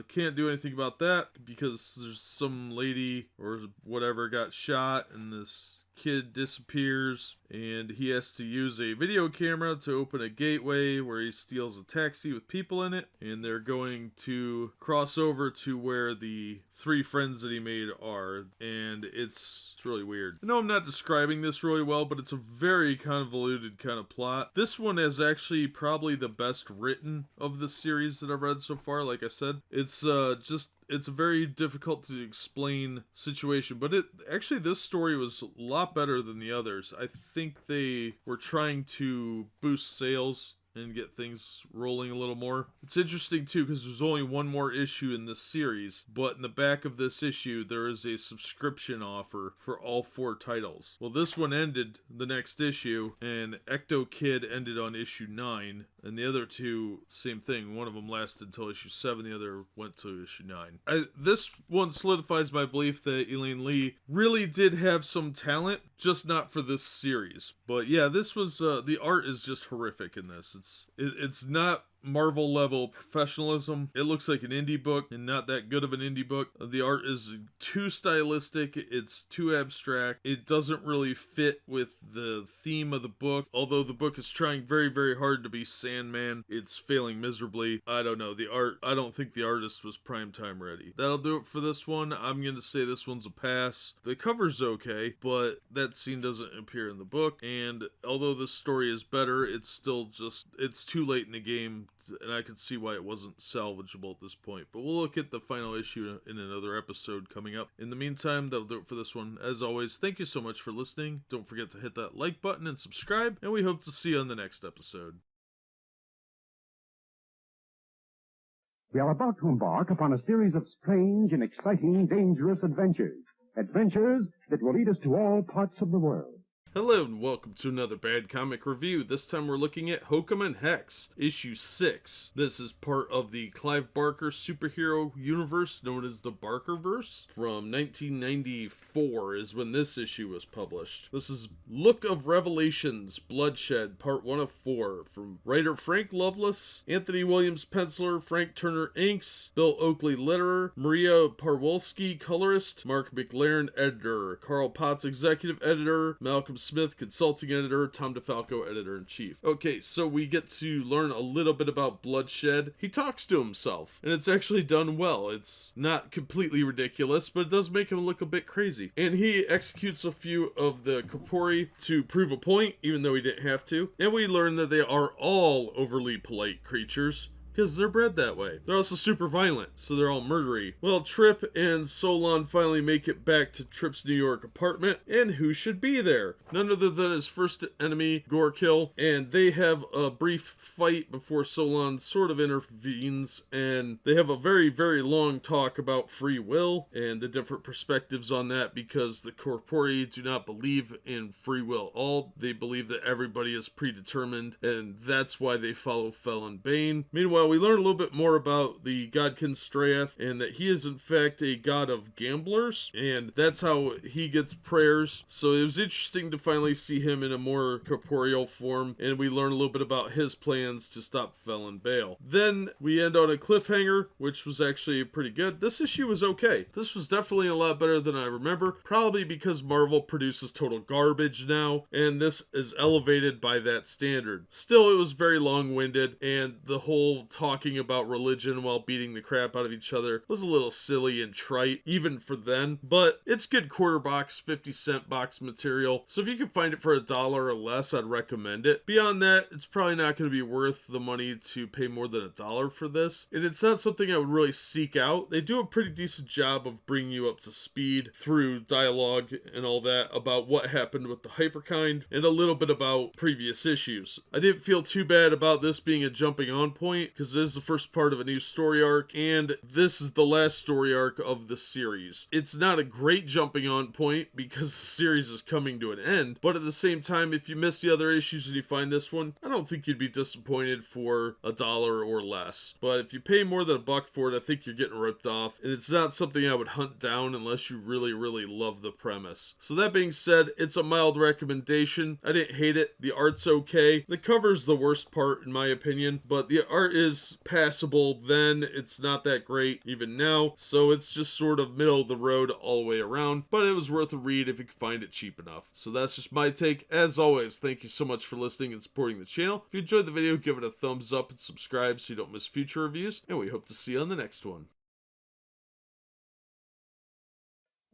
can't do anything about that because there's some lady or whatever got shot, and this kid disappears, and he has to use a video camera to open a gateway where he steals a taxi with people in it, and they're going to cross over to where the three friends that he made are, and it's really weird. I know I'm not describing this really well, but it's a very convoluted kind of plot. This one is actually probably the best written of the series that I've read so far. Like I said, it's a very difficult to explain situation, but this story was a lot better than the others. I think they were trying to boost sales and get things rolling a little more. It's interesting too because there's only one more issue in this series, but in the back of this issue there is a subscription offer for all 4 titles. Well, this one ended the next issue, and Ectokid ended on issue 9, and the other two, same thing. One of them lasted until issue 7, the other went to issue 9. This one solidifies my belief that Elaine Lee really did have some talent, just not for this series. But yeah, this was, the art is just horrific in this. It's not Marvel level professionalism. It looks like an indie book, and not that good of an indie book. The art is too stylistic, it's too abstract. It doesn't really fit with the theme of the book. Although the book is trying very, very hard to be Sandman, it's failing miserably. I don't know, the art, I don't think the artist was primetime ready. That'll do it for this one. I'm gonna say this one's a pass. The cover's okay, but that scene doesn't appear in the book, and although the story is better, it's still just, it's too late in the game, and I could see why it wasn't salvageable at this point. But we'll look at the final issue in another episode coming up. In the meantime, that'll do it for this one. As always, thank you so much for listening. Don't forget to hit that like button and subscribe, and we hope to see you on the next episode. We are about to embark upon a series of strange and exciting, dangerous adventures. Adventures that will lead us to all parts of the world. Hello and welcome to another Bad Comic Review. This time we're looking at Hokum and Hex, issue 6. This is part of the Clive Barker superhero universe known as the Barkerverse. From 1994 is when this issue was published. This is Look of Revelations, Bloodshed, part 1 of 4, from writer Frank Loveless, Anthony Williams penciler, Frank Turner inks, Bill Oakley letterer, Maria Parwolski colorist, Mark McLaren editor, Carl Potts executive editor, Malcolm Smith, consulting editor, Tom DeFalco, editor-in-chief. Okay, so we get to learn a little bit about Bloodshed. He talks to himself, and it's actually done well. It's not completely ridiculous, but it does make him look a bit crazy. And he executes a few of the corpori to prove a point, even though he didn't have to. And we learn that they are all overly polite creatures, because they're bred that way. They're also super violent, so they're all murdery. Well, Trip and Solon finally make it back to Trip's New York apartment, and who should be there? None other than his first enemy, Gorkill, and they have a brief fight before Solon sort of intervenes, and they have a very, very long talk about free will and the different perspectives on that, because the corpori do not believe in free will at all. They believe that everybody is predetermined, and that's why they follow Fel and Bane. Meanwhile, while, we learn a little bit more about the godkin Strath, and that he is in fact a god of gamblers, and that's how he gets prayers. So it was interesting to finally see him in a more corporeal form, and we learn a little bit about his plans to stop Felon Bale. Then we end on a cliffhanger, which was actually pretty good. This issue was okay. This was definitely a lot better than I remember, probably because Marvel produces total garbage now, and this is elevated by that standard. Still, it was very long-winded, and the whole talking about religion while beating the crap out of each other was a little silly and trite, even for then, but it's good quarter box, 50-cent box material, so if you can find it for $1 or less, I'd recommend it. Beyond that, it's probably not going to be worth the money to pay more than $1 for this, and it's not something I would really seek out. They do a pretty decent job of bringing you up to speed through dialogue and all that about what happened with the Hyperkind, and a little bit about previous issues. I didn't feel too bad about this being a jumping on point, because it is the first part of a new story arc, and this is the last story arc of the series. It's not a great jumping on point, because the series is coming to an end, but at the same time, if you miss the other issues and you find this one, I don't think you'd be disappointed for $1 or less. But if you pay more than $1 for it, I think you're getting ripped off, and it's not something I would hunt down unless you really, really love the premise. So that being said, it's a mild recommendation. I didn't hate it. The art's okay. The cover's the worst part in my opinion, but the art is passable then. It's not that great even now, so it's just sort of middle of the road all the way around, but it was worth a read if you could find it cheap enough. So that's just my take. As always, thank you so much for listening and supporting the channel. If you enjoyed the video, give it a thumbs up and subscribe so you don't miss future reviews, and we hope to see you on the next one.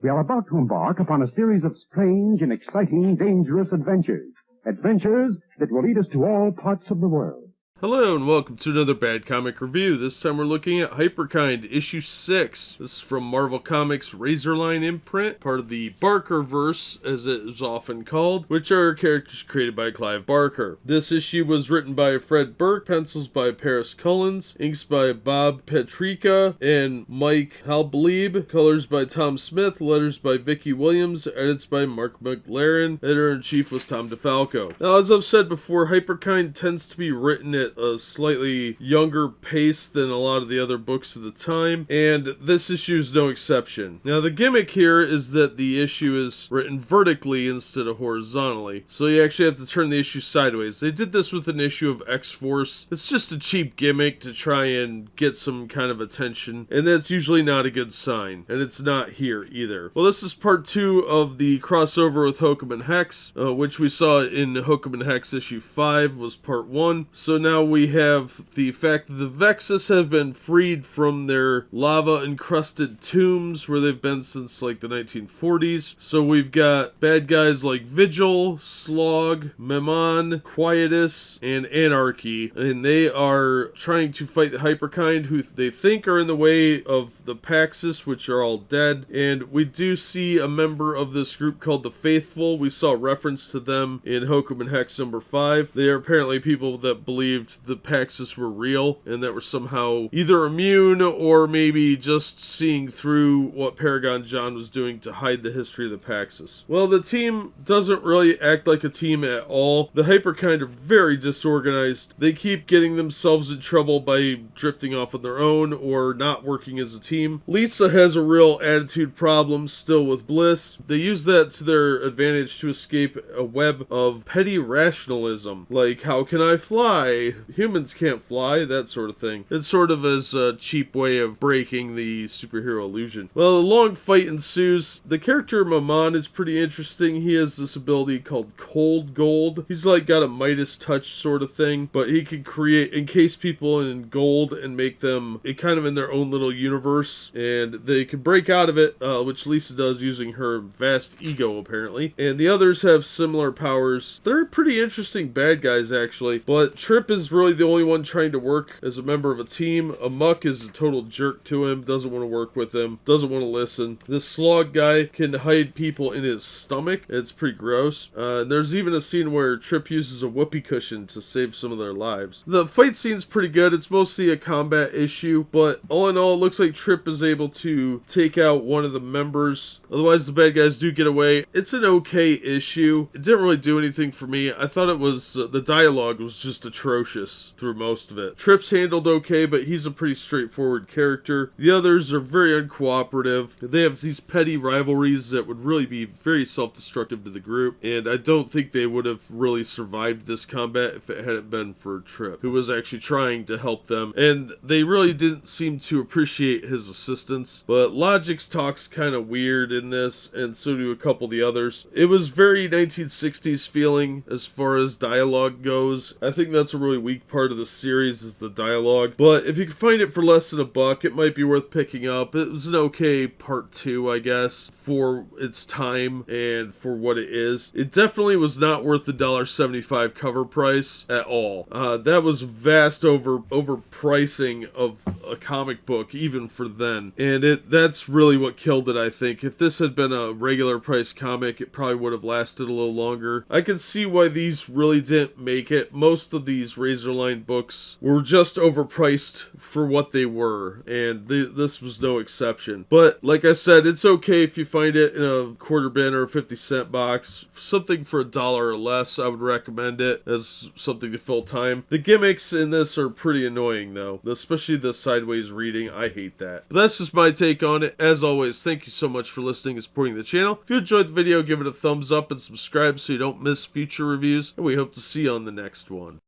We are about to embark upon a series of strange and exciting, dangerous adventures. Adventures that will lead us to all parts of the world. Hello and welcome to another Bad Comic Review. This time we're looking at Hyperkind, issue 6. This is from Marvel Comics' Razorline imprint, part of the Barker verse, as it is often called, which are characters created by Clive Barker. This issue was written by Fred Burke, pencils by Paris Cullins, inks by Bob Petrica and Mike Halbleib, colors by Tom Smith, letters by Vicky Williams, edits by Mark McLaren, editor-in-chief was Tom DeFalco. Now, as I've said before, Hyperkind tends to be written at a slightly younger pace than a lot of the other books of the time, and this issue is no exception. Now, the gimmick here is that the issue is written vertically instead of horizontally, so you actually have to turn the issue sideways. They did this with an issue of X-Force. It's just a cheap gimmick to try and get some kind of attention, and that's usually not a good sign, and it's not here either. Well, this is part 2 of the crossover with Hokum and Hex, which we saw in Hokum and Hex issue 5 was part 1, so now we have the fact that the Vexus have been freed from their lava-encrusted tombs where they've been since like the 1940s. So we've got bad guys like Vigil, Slog, Memon, Quietus, and Anarchy, and they are trying to fight the Hyperkind, who they think are in the way of the Paxis, which are all dead. And we do see a member of this group called the Faithful. We saw reference to them in Hokum and Hex number 5. They are apparently people that believed the Paxis were real and that were somehow either immune or maybe just seeing through what Paragon John was doing to hide the history of the Paxis. Well, the team doesn't really act like a team at all. The Hyperkind are very disorganized. They keep getting themselves in trouble by drifting off on their own or not working as a team. Lisa has a real attitude problem still with Bliss. They use that to their advantage to escape a web of petty rationalism, like how can I fly? Humans can't fly, that sort of thing. It's sort of as a cheap way of breaking the superhero illusion. Well, a long fight ensues. The character Mammon is pretty interesting. He has this ability called Cold Gold. He's like got a Midas touch sort of thing, but he can encase people in gold and make them kind of in their own little universe, and they can break out of it, which Lisa does using her vast ego apparently. And the others have similar powers. They're pretty interesting bad guys actually, but Trip is really the only one trying to work as a member of a team. Amok is a total jerk to him, doesn't want to work with him, doesn't want to listen. This Slog guy can hide people in his stomach. It's pretty gross. There's even a scene where Trip uses a whoopee cushion to save some of their lives. The fight scene's pretty good. It's mostly a combat issue, but all in all, it looks like Trip is able to take out one of the members. Otherwise, the bad guys do get away. It's an okay issue. It didn't really do anything for me. I thought it was, the dialogue was just atrocious. atrocious through most of it. Trip's handled okay, but he's a pretty straightforward character. The others are very uncooperative. They have these petty rivalries that would really be very self-destructive to the group, and I don't think they would have really survived this combat if it hadn't been for Trip, who was actually trying to help them, and they really didn't seem to appreciate his assistance. But Logic's talk's kind of weird in this, and so do a couple of the others. It was very 1960s feeling as far as dialogue goes. I think that's a really weak part of the series is the dialogue, but if you can find it for less than $1, it might be worth picking up. It was an okay part 2, I guess, for its time and for what it is. It definitely was not worth the $1.75 cover price at all. That was vast overpricing of a comic book even for then, and that's really what killed it, I think. If this had been a regular price comic, it probably would have lasted a little longer. I can see why these really didn't make it. Most of these Razorline books were just overpriced for what they were, and this was no exception. But like I said, it's okay if you find it in a quarter bin or a 50-cent box. Something for $1 or less, I would recommend it as something to fill time. The gimmicks in this are pretty annoying though, especially the sideways reading. I hate that. But that's just my take on it. As always, thank you so much for listening and supporting the channel. If you enjoyed the video, give it a thumbs up and subscribe so you don't miss future reviews, and we hope to see you on the next one.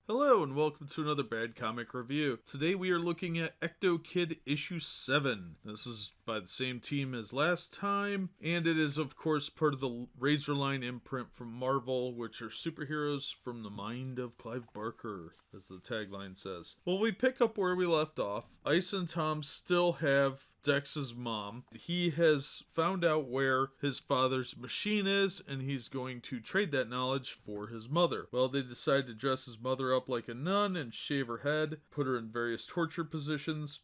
Hello and welcome to another Bad Comic Review. Today we are looking at Ectokid issue 7. This is by the same team as last time, and it is of course part of the Razorline imprint from Marvel, which are superheroes from the mind of Clive Barker, as the tagline says. Well, we pick up where we left off. Ice and Tom still have Dex's mom. He has found out where his father's machine is, and he's going to trade that knowledge for his mother. Well, they decide to dress his mother up like a nun and shave her head, put her in various torture positions,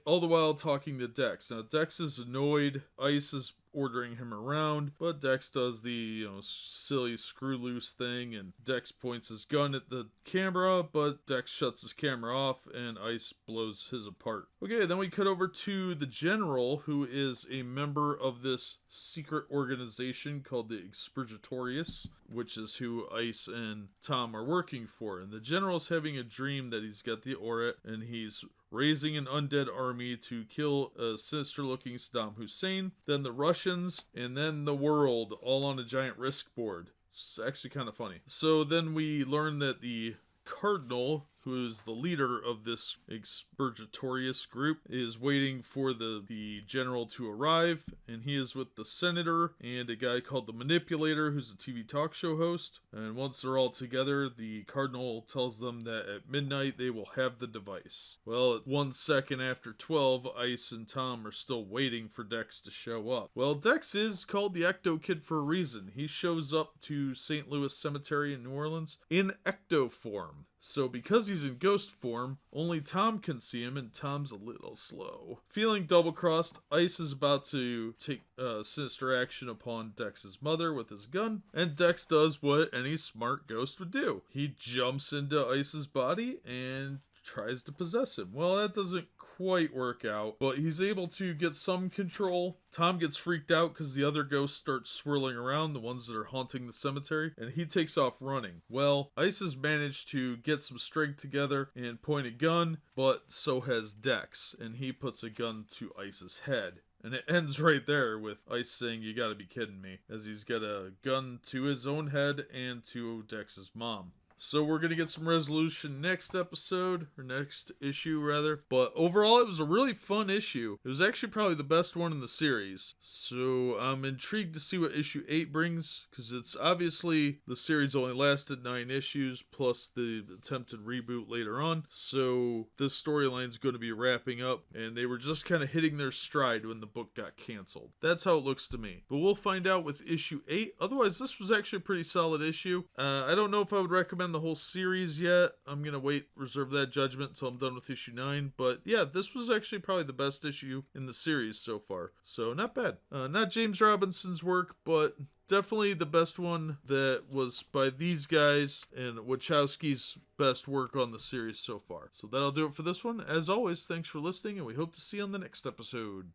all the while talking to Dex. Now, Dex is annoyed. Ice is ordering him around, but Dex does the silly screw loose thing, and Dex points his gun at the camera, but Dex shuts his camera off and Ice blows his apart. Okay, then we cut over to the General, who is a member of this secret organization called the Expurgatorius, which is who Ice and Tom are working for. And the General's having a dream that he's got the Orit and he's raising an undead army to kill a sinister-looking Saddam Hussein, then the Russians, and then the world, all on a giant risk board. It's actually kind of funny. So then we learn that the Cardinal, who is the leader of this Expurgatorius group, is waiting for the general to arrive, and he is with the senator and a guy called the Manipulator, who's a TV talk show host. And once they're all together, the Cardinal tells them that at midnight they will have the device. Well, at 1 second after 12, Ice and Tom are still waiting for Dex to show up. Well, Dex is called the Ectokid for a reason. He shows up to St. Louis Cemetery in New Orleans in ecto form. So because he's in ghost form, only Tom can see him, and Tom's a little slow. Feeling double-crossed, Ice is about to take sinister action upon Dex's mother with his gun, and Dex does what any smart ghost would do. He jumps into Ice's body and tries to possess him. Well, that doesn't quite work out, but he's able to get some control. Tom gets freaked out because the other ghosts start swirling around, the ones that are haunting the cemetery, and he takes off running. Well, Ice has managed to get some strength together and point a gun, but so has Dex, and he puts a gun to Ice's head. And it ends right there with Ice saying, "You gotta be kidding me," as he's got a gun to his own head and to Dex's mom. So we're going to get some resolution next episode, or next issue rather. But overall, it was a really fun issue. It was actually probably the best one in the series. So I'm intrigued to see what issue 8 brings, because it's obviously the series only lasted 9 issues, plus the attempted reboot later on. So this storyline's going to be wrapping up, and they were just kind of hitting their stride when the book got canceled. That's how it looks to me. But we'll find out with issue 8. Otherwise, this was actually a pretty solid issue. I don't know if I would recommend the whole series yet. I'm gonna reserve that judgment until I'm done with issue 9, but yeah, this was actually probably the best issue in the series so far, so not bad. Not James Robinson's work, but definitely the best one that was by these guys, and Wachowski's best work on the series so far. So that'll do it for this one. As always, thanks for listening, and we hope to see you on the next episode.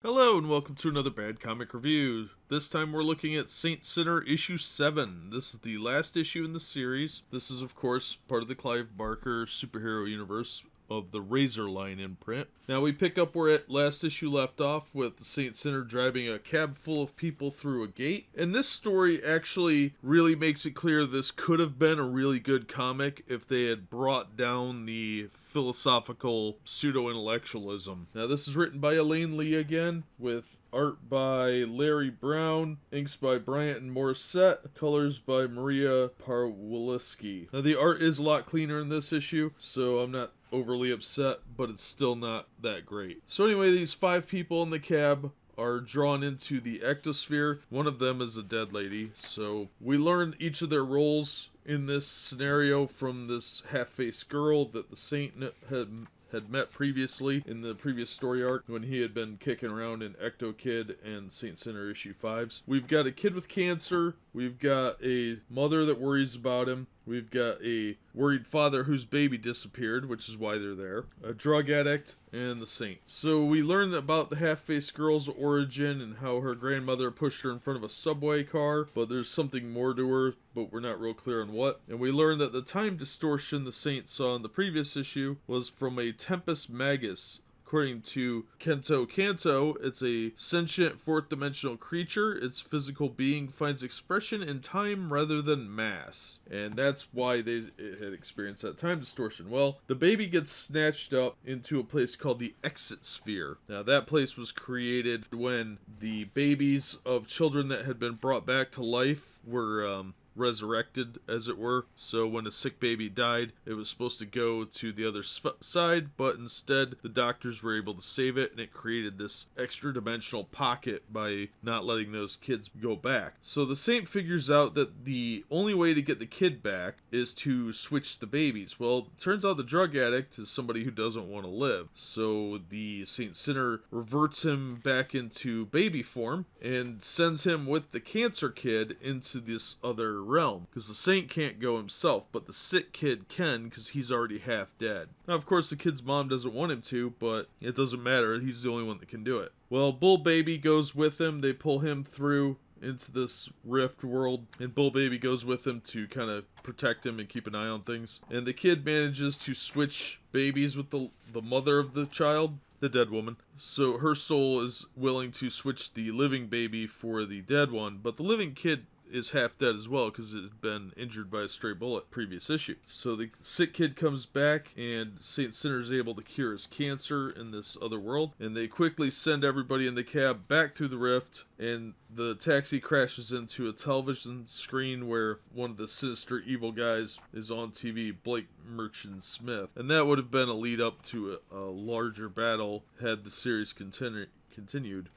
Hello and welcome to another Bad Comic Review. This time we're looking at Saint Sinner issue 7. This is the last issue in the series. This is of course part of the Clive Barker superhero universe of the Razorline imprint. Now we pick up where last issue left off with the Saint Sinner driving a cab full of people through a gate. And this story actually really makes it clear this could have been a really good comic if they had brought down the philosophical pseudo-intellectualism. Now this is written by Elaine Lee again, with art by Larry Brown, inks by Bryant and Morissette, colors by Maria Parwilski. Now the art is a lot cleaner in this issue, so I'm not overly upset, but it's still not that great. So anyway, these 5 people in the cab are drawn into the ectosphere. One of them is a dead lady, so we learn each of their roles in this scenario from this half-faced girl that the Saint had met previously in the previous story arc when he had been kicking around in Ectokid and Saint Sinner issue 5s. We've got a kid with cancer, we've got a mother that worries about him, we've got a worried father whose baby disappeared, which is why they're there, a drug addict, and the Saint. So we learn about the half-faced girl's origin and how her grandmother pushed her in front of a subway car, but there's something more to her, but we're not real clear on what. And we learn that the time distortion the Saint saw in the previous issue was from a Tempest Magus. According to Kento Kanto, it's a sentient fourth-dimensional creature. Its physical being finds expression in time rather than mass. And that's why it had experienced that time distortion. Well, the baby gets snatched up into a place called the Exit Sphere. Now, that place was created when the babies of children that had been brought back to life were resurrected, as it were. So when a sick baby died, it was supposed to go to the other side, but instead the doctors were able to save it, and it created this extra dimensional pocket by not letting those kids go back. So the Saint figures out that the only way to get the kid back is to switch the babies. Well, it turns out the drug addict is somebody who doesn't want to live, so the Saint Sinner reverts him back into baby form and sends him with the cancer kid into this other realm, because the Saint can't go himself, but the sick kid can, because he's already half dead. Now of course the kid's mom doesn't want him to, but it doesn't matter, he's the only one that can do it. Well, Bull Baby goes with him, they pull him through into this rift world, and Bull Baby goes with him to kind of protect him and keep an eye on things. And the kid manages to switch babies with the mother of the child, the dead woman. So her soul is willing to switch the living baby for the dead one, but the living kid is half dead as well because it had been injured by a stray bullet previous issue. So the sick kid comes back, and Saint Sinner is able to cure his cancer in this other world, and they quickly send everybody in the cab back through the rift, and the taxi crashes into a television screen where one of the sinister evil guys is on TV, Blake Merchant Smith. And that would have been a lead up to a larger battle had the series continued.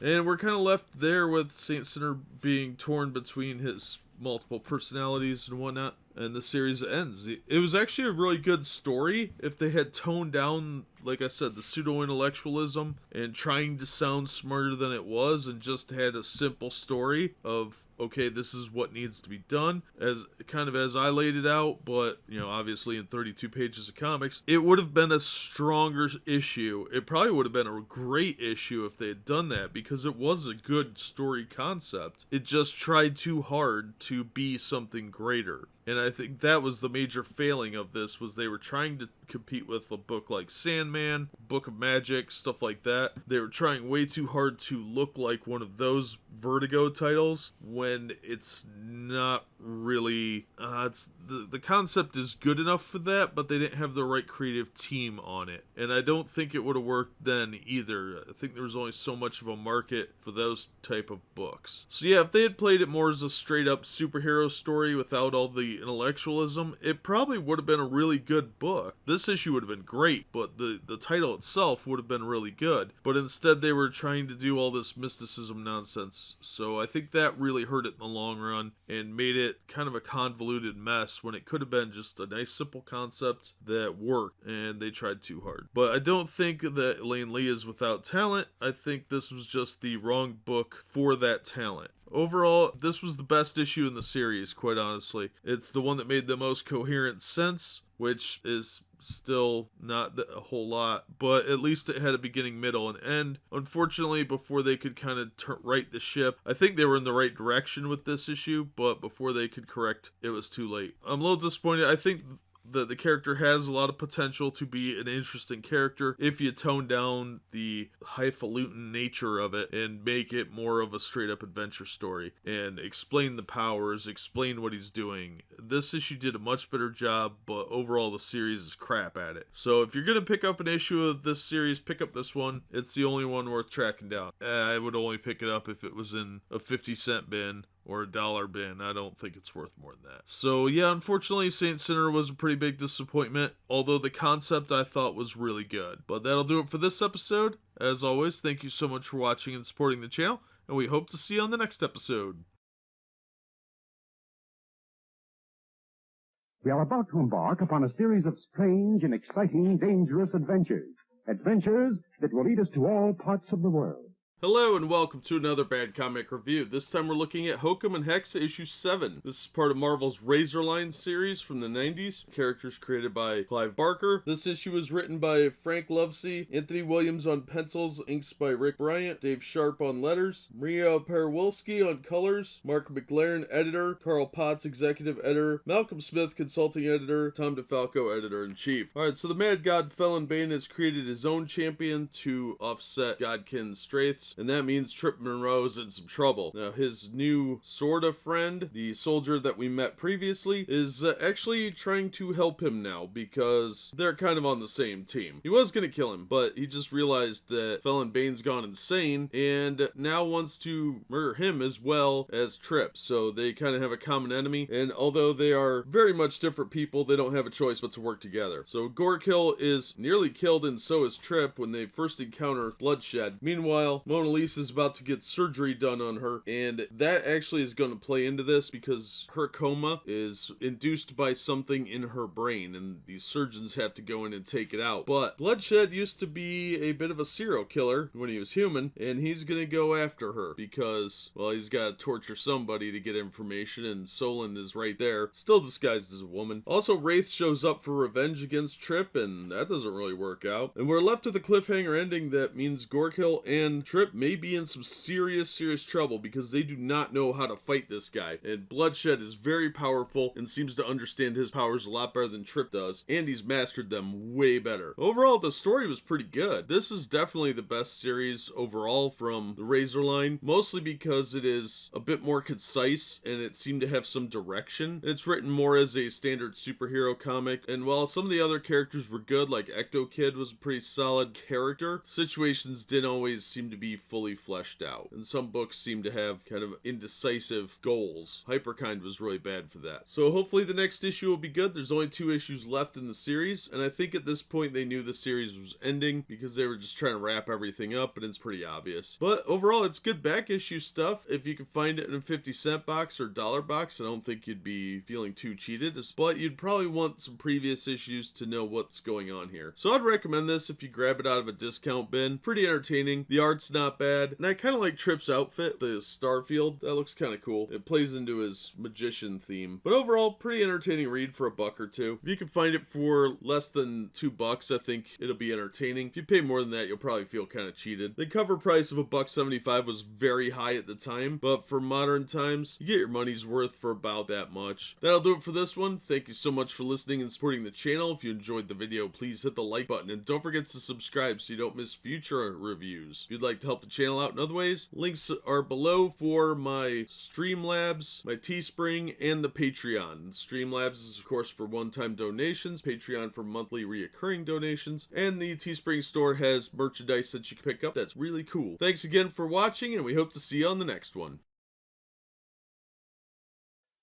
And we're kind of left there with Saint Sinner being torn between his multiple personalities and whatnot, and the series ends. It was actually a really good story if they had toned down, like I said, the pseudo-intellectualism and trying to sound smarter than it was, and just had a simple story of, okay, this is what needs to be done, as I laid it out, but, you know, obviously in 32 pages of comics, it would have been a stronger issue. It probably would have been a great issue if they had done that, because it was a good story concept. It just tried too hard to be something greater. And I think that was the major failing of this, was they were trying to compete with a book like Sandman, Book of Magic, stuff like that. They were trying way too hard to look like one of those Vertigo titles when it's not really... the concept is good enough for that, but they didn't have the right creative team on it. And I don't think it would have worked then either. I think there was only so much of a market for those type of books. So yeah, if they had played it more as a straight up superhero story without all the intellectualism, it probably would have been a really good book. This issue would have been great, but the title itself would have been really good. But instead they were trying to do all this mysticism nonsense. So I think that really hurt it in the long run and made it kind of a convoluted mess when it could have been just a nice simple concept that worked, and they tried too hard. But I don't think that Elaine Lee is without talent. I think this was just the wrong book for that talent. Overall, this was the best issue in the series, quite honestly. It's the one that made the most coherent sense, which is Still not a whole lot, but at least it had a beginning, middle, and end. Unfortunately, before they could kind of right the ship, I think they were in the right direction with this issue, but before they could correct, it was too late. I'm a little disappointed. I think the character has a lot of potential to be an interesting character if you tone down the highfalutin nature of it and make it more of a straight up adventure story and explain the powers, explain what he's doing. This issue did a much better job, but overall the series is crap at it. So if you're gonna pick up an issue of this series, pick up this one. It's the only one worth tracking down. I would only pick it up if it was in a 50-cent bin or a $1 bin. I don't think it's worth more than that. So yeah, unfortunately, Saint Sinner was a pretty big disappointment, although the concept I thought was really good. But that'll do it for this episode. As always, thank you so much for watching and supporting the channel, and we hope to see you on the next episode. We are about to embark upon a series of strange and exciting, dangerous adventures. Adventures that will lead us to all parts of the world. Hello and welcome to another Bad Comic Review. This time we're looking at Hokum and Hexa issue 7. This is part of Marvel's Razorline series from the 90s. Characters created by Clive Barker. This issue was written by Frank Lovesey, Anthony Williams on pencils, inks by Rick Bryant, Dave Sharp on letters, Maria Perwilski on colors, Mark McLaren editor, Carl Potts executive editor, Malcolm Smith consulting editor, Tom DeFalco editor-in-chief. Alright, so the Mad God Felon Bane has created his own champion to offset Godkin's strengths, and that means Trip Monroe's in some trouble. Now, his new sort of friend, the soldier that we met previously, is actually trying to help him now because they're kind of on the same team. He was going to kill him, but he just realized that Felon Bane's gone insane and now wants to murder him as well as Trip. So they kind of have a common enemy, and although they are very much different people, they don't have a choice but to work together. So Gorkill is nearly killed, and so is Trip when they first encounter bloodshed. Meanwhile, Mona Lisa is about to get surgery done on her, and that actually is going to play into this because her coma is induced by something in her brain, and these surgeons have to go in and take it out. But Bloodshed used to be a bit of a serial killer when he was human, and he's going to go after her because, well, he's got to torture somebody to get information, and Solon is right there, still disguised as a woman. Also, Wraith shows up for revenge against Trip, and that doesn't really work out. And we're left with a cliffhanger ending that means Gorkill and Trip may be in some serious trouble because they do not know how to fight this guy. And Bloodshed is very powerful and seems to understand his powers a lot better than Trip does, and he's mastered them way better. Overall, the story was pretty good. This is definitely the best series overall from the Razorline, mostly because it is a bit more concise and it seemed to have some direction. It's written more as a standard superhero comic, and while some of the other characters were good, like Ectokid was a pretty solid character, situations didn't always seem to be fully fleshed out, and some books seem to have kind of indecisive goals. Hyperkind was really bad for that. So hopefully the next issue will be good. There's only 2 issues left in the series, and I think at this point they knew the series was ending because they were just trying to wrap everything up, and it's pretty obvious. But overall, it's good back issue stuff. If you can find it in a 50-cent box or $1 box, I don't think you'd be feeling too cheated, but you'd probably want some previous issues to know what's going on here. So I'd recommend this if you grab it out of a discount bin. Pretty entertaining. The art's not bad, and I kind of like Trip's outfit, the Starfield. That looks kind of cool. It plays into his magician theme. But overall, pretty entertaining read for $1 or $2. If you can find it for less than $2, I think it'll be entertaining. If you pay more than that, you'll probably feel kind of cheated. The cover price of $1.75 was very high at the time, but for modern times, you get your money's worth for about that much. That'll do it for this one. Thank you so much for listening and supporting the channel. If you enjoyed the video, please hit the like button, and don't forget to subscribe so you don't miss future reviews. If you'd like to help the channel out in other ways, links are below for my Streamlabs, my Teespring, and the Patreon. Streamlabs is, of course, for one-time donations, Patreon for monthly reoccurring donations, and the Teespring store has merchandise that you can pick up that's really cool. Thanks again for watching, and we hope to see you on the next one.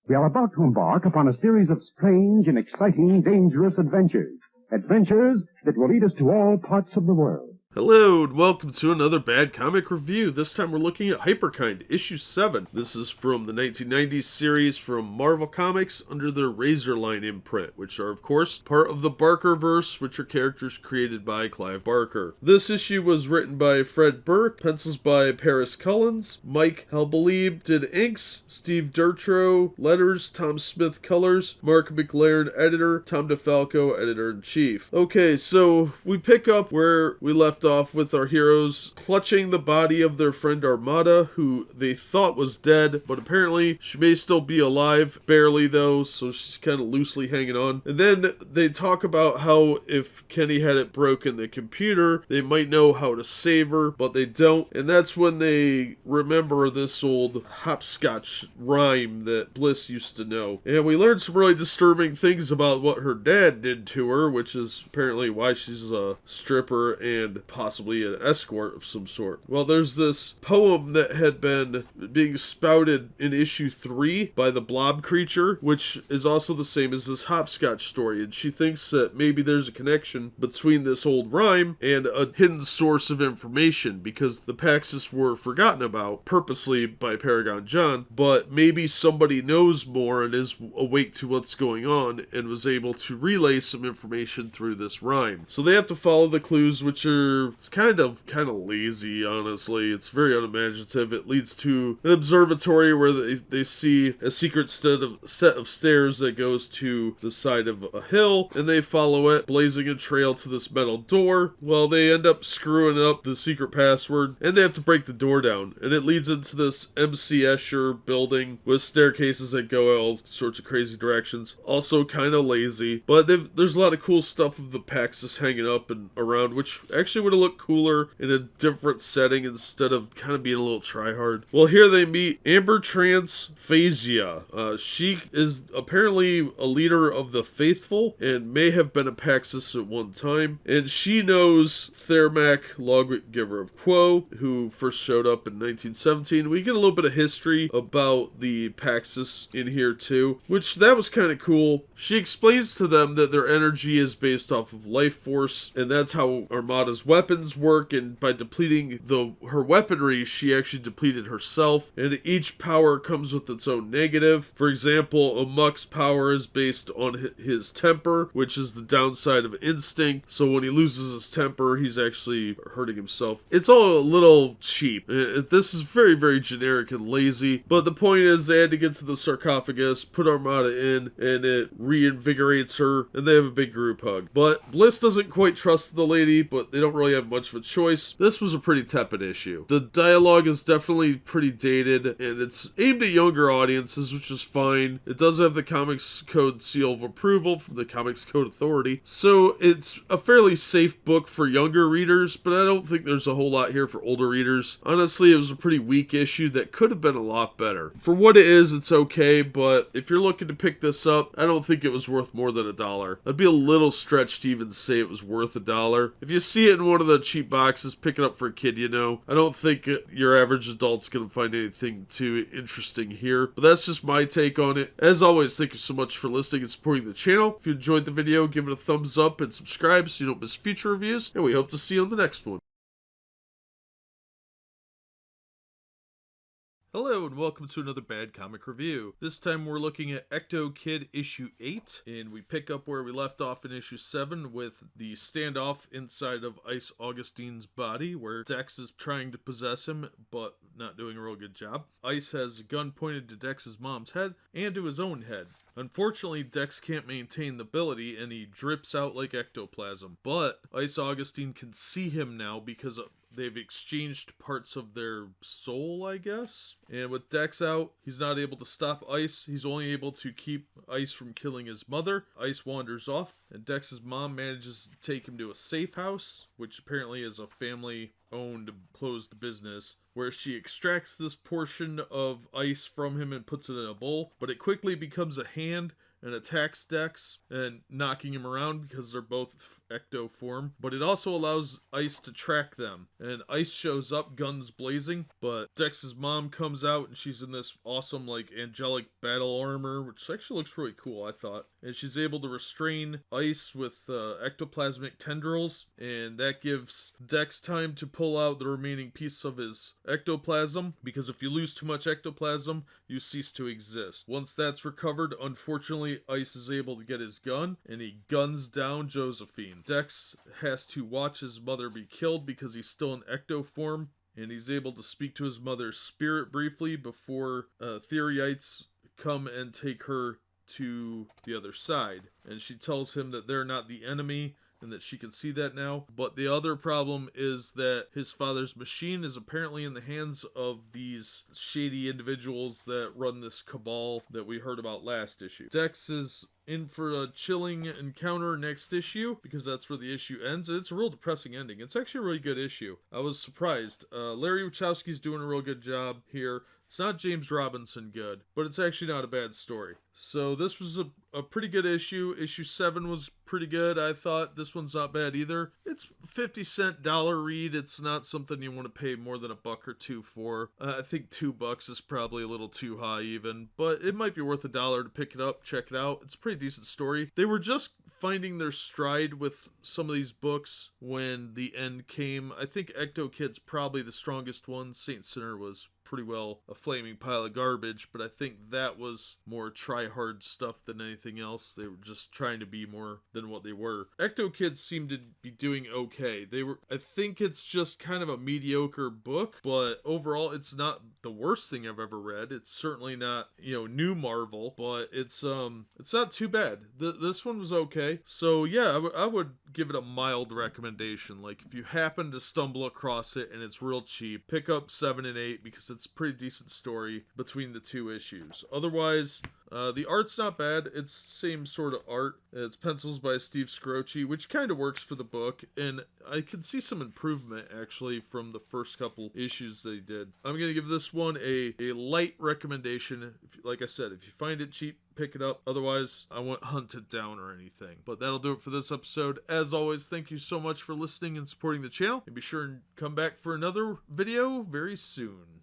We are about to embark upon a series of strange and exciting, dangerous adventures. Adventures that will lead us to all parts of the world. Hello and welcome to another Bad Comic Review. This time we're looking at Hyperkind, issue 7. This is from the 1990s series from Marvel Comics under their Razorline imprint, which are of course part of the Barker-verse, which are characters created by Clive Barker. This issue was written by Fred Burke, pencils by Paris Cullens, Mike Halbaleeb did inks, Steve Dertro letters, Tom Smith colors, Mark McLaren editor, Tom DeFalco editor-in-chief. Okay, so we pick up where we left off with our heroes clutching the body of their friend Armada, who they thought was dead, but apparently she may still be alive, barely though, so she's kind of loosely hanging on. And then they talk about how if Kenny hadn't broken the computer, they might know how to save her, but they don't. And that's when they remember this old hopscotch rhyme that Bliss used to know. And we learned some really disturbing things about what her dad did to her, which is apparently why she's a stripper and possibly an escort of some sort. Well, there's this poem that had been being spouted in issue 3 by the blob creature, which is also the same as this hopscotch story, and she thinks that maybe there's a connection between this old rhyme and a hidden source of information, because the Paxis were forgotten about purposely by Paragon John, but maybe somebody knows more and is awake to what's going on and was able to relay some information through this rhyme. So they have to follow the clues, which are it's kind of lazy, honestly. It's very unimaginative. It leads to an observatory where they see a secret set of stairs that goes to the side of a hill, and they follow it, blazing a trail to this metal door. Well, they end up screwing up the secret password, and they have to break the door down, and it leads into this MC Escher building with staircases that go all sorts of crazy directions. Also kind of lazy, but there's a lot of cool stuff of the Paxis hanging up and around, which actually would have looked cooler in a different setting instead of kind of being a little try-hard. Well, here they meet Amber Transphasia. She is apparently a leader of the Faithful and may have been a Paxis at one time, and she knows Thermac, lawgiver of Quo, who first showed up in 1917. We get a little bit of history about the Paxis in here too, which that was kind of cool. She explains to them that their energy is based off of life force, and that's how Armada's weapons work, and by depleting her weaponry, she actually depleted herself, and each power comes with its own negative. For example, Amok's power is based on his temper, which is the downside of instinct, so when he loses his temper, he's actually hurting himself. It's all a little cheap. This is very, very generic and lazy, but the point is they had to get to the sarcophagus, put Armada in, and it reinvigorates her, and they have a big group hug. But Bliss doesn't quite trust the lady, but they don't really have much of a choice. This was a pretty tepid issue. The dialogue is definitely pretty dated, and it's aimed at younger audiences, which is fine. It does have the Comics Code seal of approval from the Comics Code Authority, so it's a fairly safe book for younger readers, but I don't think there's a whole lot here for older readers. Honestly, it was a pretty weak issue that could have been a lot better. For what it is, it's okay, but if you're looking to pick this up, I don't think it was worth more than $1. I'd be a little stretched to even say it was worth $1. If you see it in one of the cheap boxes, pick it up for a kid, you know. I don't think your average adult's gonna find anything too interesting here, but that's just my take on it. As always, thank you so much for listening and supporting the channel. If you enjoyed the video, give it a thumbs up and subscribe so you don't miss future reviews, and we hope to see you on the next one. Hello and welcome to another Bad Comic Review. This time we're looking at Ectokid issue 8, and we pick up where we left off in issue 7 with the standoff inside of Ice Augustine's body, where Dex is trying to possess him, but not doing a real good job. Ice has a gun pointed to Dex's mom's head and to his own head. Unfortunately, Dex can't maintain the ability, and he drips out like ectoplasm. But Ice Augustine can see him now because they've exchanged parts of their soul, I guess. And with Dex out, he's not able to stop Ice. He's only able to keep Ice from killing his mother. Ice wanders off, and Dex's mom manages to take him to a safe house, which apparently is a family-owned closed business, where she extracts this portion of Ice from him and puts it in a bowl, but it quickly becomes a hand and attacks Dex, and knocking him around because they're both ecto form, but it also allows Ice to track them. And Ice shows up, guns blazing, but Dex's mom comes out and she's in this awesome, like, angelic battle armor, which actually looks really cool, I thought. And she's able to restrain Ice with ectoplasmic tendrils, and that gives Dex time to pull out the remaining piece of his ectoplasm, because if you lose too much ectoplasm, you cease to exist. Once that's recovered, unfortunately, Ice is able to get his gun, and he guns down Josephine. Dex has to watch his mother be killed because he's still in ecto form, and he's able to speak to his mother's spirit briefly before Theriites come and take her to the other side. And she tells him that they're not the enemy, and that she can see that now. But the other problem is that his father's machine is apparently in the hands of these shady individuals that run this cabal that we heard about last issue. Dex is in for a chilling encounter next issue, because that's where the issue ends. It's a real depressing ending. It's actually a really good issue. I was surprised. Larry Wachowski's doing a real good job here. It's not James Robinson good, but it's actually not a bad story. So this was a pretty good issue. Issue 7 was pretty good, I thought. This one's not bad either. It's $50 dollar read. It's not something you want to pay more than $1 or $2 for. I think $2 is probably a little too high even, but it might be worth $1 to pick it up, check it out. It's a pretty decent story. They were just finding their stride with some of these books when the end came. I think Ectokid's probably the strongest one. Saint Sinner was pretty well a flaming pile of garbage, but I think that was more try-hard stuff than anything else. They were just trying to be more than what they were. Ectokid seemed to be doing okay. I think it's just kind of a mediocre book, but overall it's not the worst thing I've ever read. It's certainly not, new Marvel, but it's not too bad. This one was okay. So yeah, I would give it a mild recommendation. Like, if you happen to stumble across it and it's real cheap, pick up 7 and 8, because it's a pretty decent story between the two issues. Otherwise, the art's not bad. It's same sort of art. It's pencils by Steve Scroce, which kind of works for the book, and I can see some improvement actually from the first couple issues they did. I'm going to give this one a light recommendation. Like I said, if you find it cheap, pick it up. Otherwise, I won't hunt it down or anything. But that'll do it for this episode. As always, thank you so much for listening and supporting the channel. And be sure and come back for another video very soon.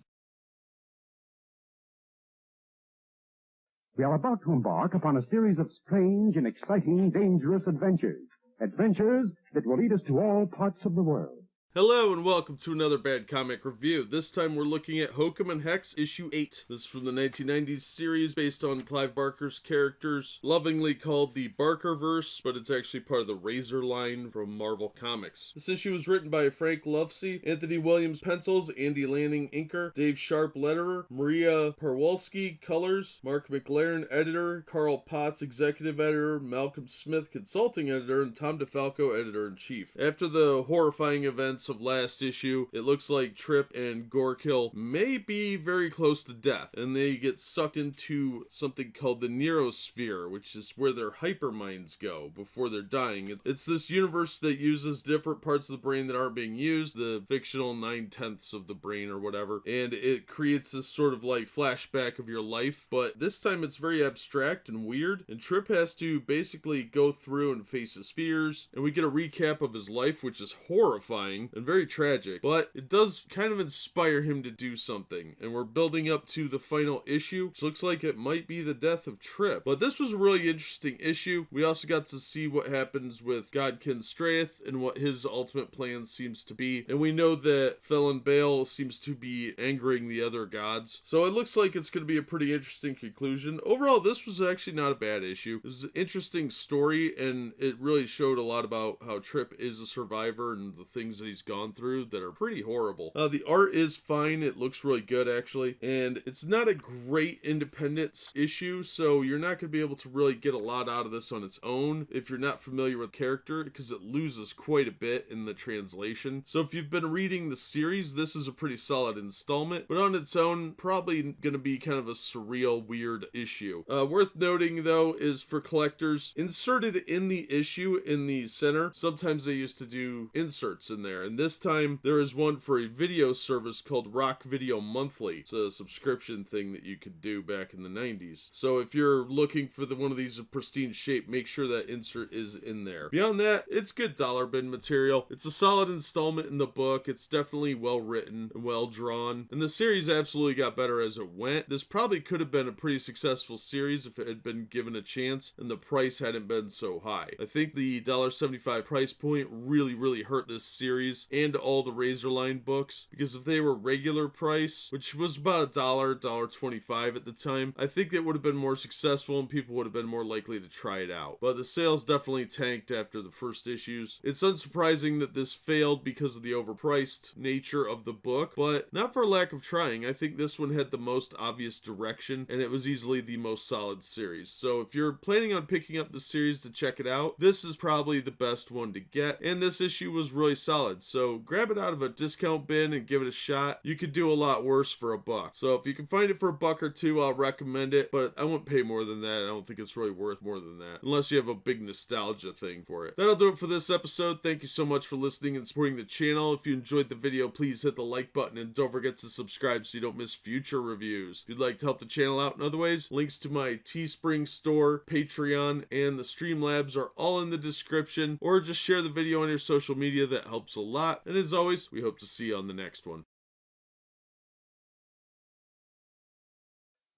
We are about to embark upon a series of strange and exciting, dangerous adventures. Adventures that will lead us to all parts of the world. Hello and welcome to another Bad Comic Review. This time we're looking at Hokum and Hex issue 8. This is from the 1990s series based on Clive Barker's characters, lovingly called the Barkerverse, but it's actually part of the Razorline from Marvel Comics. This issue was written by Frank Lovesey, Anthony Williams pencils, Andy Lanning inker, Dave Sharp letterer, Maria Perwolski colors, Mark McLaren editor, Carl Potts executive editor, Malcolm Smith consulting editor, and Tom DeFalco editor-in-chief. After the horrifying events of last issue, it looks like Trip and Gorkill may be very close to death, and they get sucked into something called the Neurosphere, which is where their hyperminds go before they're dying. It's this universe that uses different parts of the brain that aren't being used, the fictional 9/10ths of the brain or whatever, and it creates this sort of like flashback of your life, but this time it's very abstract and weird, and Trip has to basically go through and face his fears, and we get a recap of his life, which is horrifying and very tragic, but it does kind of inspire him to do something, and we're building up to the final issue, which looks like it might be the death of Trip. But this was a really interesting issue. We also got to see what happens with Godkin Strath and what his ultimate plan seems to be, and we know that Felon Bale seems to be angering the other gods, so it looks like it's going to be a pretty interesting conclusion. Overall, this was actually not a bad issue. It was an interesting story, and it really showed a lot about how Trip is a survivor and the things that he's gone through that are pretty horrible. The art is fine. It looks really good actually, and it's not a great independent issue, so you're not going to be able to really get a lot out of this on its own if you're not familiar with the character, because it loses quite a bit in the translation. So if you've been reading the series, this is a pretty solid installment, but on its own, probably going to be kind of a surreal, weird issue. Worth noting though is for collectors, inserted in the issue in the center, sometimes they used to do inserts in there, and this time there is one for a video service called Rock Video Monthly. It's a subscription thing that you could do back in the 90s. So if you're looking for one of these in pristine shape, make sure that insert is in there. Beyond that, it's good dollar bin material. It's a solid installment in the book. It's definitely well written and well drawn, and the series absolutely got better as it went. This probably could have been a pretty successful series if it had been given a chance and the price hadn't been so high. I think the $1.75 price point really hurt this series and all the Razorline books, because if they were regular price, which was about $1.25 at the time, I think it would have been more successful and people would have been more likely to try it out. But the sales definitely tanked after the first issues. It's unsurprising that this failed because of the overpriced nature of the book, but not for lack of trying. I think this one had the most obvious direction, and it was easily the most solid series. So if you're planning on picking up the series to check it out, this is probably the best one to get, and this issue was really solid. So grab it out of a discount bin and give it a shot. You could do a lot worse for $1. So if you can find it for $1 or $2, I'll recommend it, but I won't pay more than that. I don't think it's really worth more than that, unless you have a big nostalgia thing for it. That'll do it for this episode. Thank you so much for listening and supporting the channel. If you enjoyed the video, please hit the like button and don't forget to subscribe so you don't miss future reviews. If you'd like to help the channel out in other ways, links to my Teespring store, Patreon, and the Streamlabs are all in the description, or just share the video on your social media. That helps a lot. And as always, we hope to see you on the next one.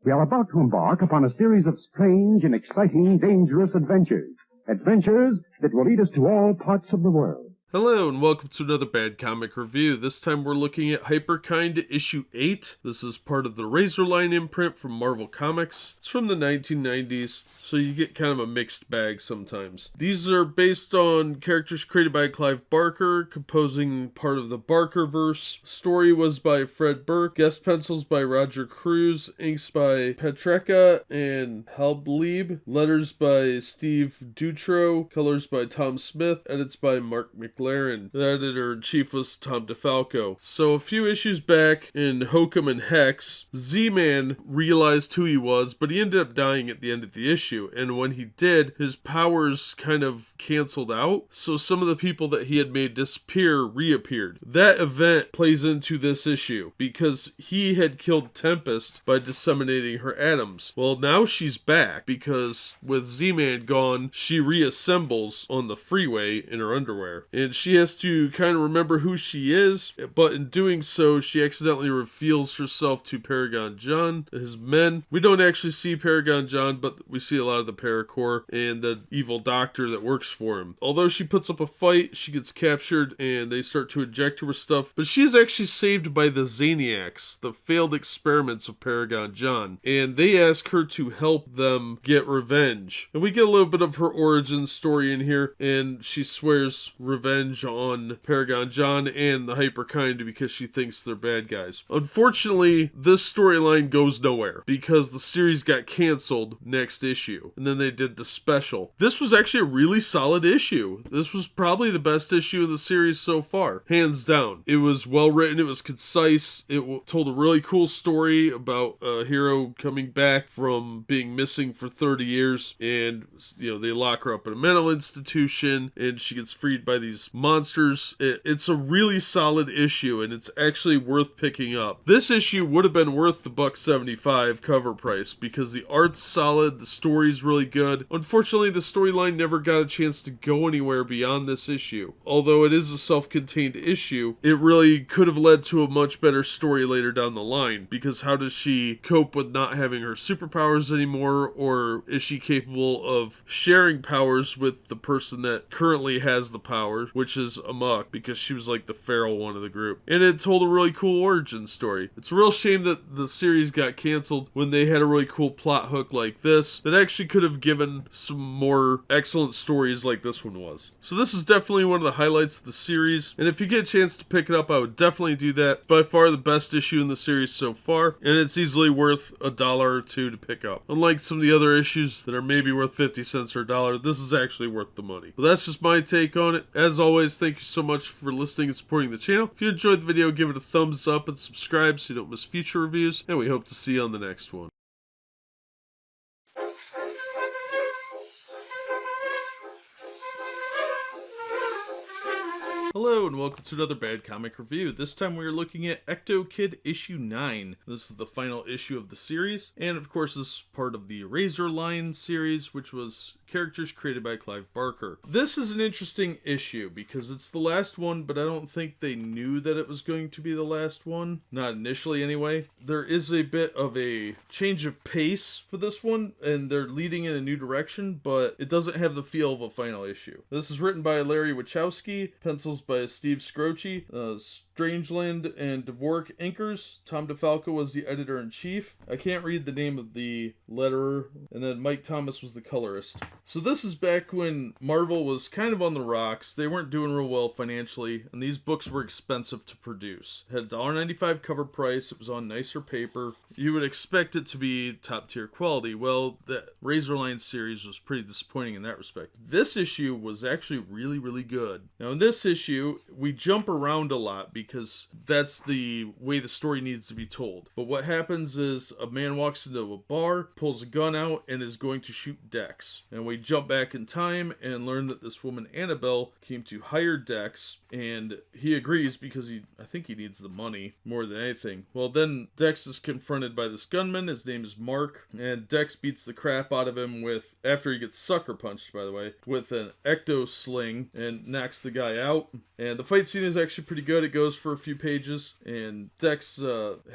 We are about to embark upon a series of strange and exciting, dangerous adventures. Adventures that will lead us to all parts of the world. Hello and welcome to another Bad Comic Review. This time we're looking at Hyperkind issue 8. This is part of the Razorline imprint from Marvel Comics. It's from the 1990s, so you get kind of a mixed bag sometimes. These are based on characters created by Clive Barker, composing part of the Barkerverse. Story was by Fred Burke, guest pencils by Roger Cruz, inks by Petreka and Halblieb, letters by Steve Dutro, colors by Tom Smith, edits by Mark McLaren. The editor-in-chief was Tom DeFalco. So a few issues back in Hokum and Hex, Z-Man realized who he was, but he ended up dying at the end of the issue. And when he did, his powers kind of canceled out. So some of the people that he had made disappear reappeared. That event plays into this issue because he had killed Tempest by disseminating her atoms. Well, now she's back because with Z-Man gone, she reassembles on the freeway in her underwear. And she has to kind of remember who she is, but in doing so, she accidentally reveals herself to Paragon John, his men. We don't actually see Paragon John, but we see a lot of the Paracorps and the evil doctor that works for him. Although she puts up a fight, she gets captured and they start to eject her with stuff, but she is actually saved by the Zaniacs, the failed experiments of Paragon John, and they ask her to help them get revenge. And we get a little bit of her origin story in here, and she swears revenge on Paragon John and the Hyperkind because she thinks they're bad guys. Unfortunately, this storyline goes nowhere because the series got canceled next issue, and then they did the special. This was actually a really solid issue. This was probably the best issue of the series so far, hands down. It was well written, it was concise, it told a really cool story about a hero coming back from being missing for 30 years, and they lock her up in a mental institution, and she gets freed by these monsters. It's a really solid issue, and it's actually worth picking up. This issue would have been worth the $1.75 cover price because the art's solid, the story's really good. Unfortunately, the storyline never got a chance to go anywhere beyond this issue. Although it is a self-contained issue, it really could have led to a much better story later down the line, because how does she cope with not having her superpowers anymore, or is she capable of sharing powers with the person that currently has the power, which is Amok, because she was like the feral one of the group. And it told a really cool origin story. It's a real shame that the series got canceled when they had a really cool plot hook like this that actually could have given some more excellent stories like this one was. So this is definitely one of the highlights of the series, and if you get a chance to pick it up, I would definitely do that. It's by far the best issue in the series so far, and it's easily worth $1 or $2 to pick up. Unlike some of the other issues that are maybe worth 50 cents or $1, this is actually worth the money. But that's just my take on it. As always, thank you so much for listening and supporting the channel. If you enjoyed the video, give it a thumbs up and subscribe so you don't miss future reviews, and we hope to see you on the next one. Hello and welcome to another Bad Comic Review. This time we are looking at Ectokid issue 9. This is the final issue of the series, and of course this is part of the Razorline series, which was characters created by Clive Barker. This is an interesting issue because it's the last one, but I don't think they knew that it was going to be the last one. Not initially anyway. There is a bit of a change of pace for this one, and they're leading in a new direction, but it doesn't have the feel of a final issue. This is written by Larry Wachowski, pencils by Steve Scroce, Strangeland and Dvorak inkers. Tom DeFalco was the editor-in-chief. I can't read the name of the letterer, and then Mike Thomas was the colorist. So this is back when Marvel was kind of on the rocks. They weren't doing real well financially, and these books were expensive to produce. It had $1.95 cover price. It was on nicer paper. You would expect it to be top-tier quality. Well, the Razorline series was pretty disappointing in that respect. This issue was actually really, really good. Now, in this issue, we jump around a lot because that's the way the story needs to be told. But what happens is a man walks into a bar, pulls a gun out, and is going to shoot Dex. And we jump back in time and learn that this woman, Annabelle, came to hire Dex, and he agrees because I think he needs the money more than anything. Well, then Dex is confronted by this gunman. His name is Mark, and Dex beats the crap out of him with, after he gets sucker punched, by the way, with an ecto sling and knocks the guy out. And the fight scene is actually pretty good. It goes for a few pages, and Dex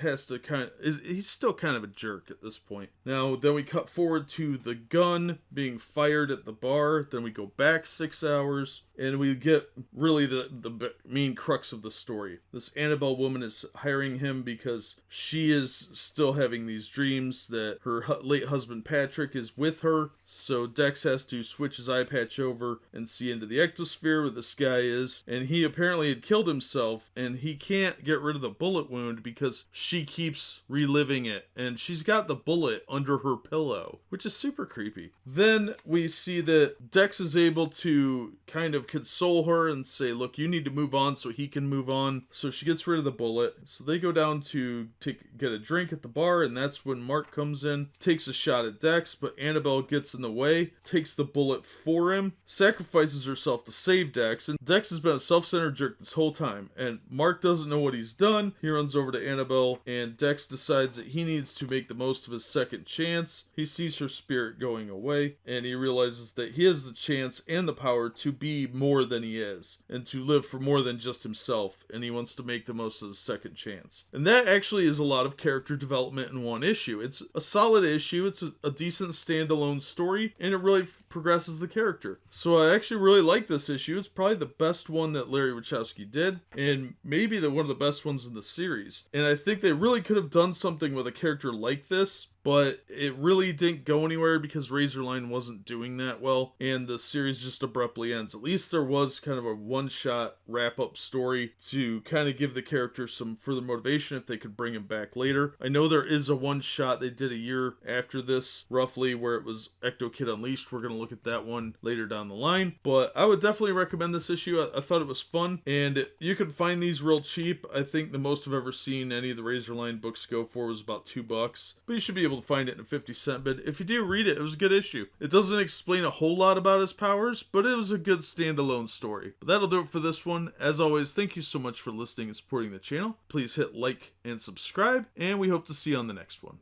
has to he's still kind of a jerk at this point. Now, then we cut forward to the gun being fired at the bar. Then we go back 6 hours, and we get really the main crux of the story. This Annabelle woman is hiring him because she is still having these dreams that her late husband Patrick is with her. So Dex has to switch his eye patch over and see into the ectosphere where this guy is. And he apparently had killed himself, and he can't get rid of the bullet wound because she keeps reliving it. And she's got the bullet under her pillow, which is super creepy. Then we see that Dex is able to kind of console her and say, look, you need to move on so he can move on. So she gets rid of the bullet. So they go down to get a drink at the bar, and that's when Mark comes in, takes a shot at Dex, but Annabelle gets in the way, takes the bullet for him, sacrifices herself to save Dex, and Dex has been a self-centered jerk this whole time, and Mark doesn't know what he's done. He runs over to Annabelle, and Dex decides that he needs to make the most of his second chance. He sees her spirit going away, and he realizes that he has the chance and the power to be more than he is, and to live for more than just himself, and he wants to make the most of his second chance. And that actually is a lot of character development in one issue. It's a solid issue, it's a decent standalone story, and it really progresses the character. So I actually really like this issue. It's probably the best one that Larry Wachowski did, and maybe one of the best ones in the series. And I think they really could have done something with a character like this, but it really didn't go anywhere because Razorline wasn't doing that well, and the series just abruptly ends. At least there was kind of a one-shot wrap-up story to kind of give the character some further motivation if they could bring him back later. I know there is a one-shot they did a year after this, roughly, where it was Ectokid Unleashed. We're going to look at that one later down the line, but I would definitely recommend this issue. I thought it was fun, and you can find these real cheap. I think the most I've ever seen any of the Razorline books go for was about $2, but you should be able to find it in a 50-cent bid. If you do read it, it was a good issue. It doesn't explain a whole lot about his powers, but it was a good standalone story. But that'll do it for this one. As always, thank you so much for listening and supporting the channel. Please hit like and subscribe, and we hope to see you on the next one.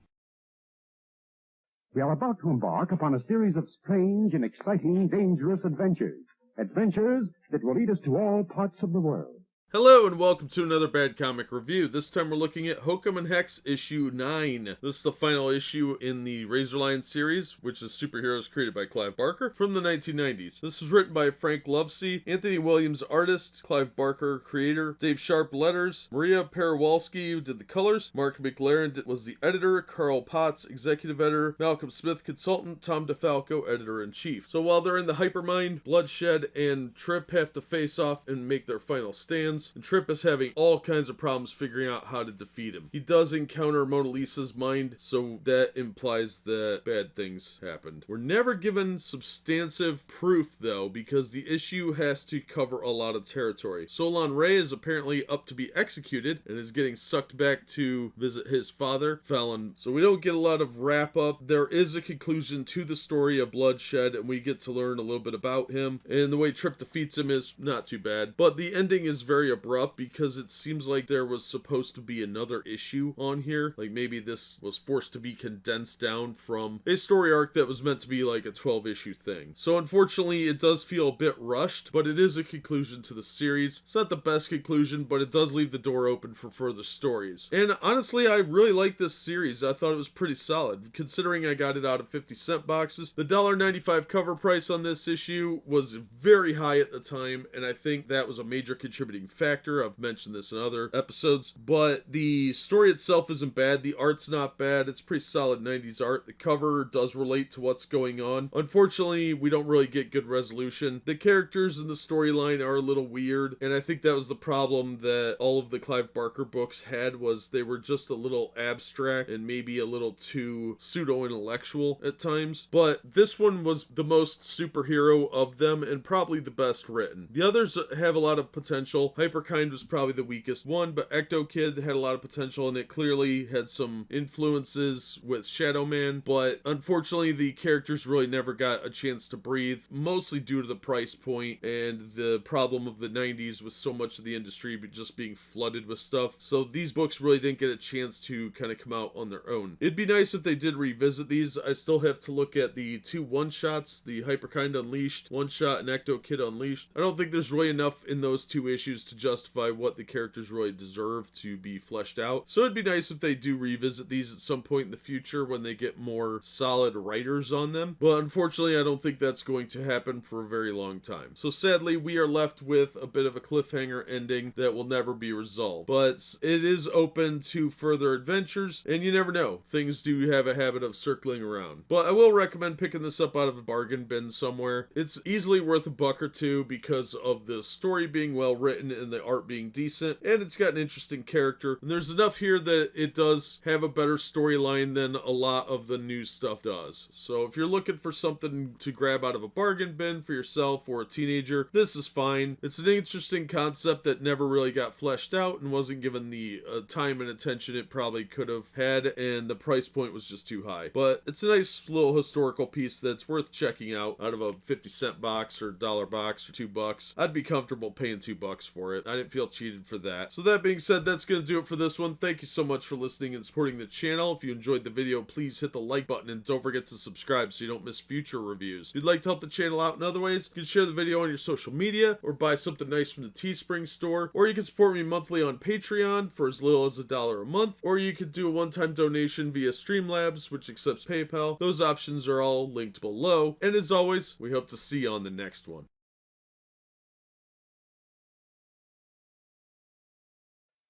We are about to embark upon a series of strange and exciting, dangerous adventures. Adventures that will lead us to all parts of the world. Hello and welcome to another Bad Comic Review. This time we're looking at Hokum and Hex issue 9. This is the final issue in the Razorline series, which is superheroes created by Clive Barker from the 1990s. This was written by Frank Lovesey, Anthony Williams artist, Clive Barker creator, Dave Sharp letters, Maria Perawalski did the colors, Mark McLaren was the editor, Carl Potts executive editor, Malcolm Smith consultant, Tom DeFalco editor-in-chief. So while they're in the Hypermind, Bloodshed and Trip have to face off and make their final stands, villains, and Trip is having all kinds of problems figuring out how to defeat him. He does encounter Mona Lisa's mind, so that implies that bad things happened. We're never given substantive proof, though, because the issue has to cover a lot of territory. Solon Ray is apparently up to be executed and is getting sucked back to visit his father, Fallon. So we don't get a lot of wrap up. There is a conclusion to the story of Bloodshed, and we get to learn a little bit about him. And the way Trip defeats him is not too bad. But the ending is very abrupt because it seems like there was supposed to be another issue on here. Like maybe this was forced to be condensed down from a story arc that was meant to be like a 12-issue thing. So unfortunately, it does feel a bit rushed, but it is a conclusion to the series. It's not the best conclusion, but it does leave the door open for further stories. And honestly, I really like this series. I thought it was pretty solid. Considering I got it out of 50-cent boxes, the $1.95 cover price on this issue was very high at the time, and I think that was a major contributing factor. I've mentioned this in other episodes, but the story itself isn't bad. The art's not bad. It's pretty solid 90s art. The cover does relate to what's going on. Unfortunately, we don't really get good resolution. The characters in the storyline are a little weird, and I think that was the problem that all of the Clive Barker books had, was they were just a little abstract and maybe a little too pseudo-intellectual at times. But this one was the most superhero of them and probably the best written. The others have a lot of potential. Hyperkind was probably the weakest one, but Ectokid had a lot of potential, and it clearly had some influences with Shadow Man, but unfortunately the characters really never got a chance to breathe, mostly due to the price point and the problem of the 90s with so much of the industry just being flooded with stuff. So these books really didn't get a chance to kind of come out on their own. It'd be nice if they did revisit these. I still have to look at the two one-shots, the Hyperkind Unleashed one-shot and Ectokid Unleashed. I don't think there's really enough in those two issues to justify what the characters really deserve to be fleshed out. So it'd be nice if they do revisit these at some point in the future when they get more solid writers on them. But unfortunately, I don't think that's going to happen for a very long time. So sadly, we are left with a bit of a cliffhanger ending that will never be resolved. But it is open to further adventures, and you never know. Things do have a habit of circling around. But I will recommend picking this up out of a bargain bin somewhere. It's easily worth $1 or $2 because of the story being well written and the art being decent, and it's got an interesting character. And there's enough here that it does have a better storyline than a lot of the new stuff does. So if you're looking for something to grab out of a bargain bin for yourself or a teenager, this is fine. It's an interesting concept that never really got fleshed out and wasn't given the time and attention it probably could have had, and the price point was just too high. But it's a nice little historical piece that's worth checking out of a 50-cent box or $1 box or $2. I'd be comfortable paying $2 for it. I didn't feel cheated for that. So that being said, that's going to do it for this one. Thank you so much for listening and supporting the channel. If you enjoyed the video, please hit the like button and don't forget to subscribe so you don't miss future reviews. If you'd like to help the channel out in other ways, you can share the video on your social media or buy something nice from the Teespring store, or you can support me monthly on Patreon for as little as $1 a month, or you could do a one-time donation via Streamlabs, which accepts PayPal. Those options are all linked below, and as always, we hope to see you on the next one.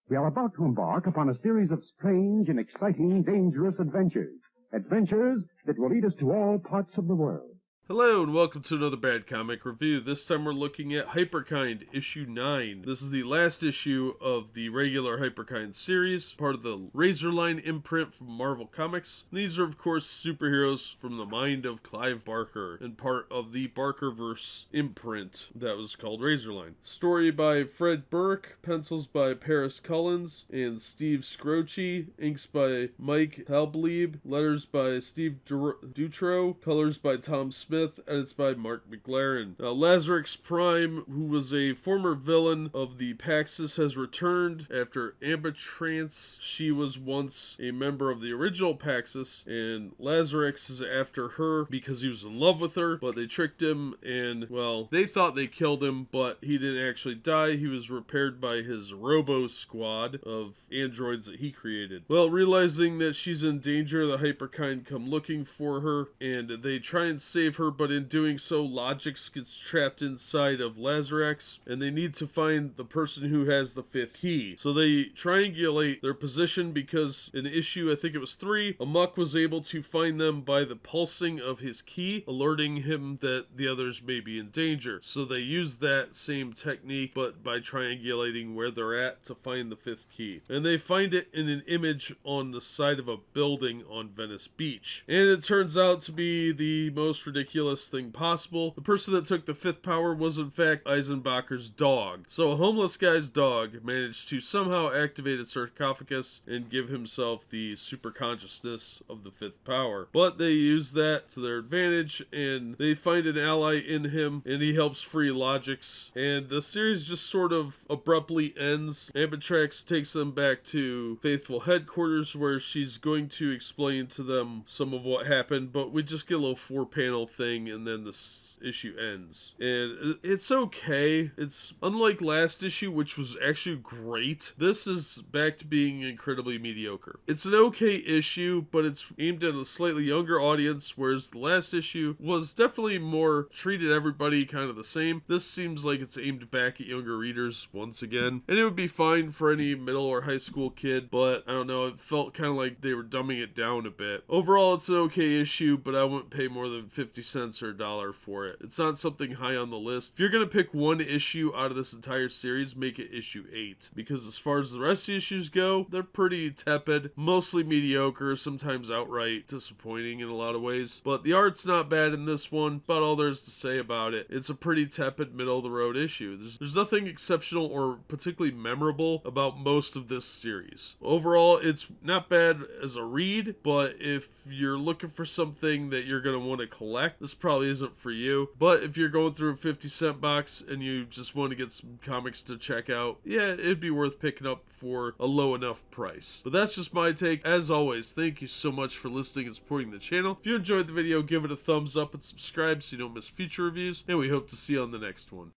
We are about to embark upon a series of strange and exciting, dangerous adventures. Adventures that will lead us to all parts of the world. Hello and welcome to another Bad Comic Review. This time we're looking at Hyperkind, issue 9. This is the last issue of the regular Hyperkind series, part of the Razorline imprint from Marvel Comics. These are of course superheroes from the mind of Clive Barker and part of the Barkerverse imprint that was called Razorline. Story by Fred Burke, pencils by Paris Cullins and Steve Scroce, inks by Mike Halblieb, letters by Steve Dutro, colors by Tom Smith, edits by Mark McLaren. Now, Lazarix Prime, who was a former villain of the Paxis, has returned after Ambitrance. She was once a member of the original Paxis, and Lazarix is after her because he was in love with her, but they tricked him, and, well, they thought they killed him, but he didn't actually die. He was repaired by his Robo Squad of androids that he created. Well, realizing that she's in danger, the Hyperkind come looking for her, and they try and save her Barker, but in doing so, Logix gets trapped inside of Lazarex, and they need to find the person who has the fifth key. So they triangulate their position because in issue, I think it was 3, Amok was able to find them by the pulsing of his key, alerting him that the others may be in danger. So they use that same technique, but by triangulating where they're at to find the fifth key. And they find it in an image on the side of a building on Venice Beach. And it turns out to be the most ridiculous thing possible. The person that took the fifth power was in fact Eisenbacher's dog. So a homeless guy's dog managed to somehow activate a sarcophagus and give himself the super consciousness of the fifth power. But they use that to their advantage, and they find an ally in him, and he helps free Logix. And the series just sort of abruptly ends. Ambitrax takes them back to Faithful headquarters, where she's going to explain to them some of what happened, but we just get a little 4-panel thing, and then this issue ends. And it's okay. It's unlike last issue, which was actually great. This is back to being incredibly mediocre. It's an okay issue, but it's aimed at a slightly younger audience, whereas the last issue was definitely more treated everybody kind of the same. This seems like it's aimed back at younger readers once again, and it would be fine for any middle or high school kid, but I don't know, it felt kind of like they were dumbing it down a bit. Overall, it's an okay issue, but I wouldn't pay more than 50 cents or $1 for it. It's not something high on the list. If you're gonna pick one issue out of this entire series, make it issue 8, because as far as the rest of the issues go, they're pretty tepid, mostly mediocre, sometimes outright disappointing in a lot of ways. But the art's not bad in this one, about all there's to say about it. It's a pretty tepid, middle-of-the-road issue. There's nothing exceptional or particularly memorable about most of this series. Overall, it's not bad as a read, but if you're looking for something that you're gonna want to collect, this probably isn't for you. But if you're going through a 50-cent box and you just want to get some comics to check out, yeah, it'd be worth picking up for a low enough price. But that's just my take. As always, thank you so much for listening and supporting the channel. If you enjoyed the video, give it a thumbs up and subscribe so you don't miss future reviews, and we hope to see you on the next one.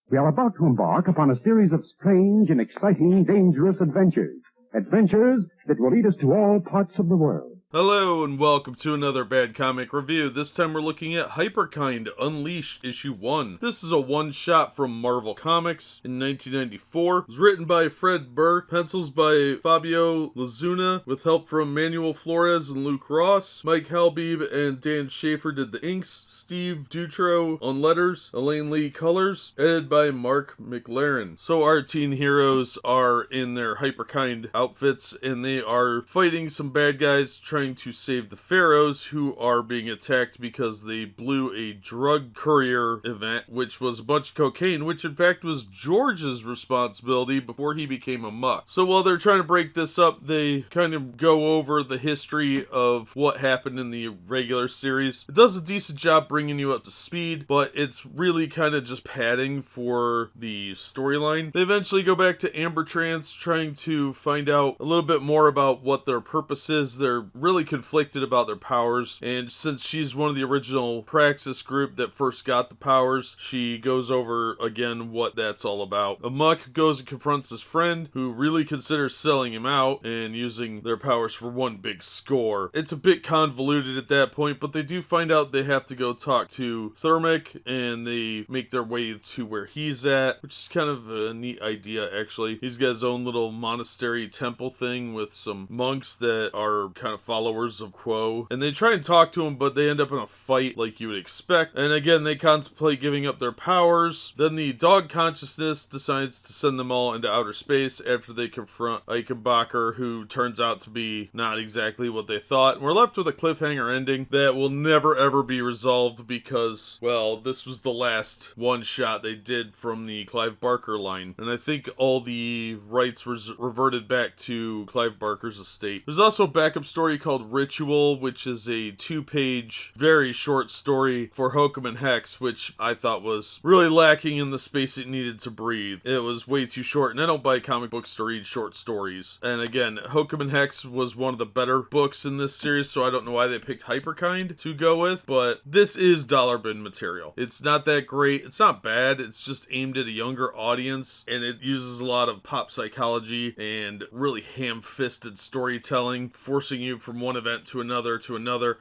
We are about to embark upon a series of strange and exciting, dangerous adventures. Adventures that will lead us to all parts of the world. Hello and welcome to another Bad Comic Review. This time we're looking at Hyperkind Unleashed Issue 1. This is a one-shot from Marvel Comics in 1994. It was written by Fred Burke, pencils by Fabio Lazuna, with help from Manuel Flores and Luke Ross. Mike Halbeeb and Dan Schafer did the inks. Steve Dutro on letters. Elaine Lee colors. Edited by Mark McLaren. So our teen heroes are in their Hyperkind outfits, and they are fighting some bad guys trying to save the Pharaohs, who are being attacked because they blew a drug courier event, which was a bunch of cocaine, which in fact was George's responsibility before he became a muck. So while they're trying to break this up, they kind of go over the history of what happened in the regular series. It does a decent job bringing you up to speed, but it's really kind of just padding for the storyline. They eventually go back to Amber Trance, trying to find out a little bit more about what their purpose is. They're really conflicted about their powers, and since she's one of the original Praxis group that first got the powers, she goes over again what that's all about. Amok goes and confronts his friend, who really considers selling him out and using their powers for one big score. It's a bit convoluted at that point, but they do find out they have to go talk to Thermic, and they make their way to where he's at, which is kind of a neat idea actually. He's got his own little monastery temple thing with some monks that are kind of followers of Quo, and they try and talk to him, but they end up in a fight like you would expect. And again, they contemplate giving up their powers. Then the dog consciousness decides to send them all into outer space after they confront Eichenbacher, who turns out to be not exactly what they thought. And we're left with a cliffhanger ending that will never ever be resolved because, well, this was the last one shot they did from the Clive Barker line, and I think all the rights reverted back to Clive Barker's estate. There's also a backup story called called Ritual, which is a 2-page, very short story for Hokum and Hex, which I thought was really lacking in the space it needed to breathe. It was way too short, and I don't buy comic books to read short stories. And again, Hokum and Hex was one of the better books in this series, so I don't know why they picked Hyperkind to go with, but this is dollar bin material. It's not that great. It's not bad. It's just aimed at a younger audience, and it uses a lot of pop psychology and really ham-fisted storytelling, forcing you from one event to another,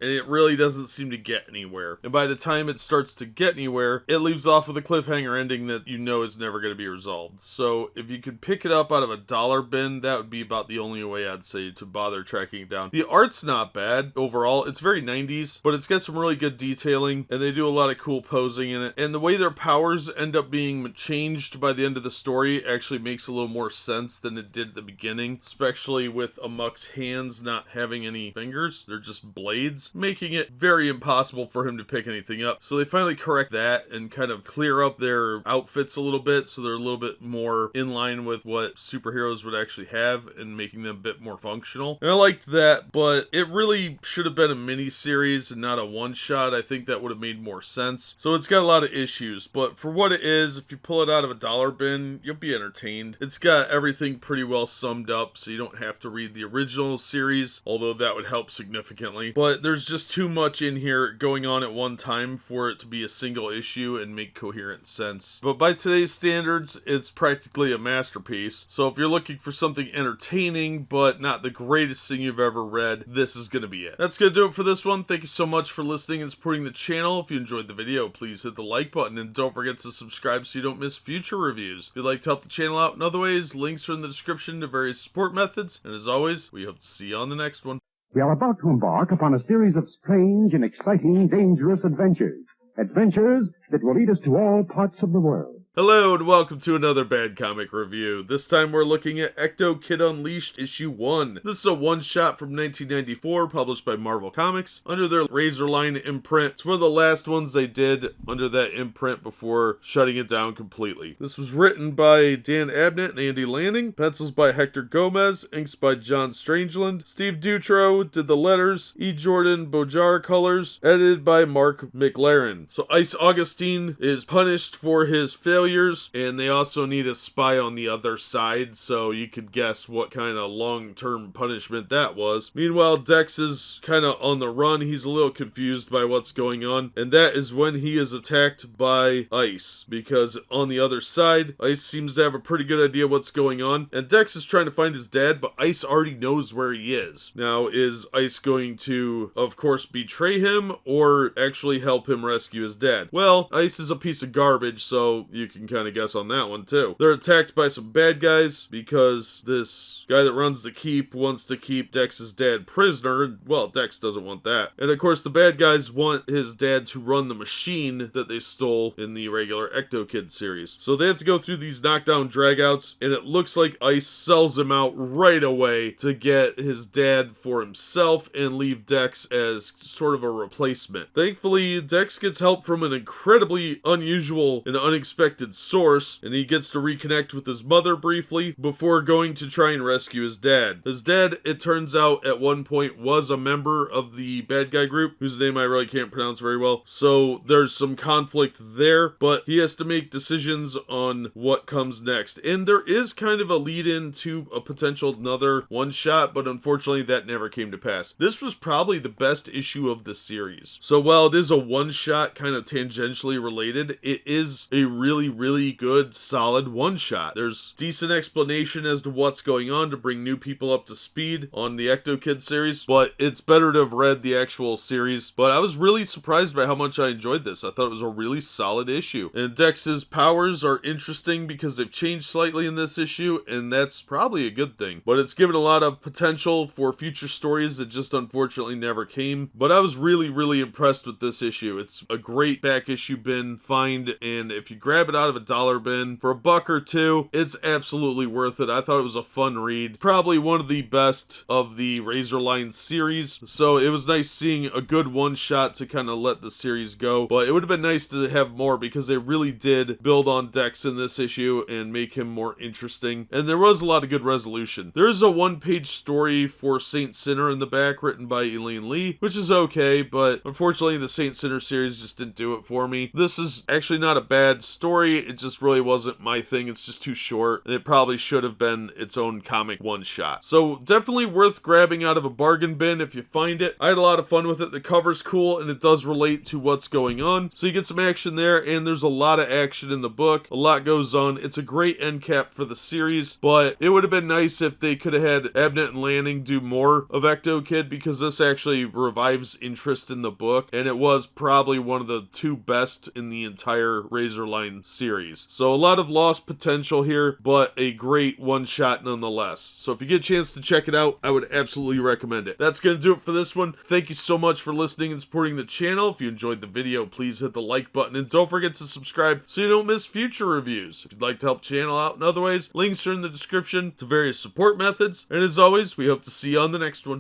and it really doesn't seem to get anywhere. And by the time it starts to get anywhere, it leaves off with a cliffhanger ending that you know is never going to be resolved. So if you could pick it up out of a dollar bin, that would be about the only way I'd say to bother tracking it down. The art's not bad overall. It's very 90s, but it's got some really good detailing, and they do a lot of cool posing in it. And the way their powers end up being changed by the end of the story actually makes a little more sense than it did at the beginning, especially with Amok's hands not having any fingers. They're just blades, making it very impossible for him to pick anything up. So they finally correct that and kind of clear up their outfits a little bit, so they're a little bit more in line with what superheroes would actually have, and making them a bit more functional. And I liked that, but it really should have been a mini-series and not a one-shot. I think that would have made more sense. So it's got a lot of issues, but for what it is, if you pull it out of a dollar bin, you'll be entertained. It's got everything pretty well summed up, so you don't have to read the original series, although that would help significantly. But there's just too much in here going on at one time for it to be a single issue and make coherent sense. But by today's standards, it's practically a masterpiece. So if you're looking for something entertaining, but not the greatest thing you've ever read, this is going to be it. That's going to do it for this one. Thank you so much for listening and supporting the channel. If you enjoyed the video, please hit the like button, and don't forget to subscribe so you don't miss future reviews. If you'd like to help the channel out in other ways, links are in the description to various support methods. And as always, we hope to see you on the next one. We are about to embark upon a series of strange and exciting, dangerous adventures. Adventures that will lead us to all parts of the world. Hello and welcome to another Bad Comic Review. This time we're looking at Ectokid Unleashed Issue 1. This is a one-shot from 1994 published by Marvel Comics under their Razorline imprint. It's one of the last ones they did under that imprint before shutting it down completely. This was written by Dan Abnett and Andy Lanning, pencils by Hector Gomez, inks by John Strangeland. Steve Dutro did the letters, E. Jordan Bojar colors, edited by Mark McLaren. So Ice Augustine is punished for his failure, and they also need a spy on the other side, so you could guess what kind of long-term punishment that was. Meanwhile, Dex is kind of on the run. He's a little confused by what's going on, and that is when he is attacked by Ice, because on the other side, Ice seems to have a pretty good idea what's going on, and Dex is trying to find his dad, but Ice already knows where he is. Now, is Ice going to, of course, betray him, or actually help him rescue his dad? Well, Ice is a piece of garbage, so you can kind of guess on that one too. They're attacked by some bad guys because this guy that runs the keep wants to keep Dex's dad prisoner. Well, Dex doesn't want that. And of course the bad guys want his dad to run the machine that they stole in the regular Ectokid series. So they have to go through these knockdown dragouts, and it looks like Ice sells him out right away to get his dad for himself and leave Dex as sort of a replacement. Thankfully, Dex gets help from an incredibly unusual and unexpected source, and he gets to reconnect with his mother briefly before going to try and rescue his dad. His dad, it turns out, at one point was a member of the bad guy group, whose name I really can't pronounce very well, so there's some conflict there, but he has to make decisions on what comes next. And there is kind of a lead-in to a potential another one-shot, but unfortunately that never came to pass. This was probably the best issue of the series. So while it is a one-shot kind of tangentially related, it is a really good, solid one-shot. There's decent explanation as to what's going on to bring new people up to speed on the Ectokid series, but it's better to have read the actual series. But I was really surprised by how much I enjoyed this. I thought it was a really solid issue. And Dex's powers are interesting because they've changed slightly in this issue, and that's probably a good thing. But it's given a lot of potential for future stories that just unfortunately never came. But I was really impressed with this issue. It's a great back issue bin find, and if you grab it out of a dollar bin for $1 or $2. It's absolutely worth it. I thought it was a fun read. Probably one of the best of the Razorline series. So it was nice seeing a good one-shot to kind of let the series go. But it would have been nice to have more because they really did build on Dex in this issue and make him more interesting. And there was a lot of good resolution. There is a one-page story for Saint Sinner in the back written by Elaine Lee, which is okay, but unfortunately the Saint Sinner series just didn't do it for me. This is actually not a bad story. It just really wasn't my thing. It's just too short, and it probably should have been its own comic one-shot. So definitely worth grabbing out of a bargain bin if you find it. I had a lot of fun with it. The cover's cool, and it does relate to what's going on. So you get some action there, and there's a lot of action in the book. A lot goes on. It's a great end cap for the series, but it would have been nice if they could have had Abnett and Lanning do more of Ectokid, because this actually revives interest in the book, and it was probably one of the 2 best in the entire Razorline series. So a lot of lost potential here, but a great one-shot nonetheless. So if you get a chance to check it out, I would absolutely recommend it. That's going to do it for this one. Thank you so much for listening and supporting the channel. If you enjoyed the video, please hit the like button, and don't forget to subscribe so you don't miss future reviews. If you'd like to help the channel out in other ways, links are in the description to various support methods. And as always, we hope to see you on the next one.